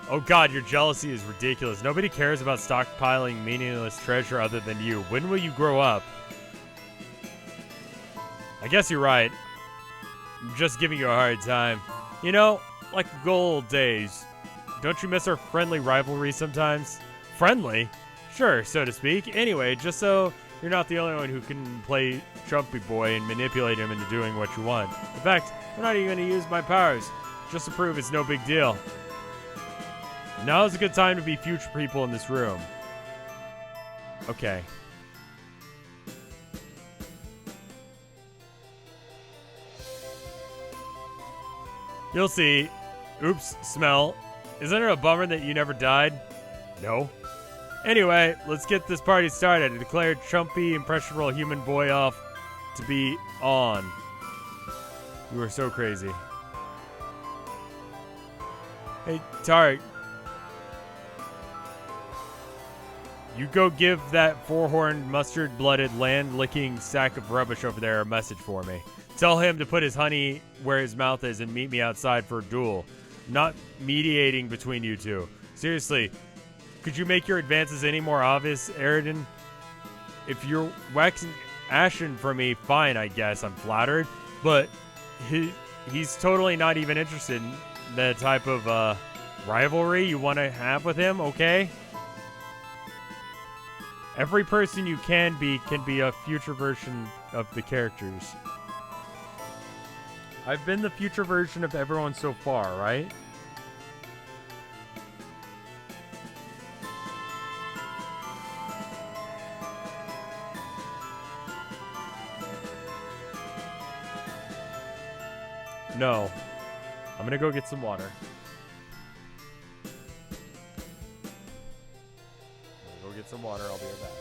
Oh god, your jealousy is ridiculous. Nobody cares about stockpiling meaningless treasure other than you. When will you grow up? I guess you're right. I'm just giving you a hard time. You know, like the good old days. Don't you miss our friendly rivalry sometimes? Friendly? Sure, so to speak. Anyway, just so you're not the only one who can play Trumpy Boy and manipulate him into doing what you want. In fact, I'm not even going to use my powers, just to prove it's no big deal. Now is a good time to be future people in this room. Okay. You'll see. Oops, smell. Isn't it a bummer that you never died? No. Anyway, let's get this party started. I declare Chumpy Impressionable Human Boy off to be on. You are so crazy. Hey, Tarek. You go give that four-horned, mustard-blooded, land-licking sack of rubbish over there a message for me. Tell him to put his honey where his mouth is and meet me outside for a duel. Not mediating between you two. Seriously, could you make your advances any more obvious, Eridan? If you're waxing ashen for me, fine, I guess. I'm flattered. But he's totally not even interested in the type of rivalry you want to have with him, okay? Every person you can be a future version of the characters. I've been the future version of everyone so far, right? No. I'm gonna go get some water. Go get some water. I'll be right back.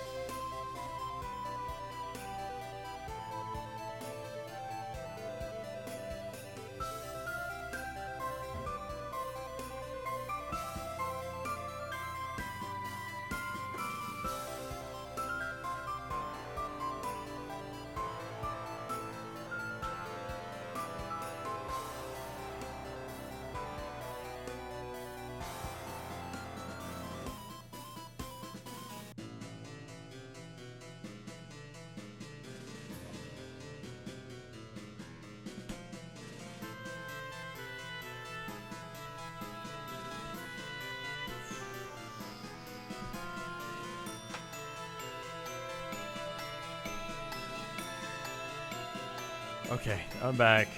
Okay, I'm back.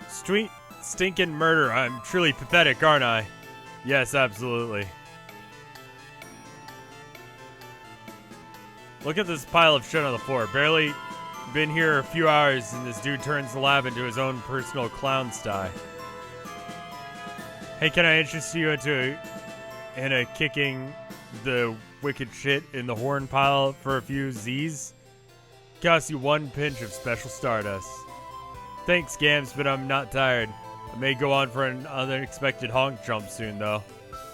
Sweet stinking murder. I'm truly pathetic, aren't I? Yes, absolutely. Look at this pile of shit on the floor. Barely been here a few hours and this dude turns the lab into his own personal clown sty. Hey, can I interest you into kicking the wicked shit in the horn pile for a few Z's? Costs you 1 pinch of special stardust. Thanks, Gams, but I'm not tired. I may go on for an unexpected honk jump soon, though.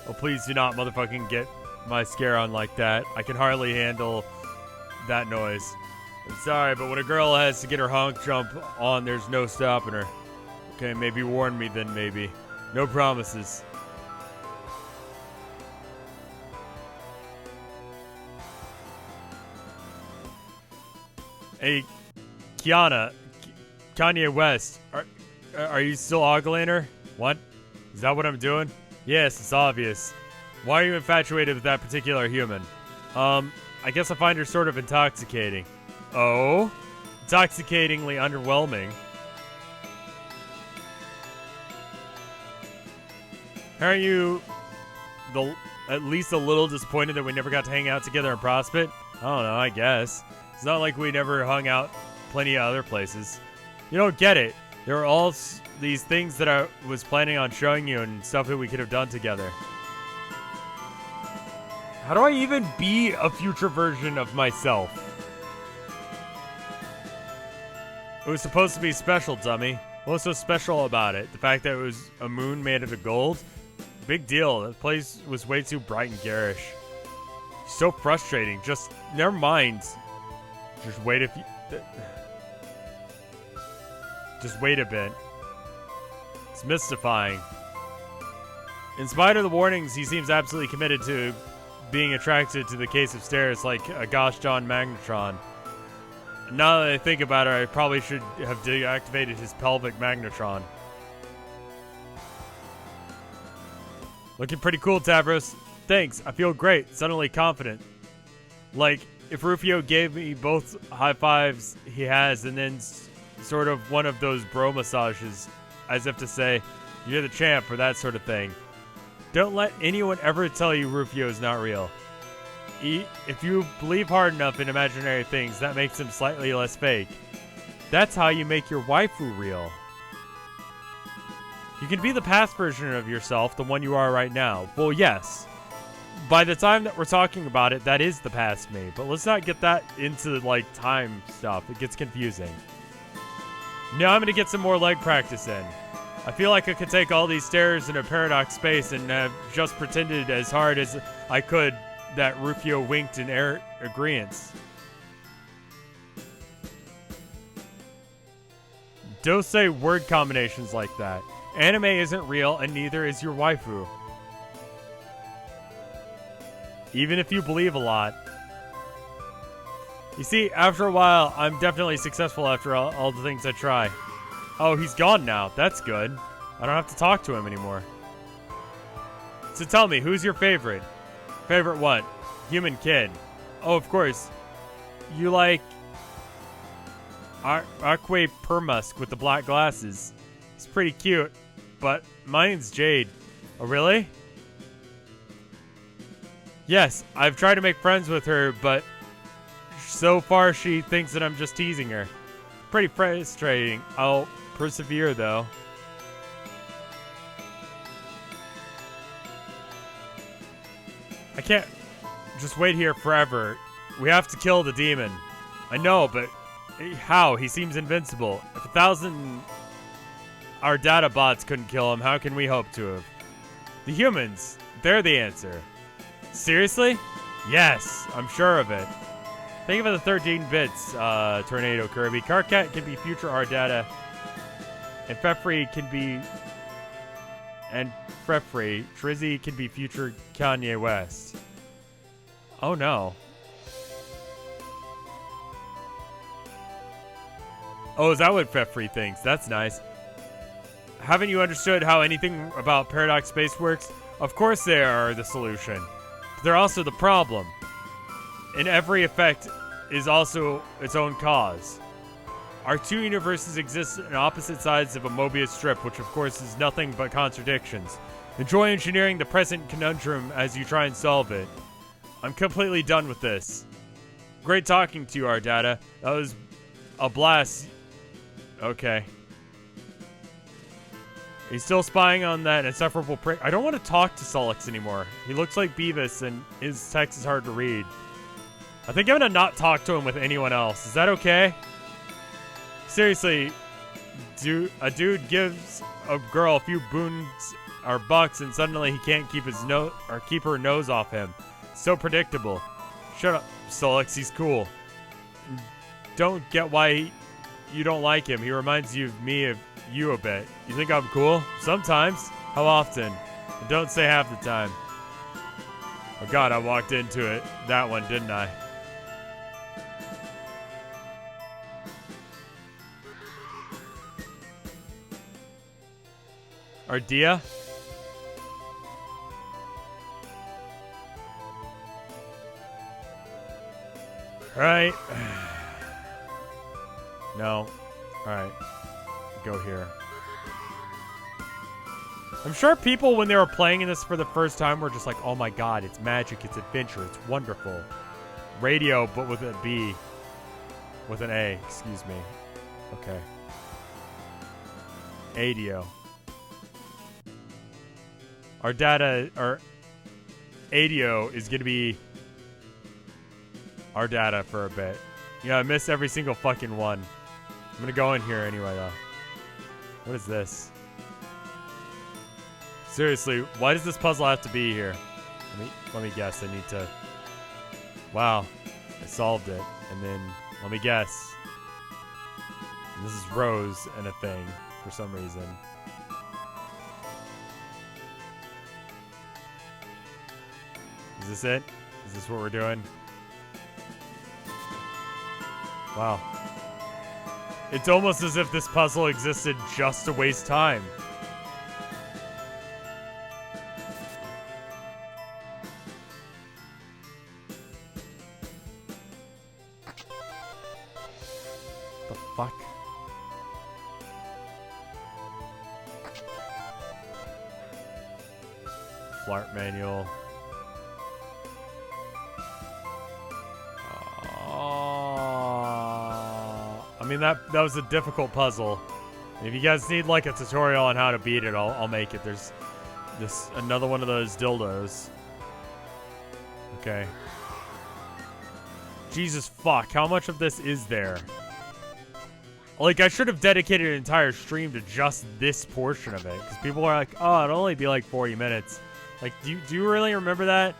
Oh, please do not motherfucking get my scare on like that. I can hardly handle that noise. I'm sorry, but when a girl has to get her honk jump on, there's no stopping her. Okay, maybe warn me then, maybe. No promises. Hey, Kiana, Kanye West, are you still ogling her? What? Is that what I'm doing? Yes, it's obvious. Why are you infatuated with that particular human? I guess I find her sort of intoxicating. Oh? Intoxicatingly underwhelming. Aren't you at least a little disappointed that we never got to hang out together in Prospect? I don't know, I guess. It's not like we never hung out plenty of other places. You don't get it. There were all these things that I was planning on showing you and stuff that we could have done together. How do I even be a future version of myself? It was supposed to be special, dummy. What was so special about it? The fact that it was a moon made out of gold? Big deal. That place was way too bright and garish. So frustrating. Just, never mind. Just wait Just wait a bit. It's mystifying. In spite of the warnings, he seems absolutely committed to being attracted to the case of stairs like a gosh darn magnetron. Now that I think about it, I probably should have deactivated his pelvic magnetron. Looking pretty cool, Tavros. Thanks, I feel great, suddenly confident. Like, if Rufio gave me both high fives he has and then sort of one of those bro massages, as if to say, you're the champ or that sort of thing. Don't let anyone ever tell you Rufio is not real. If you believe hard enough in imaginary things, that makes him slightly less fake. That's how you make your waifu real. You can be the past version of yourself, the one you are right now. Well, yes. By the time that we're talking about it, that is the past me. But let's not get that into, like, time stuff. It gets confusing. Now I'm going to get some more leg practice in. I feel like I could take all these stairs in a paradox space and have just pretended as hard as I could that Rufio winked in agreeance. Don't say word combinations like that. Anime isn't real, and neither is your waifu. Even if you believe a lot. You see, after a while, I'm definitely successful after all the things I try. Oh, he's gone now. That's good. I don't have to talk to him anymore. So tell me, who's your favorite? Favorite what? Human kid. Oh, of course. You like Aqua Permusk with the black glasses. He's pretty cute, but mine's Jade. Oh, really? Yes, I've tried to make friends with her, but so far she thinks that I'm just teasing her. Pretty frustrating. I'll persevere, though. I can't just wait here forever. We have to kill the demon. I know, but how? He seems invincible. If 1,000 our data bots couldn't kill him, how can we hope to have? The humans, they're the answer. Seriously? Yes, I'm sure of it. Think of it the 13 bits, Tornado Kirby. Carcat can be future Ardata, and Fefree can be... And Fefree, Trizzy can be future Kanye West. Oh no. Oh, is that what Fefree thinks? That's nice. Haven't you understood how anything about Paradox Space works? Of course they are the solution. But they're also the problem. and every effect is also its own cause. Our two universes exist on opposite sides of a Mobius strip, which of course is nothing but contradictions. Enjoy engineering the present conundrum as you try and solve it. I'm completely done with this. Great talking to you, our data. That was a blast. Okay. He's still spying on that insufferable prick. I don't want to talk to Solix anymore. He looks like Beavis, and his text is hard to read. I think I'm gonna not talk to him with anyone else. Is that okay? Seriously, a dude gives a girl a few boons or bucks, and suddenly he can't keep his nose or keep her nose off him. So predictable. Shut up, Solix. He's cool. Don't get why you don't like him. He reminds you of me, of you a bit. You think I'm cool? Sometimes. How often? And don't say half the time. Oh god, I walked into it. That one, didn't I? Ardia? Alright. No. Alright. Go here. I'm sure people, when they were playing in this for the first time, were just like, oh my god, it's magic, it's adventure, it's wonderful. Radio, but with a B. With an A, excuse me. Okay. Adio. Our data, our Adio is going to be our data for a bit. You know, I missed every single fucking one. I'm going to go in here anyway, though. What is this? Seriously, why does this puzzle have to be here? Let me guess. I need to... Wow. I solved it. And then, let me guess. This is Rose and a thing for some reason. Is this it? Is this what we're doing? Wow. It's almost as if this puzzle existed just to waste time. The fuck? Flart manual. I mean, that was a difficult puzzle. If you guys need like a tutorial on how to beat it, I'll make it. There's another one of those dildos. Okay. Jesus fuck, how much of this is there? Like, I should have dedicated an entire stream to just this portion of it, because people are like, oh, it'll only be like 40 minutes. Like, do you really remember that?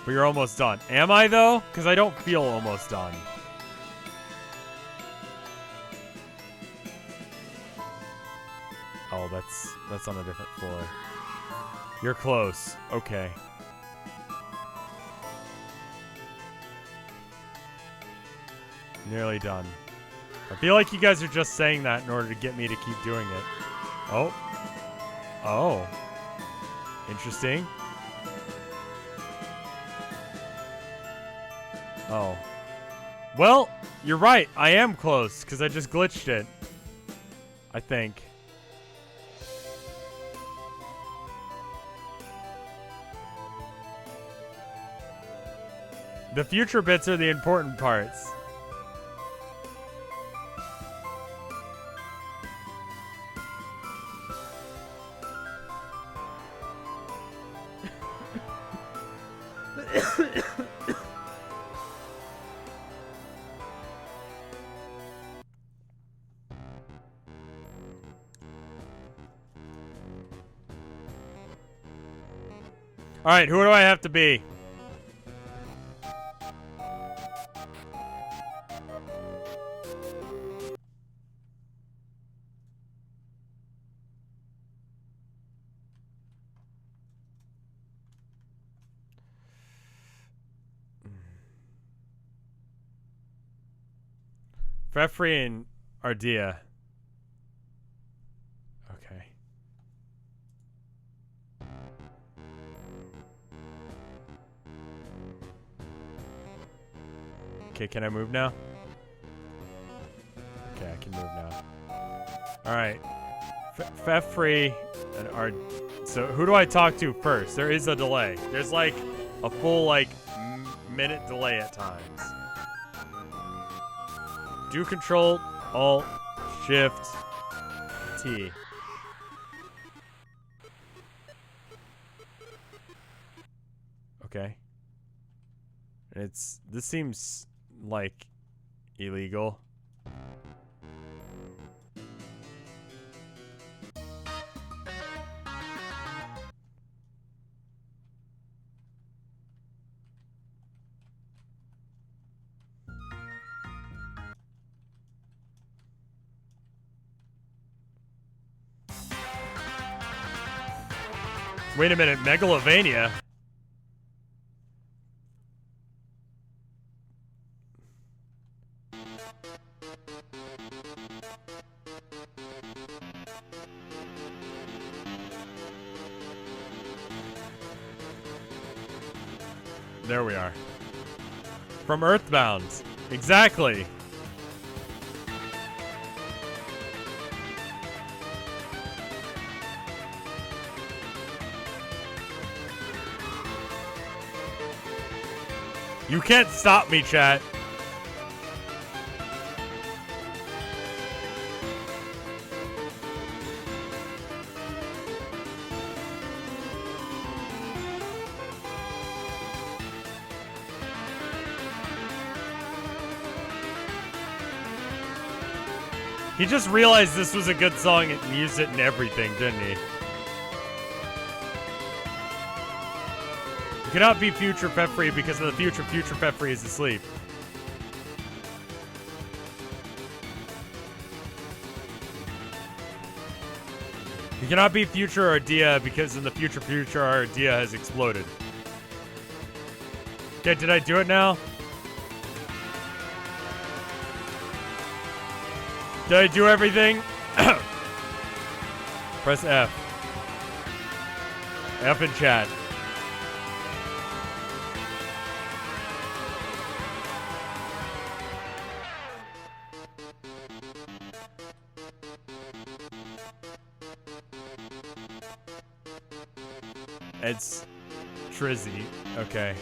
But you're almost done. Am I, though? Because I don't feel almost done. Oh, that's on a different floor. You're close. Okay. Nearly done. I feel like you guys are just saying that in order to get me to keep doing it. Oh. Oh. Interesting. Oh. Well, you're right. I am close, because I just glitched it. I think. The future bits are the important parts. Alright, who do I have to be? Frefri and Ardia. Okay. Okay, can I move now? Okay, I can move now. Alright. Free and our... So, who do I talk to first? There is a delay. There's like a full, like, minute delay at times. Do Control, Alt, Shift, T. Okay. This seems like illegal. Wait a minute, Megalovania? There we are. From Earthbound. Exactly. You can't stop me, chat. He just realized this was a good song and used it in everything, didn't he? You cannot be future pet free because of the future pet free is asleep. You cannot be future Ardea because in the future Ardea has exploded. Okay, did I do it now? Did I do everything? Press F. F in chat. It's Trizzy. Okay.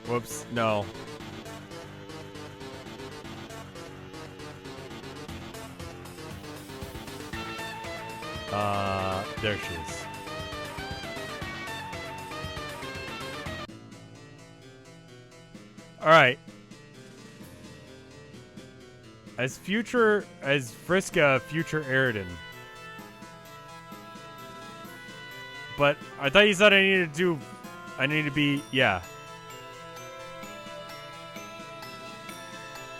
Whoops. No. There she is. Alright. As Friska, future Eridan. But I thought you said I need to be, yeah.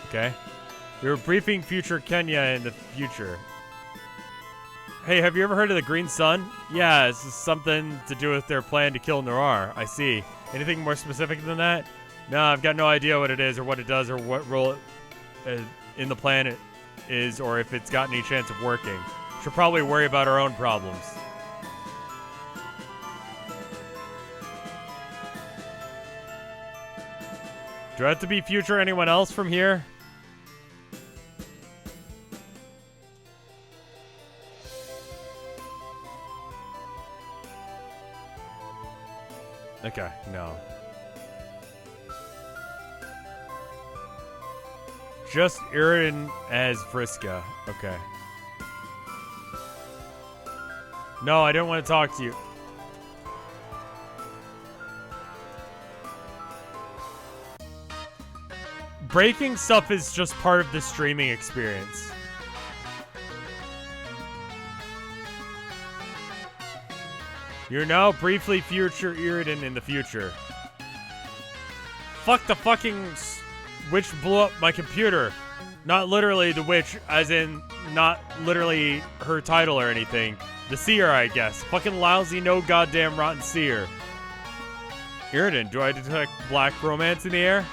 Okay. We were briefing future Kenya in the future. Hey, have you ever heard of the Green Sun? Yeah, this is something to do with their plan to kill Noir. I see. Anything more specific than that? No, I've got no idea what it is or what it does or what role in the plan it is or if it's got any chance of working. Should probably worry about our own problems. Do I have to be future anyone else from here? Okay, no. Just Iridan as Friska. Okay. No, I don't want to talk to you. Breaking stuff is just part of the streaming experience. You're now briefly future Iridan in the future. Fuck the fucking witch blew up my computer. Not literally the witch, as in not literally her title or anything. The seer, I guess. Fucking lousy, no goddamn rotten seer. Iridan, do I detect black romance in the air?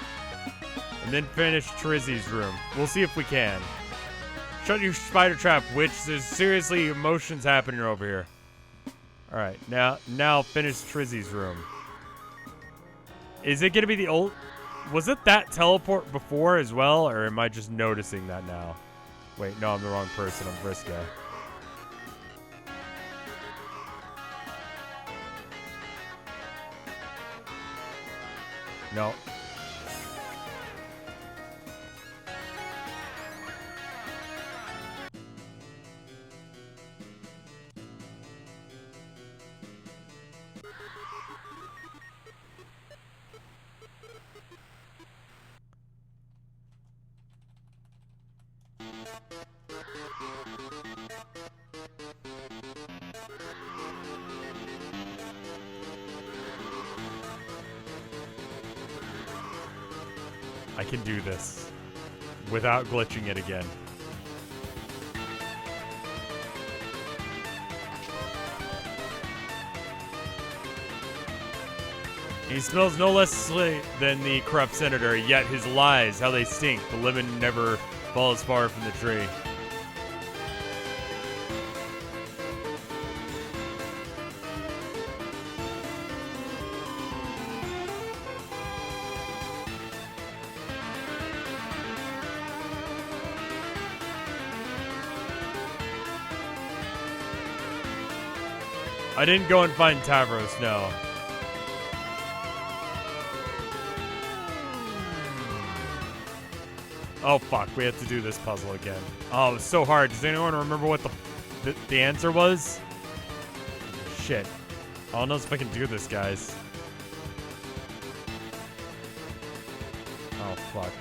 And then finish Trizzy's room. We'll see if we can. Shut your spider trap, witch. There's seriously emotions happening over here. Alright, now finish Trizzy's room. Is it gonna be the old... Was it that teleport before as well, or am I just noticing that now? Wait, no, I'm the wrong person. I'm Vriska. No. I can do this without glitching it again. He smells no less sweet than the corrupt senator, yet his lies, how they stink. The lemon never falls far from the tree. I didn't go and find Tavros, no. Oh fuck, we have to do this puzzle again. Oh, it's so hard. Does anyone remember what the answer was? Shit. I don't know if I can do this, guys. Oh fuck.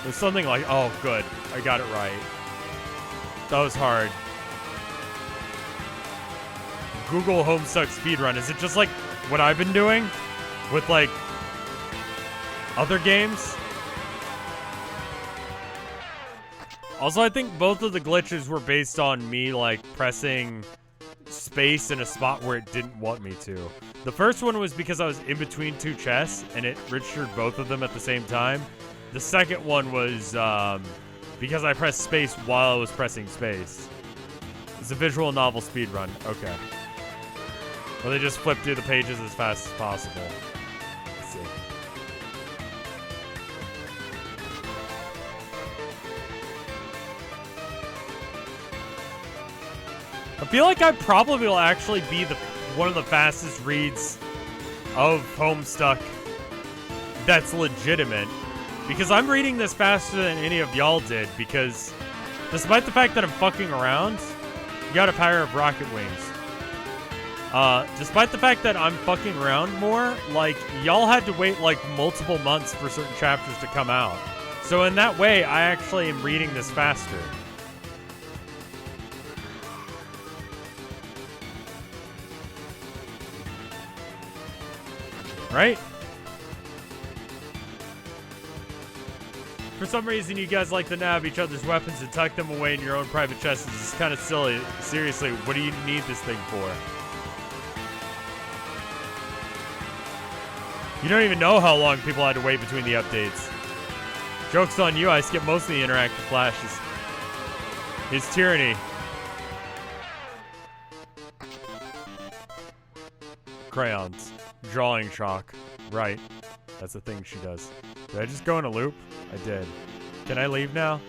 There's something like, oh good, I got it right. That was hard. Google Homestuck speedrun. Is it just like what I've been doing with like other games? Also, I think both of the glitches were based on me like pressing space in a spot where it didn't want me to. The first one was because I was in between two chests and it registered both of them at the same time. The second one was because I pressed space while I was pressing space. It's a visual novel speedrun. Okay. Well, they just flip through the pages as fast as possible. Let's see. I feel like I probably will actually be one of the fastest reads of Homestuck that's legitimate. Because I'm reading this faster than any of y'all did, because despite the fact that I'm fucking around, you got a pair of rocket wings. Despite the fact that I'm fucking around more, like, y'all had to wait, like, multiple months for certain chapters to come out. So in that way, I actually am reading this faster. Right? For some reason, you guys like to nab each other's weapons and tuck them away in your own private chests. It's kind of silly. Seriously, what do you need this thing for? You don't even know how long people had to wait between the updates. Joke's on you, I skipped most of the interactive flashes. It's tyranny. Crayons. Drawing chalk. Right. That's the thing she does. Did I just go in a loop? I did. Can I leave now?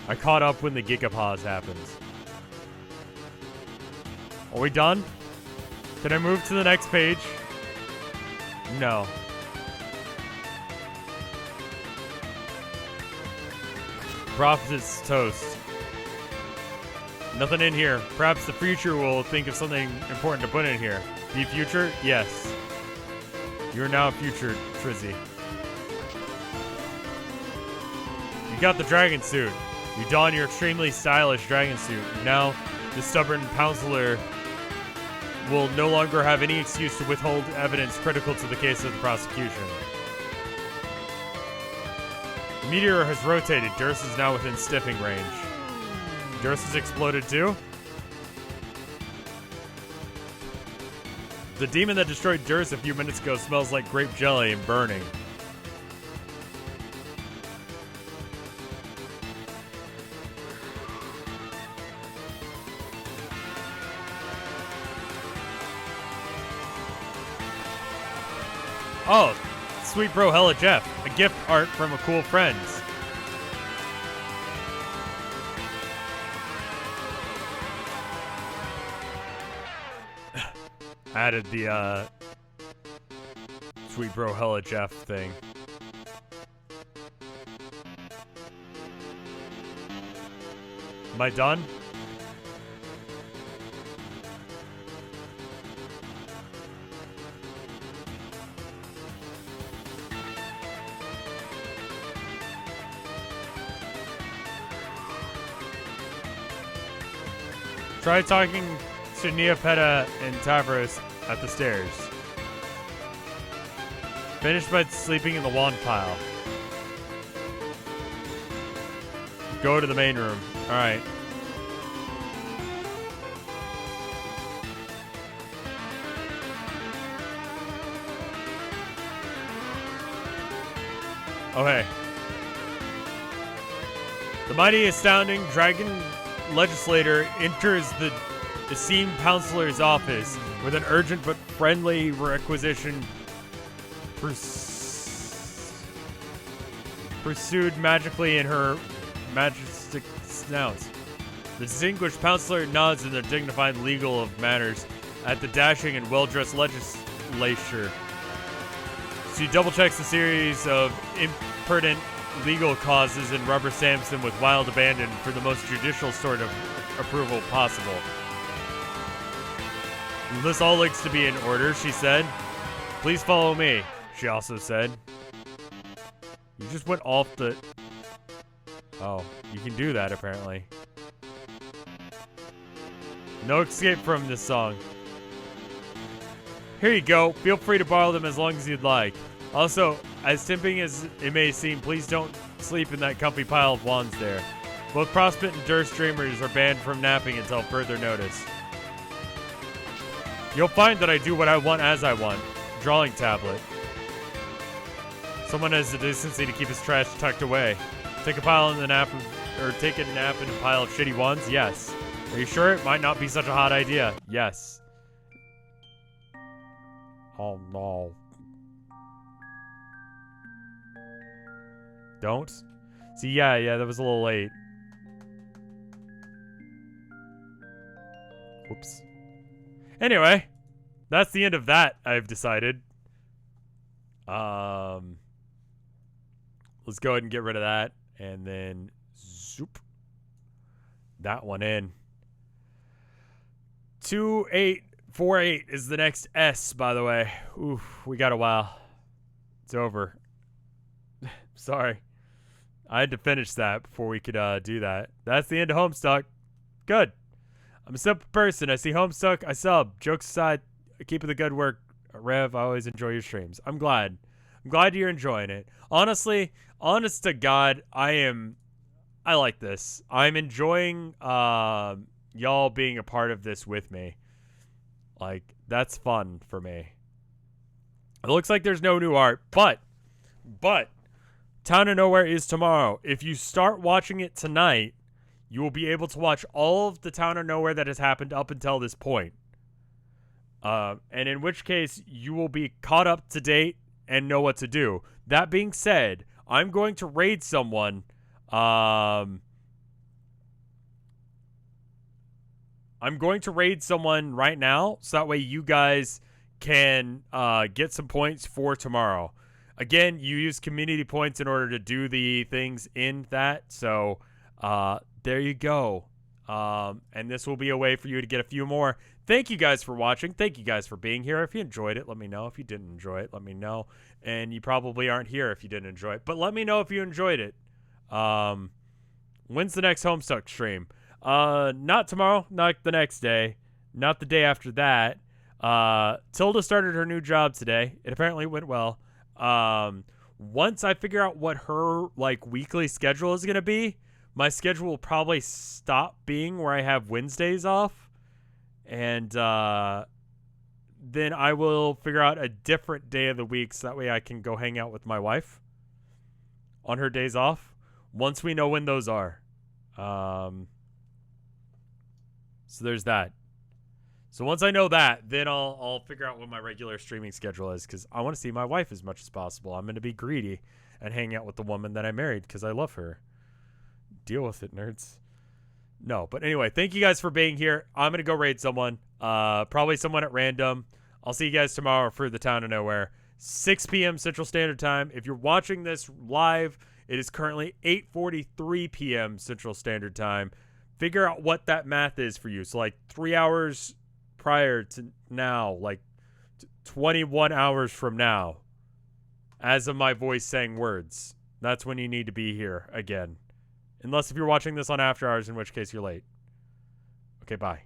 I caught up when the gigapause happens. Are we done? Can I move to the next page? No. Prophet's toast. Nothing in here. Perhaps the future will think of something important to put in here. The future? Yes. You're now a future, Trizzy. You got the dragon suit. You don your extremely stylish dragon suit. Now, the stubborn counselor will no longer have any excuse to withhold evidence critical to the case of the prosecution. The meteor has rotated. Durst is now within stiffing range. Durst has exploded too? The demon that destroyed Durst a few minutes ago smells like grape jelly and burning. Oh, sweet bro hella Jeff. A gift art from a cool friend. Added the sweet bro hella Jeff thing. Am I done? Try talking to Neopeta and Tavros at the stairs. Finish by sleeping in the wand pile. Go to the main room. Alright. Okay. The mighty, astounding dragon legislator enters the esteemed counselor's office with an urgent but friendly requisition pursued magically in her majestic snout. The distinguished counselor nods in their dignified legal of manners at the dashing and well-dressed legislature. She double-checks a series of impertinent legal causes and rubber stamps them with wild abandon for the most judicial sort of approval possible. This all looks to be in order, she said. Please follow me, she also said. You just went off the... Oh, you can do that apparently. No escape from this song. Here you go. Feel free to borrow them as long as you'd like. Also, as tempting as it may seem, please don't sleep in that comfy pile of wands there. Both Prospect and Durst Dreamers are banned from napping until further notice. You'll find that I do what I want as I want. Drawing tablet. Someone has the decency to keep his trash tucked away. Take a pile in the nap, or take a nap in a pile of shitty ones? Yes. Are you sure it might not be such a hot idea? Yes. Oh no. Don't? See, yeah, that was a little late. Whoops. Anyway, that's the end of that, I've decided. Let's go ahead and get rid of that. And then, zoop. That one in. 2848 is the next S, by the way. Oof, we got a while. It's over. Sorry. I had to finish that before we could do that. That's the end of Homestuck. Good. I'm a simple person. I see Homestuck, I sub. Jokes aside, keep up the good work. Rev, I always enjoy your streams. I'm glad. I'm glad you're enjoying it. Honestly, honest to God, I like this. I'm enjoying y'all being a part of this with me. Like, that's fun for me. It looks like there's no new art, but Town of Nowhere is tomorrow. If you start watching it tonight, you will be able to watch all of the Town of Nowhere that has happened up until this point. And in which case, you will be caught up to date and know what to do. That being said, I'm going to raid someone. I'm going to raid someone right now, so that way you guys can get some points for tomorrow. Again, you use community points in order to do the things in that, so there you go. And this will be a way for you to get a few more. Thank you guys for watching. Thank you guys for being here. If you enjoyed it, let me know. If you didn't enjoy it, let me know. And you probably aren't here if you didn't enjoy it, but let me know if you enjoyed it. When's the next Homestuck stream? Not tomorrow, not the next day, not the day after that. Tilda started her new job today. It apparently went well. Once I figure out what her weekly schedule is going to be, my schedule will probably stop being where I have Wednesdays off. And, then I will figure out a different day of the week so that way I can go hang out with my wife on her days off once we know when those are. So there's that. So once I know that, then I'll figure out what my regular streaming schedule is, because I want to see my wife as much as possible. I'm going to be greedy and hang out with the woman that I married because I love her. Deal with it, nerds. No, but anyway, thank you guys for being here. I'm going to go raid someone, probably someone at random. I'll see you guys tomorrow for the Town of Nowhere, 6 p.m. Central Standard Time. If you're watching this live, it is currently 8:43 p.m. Central Standard Time. Figure out what that math is for you. So like 3 hours prior to now, like 21 hours from now, as of my voice saying words, that's when you need to be here again. Unless if you're watching this on After Hours, in which case you're late. Okay, bye.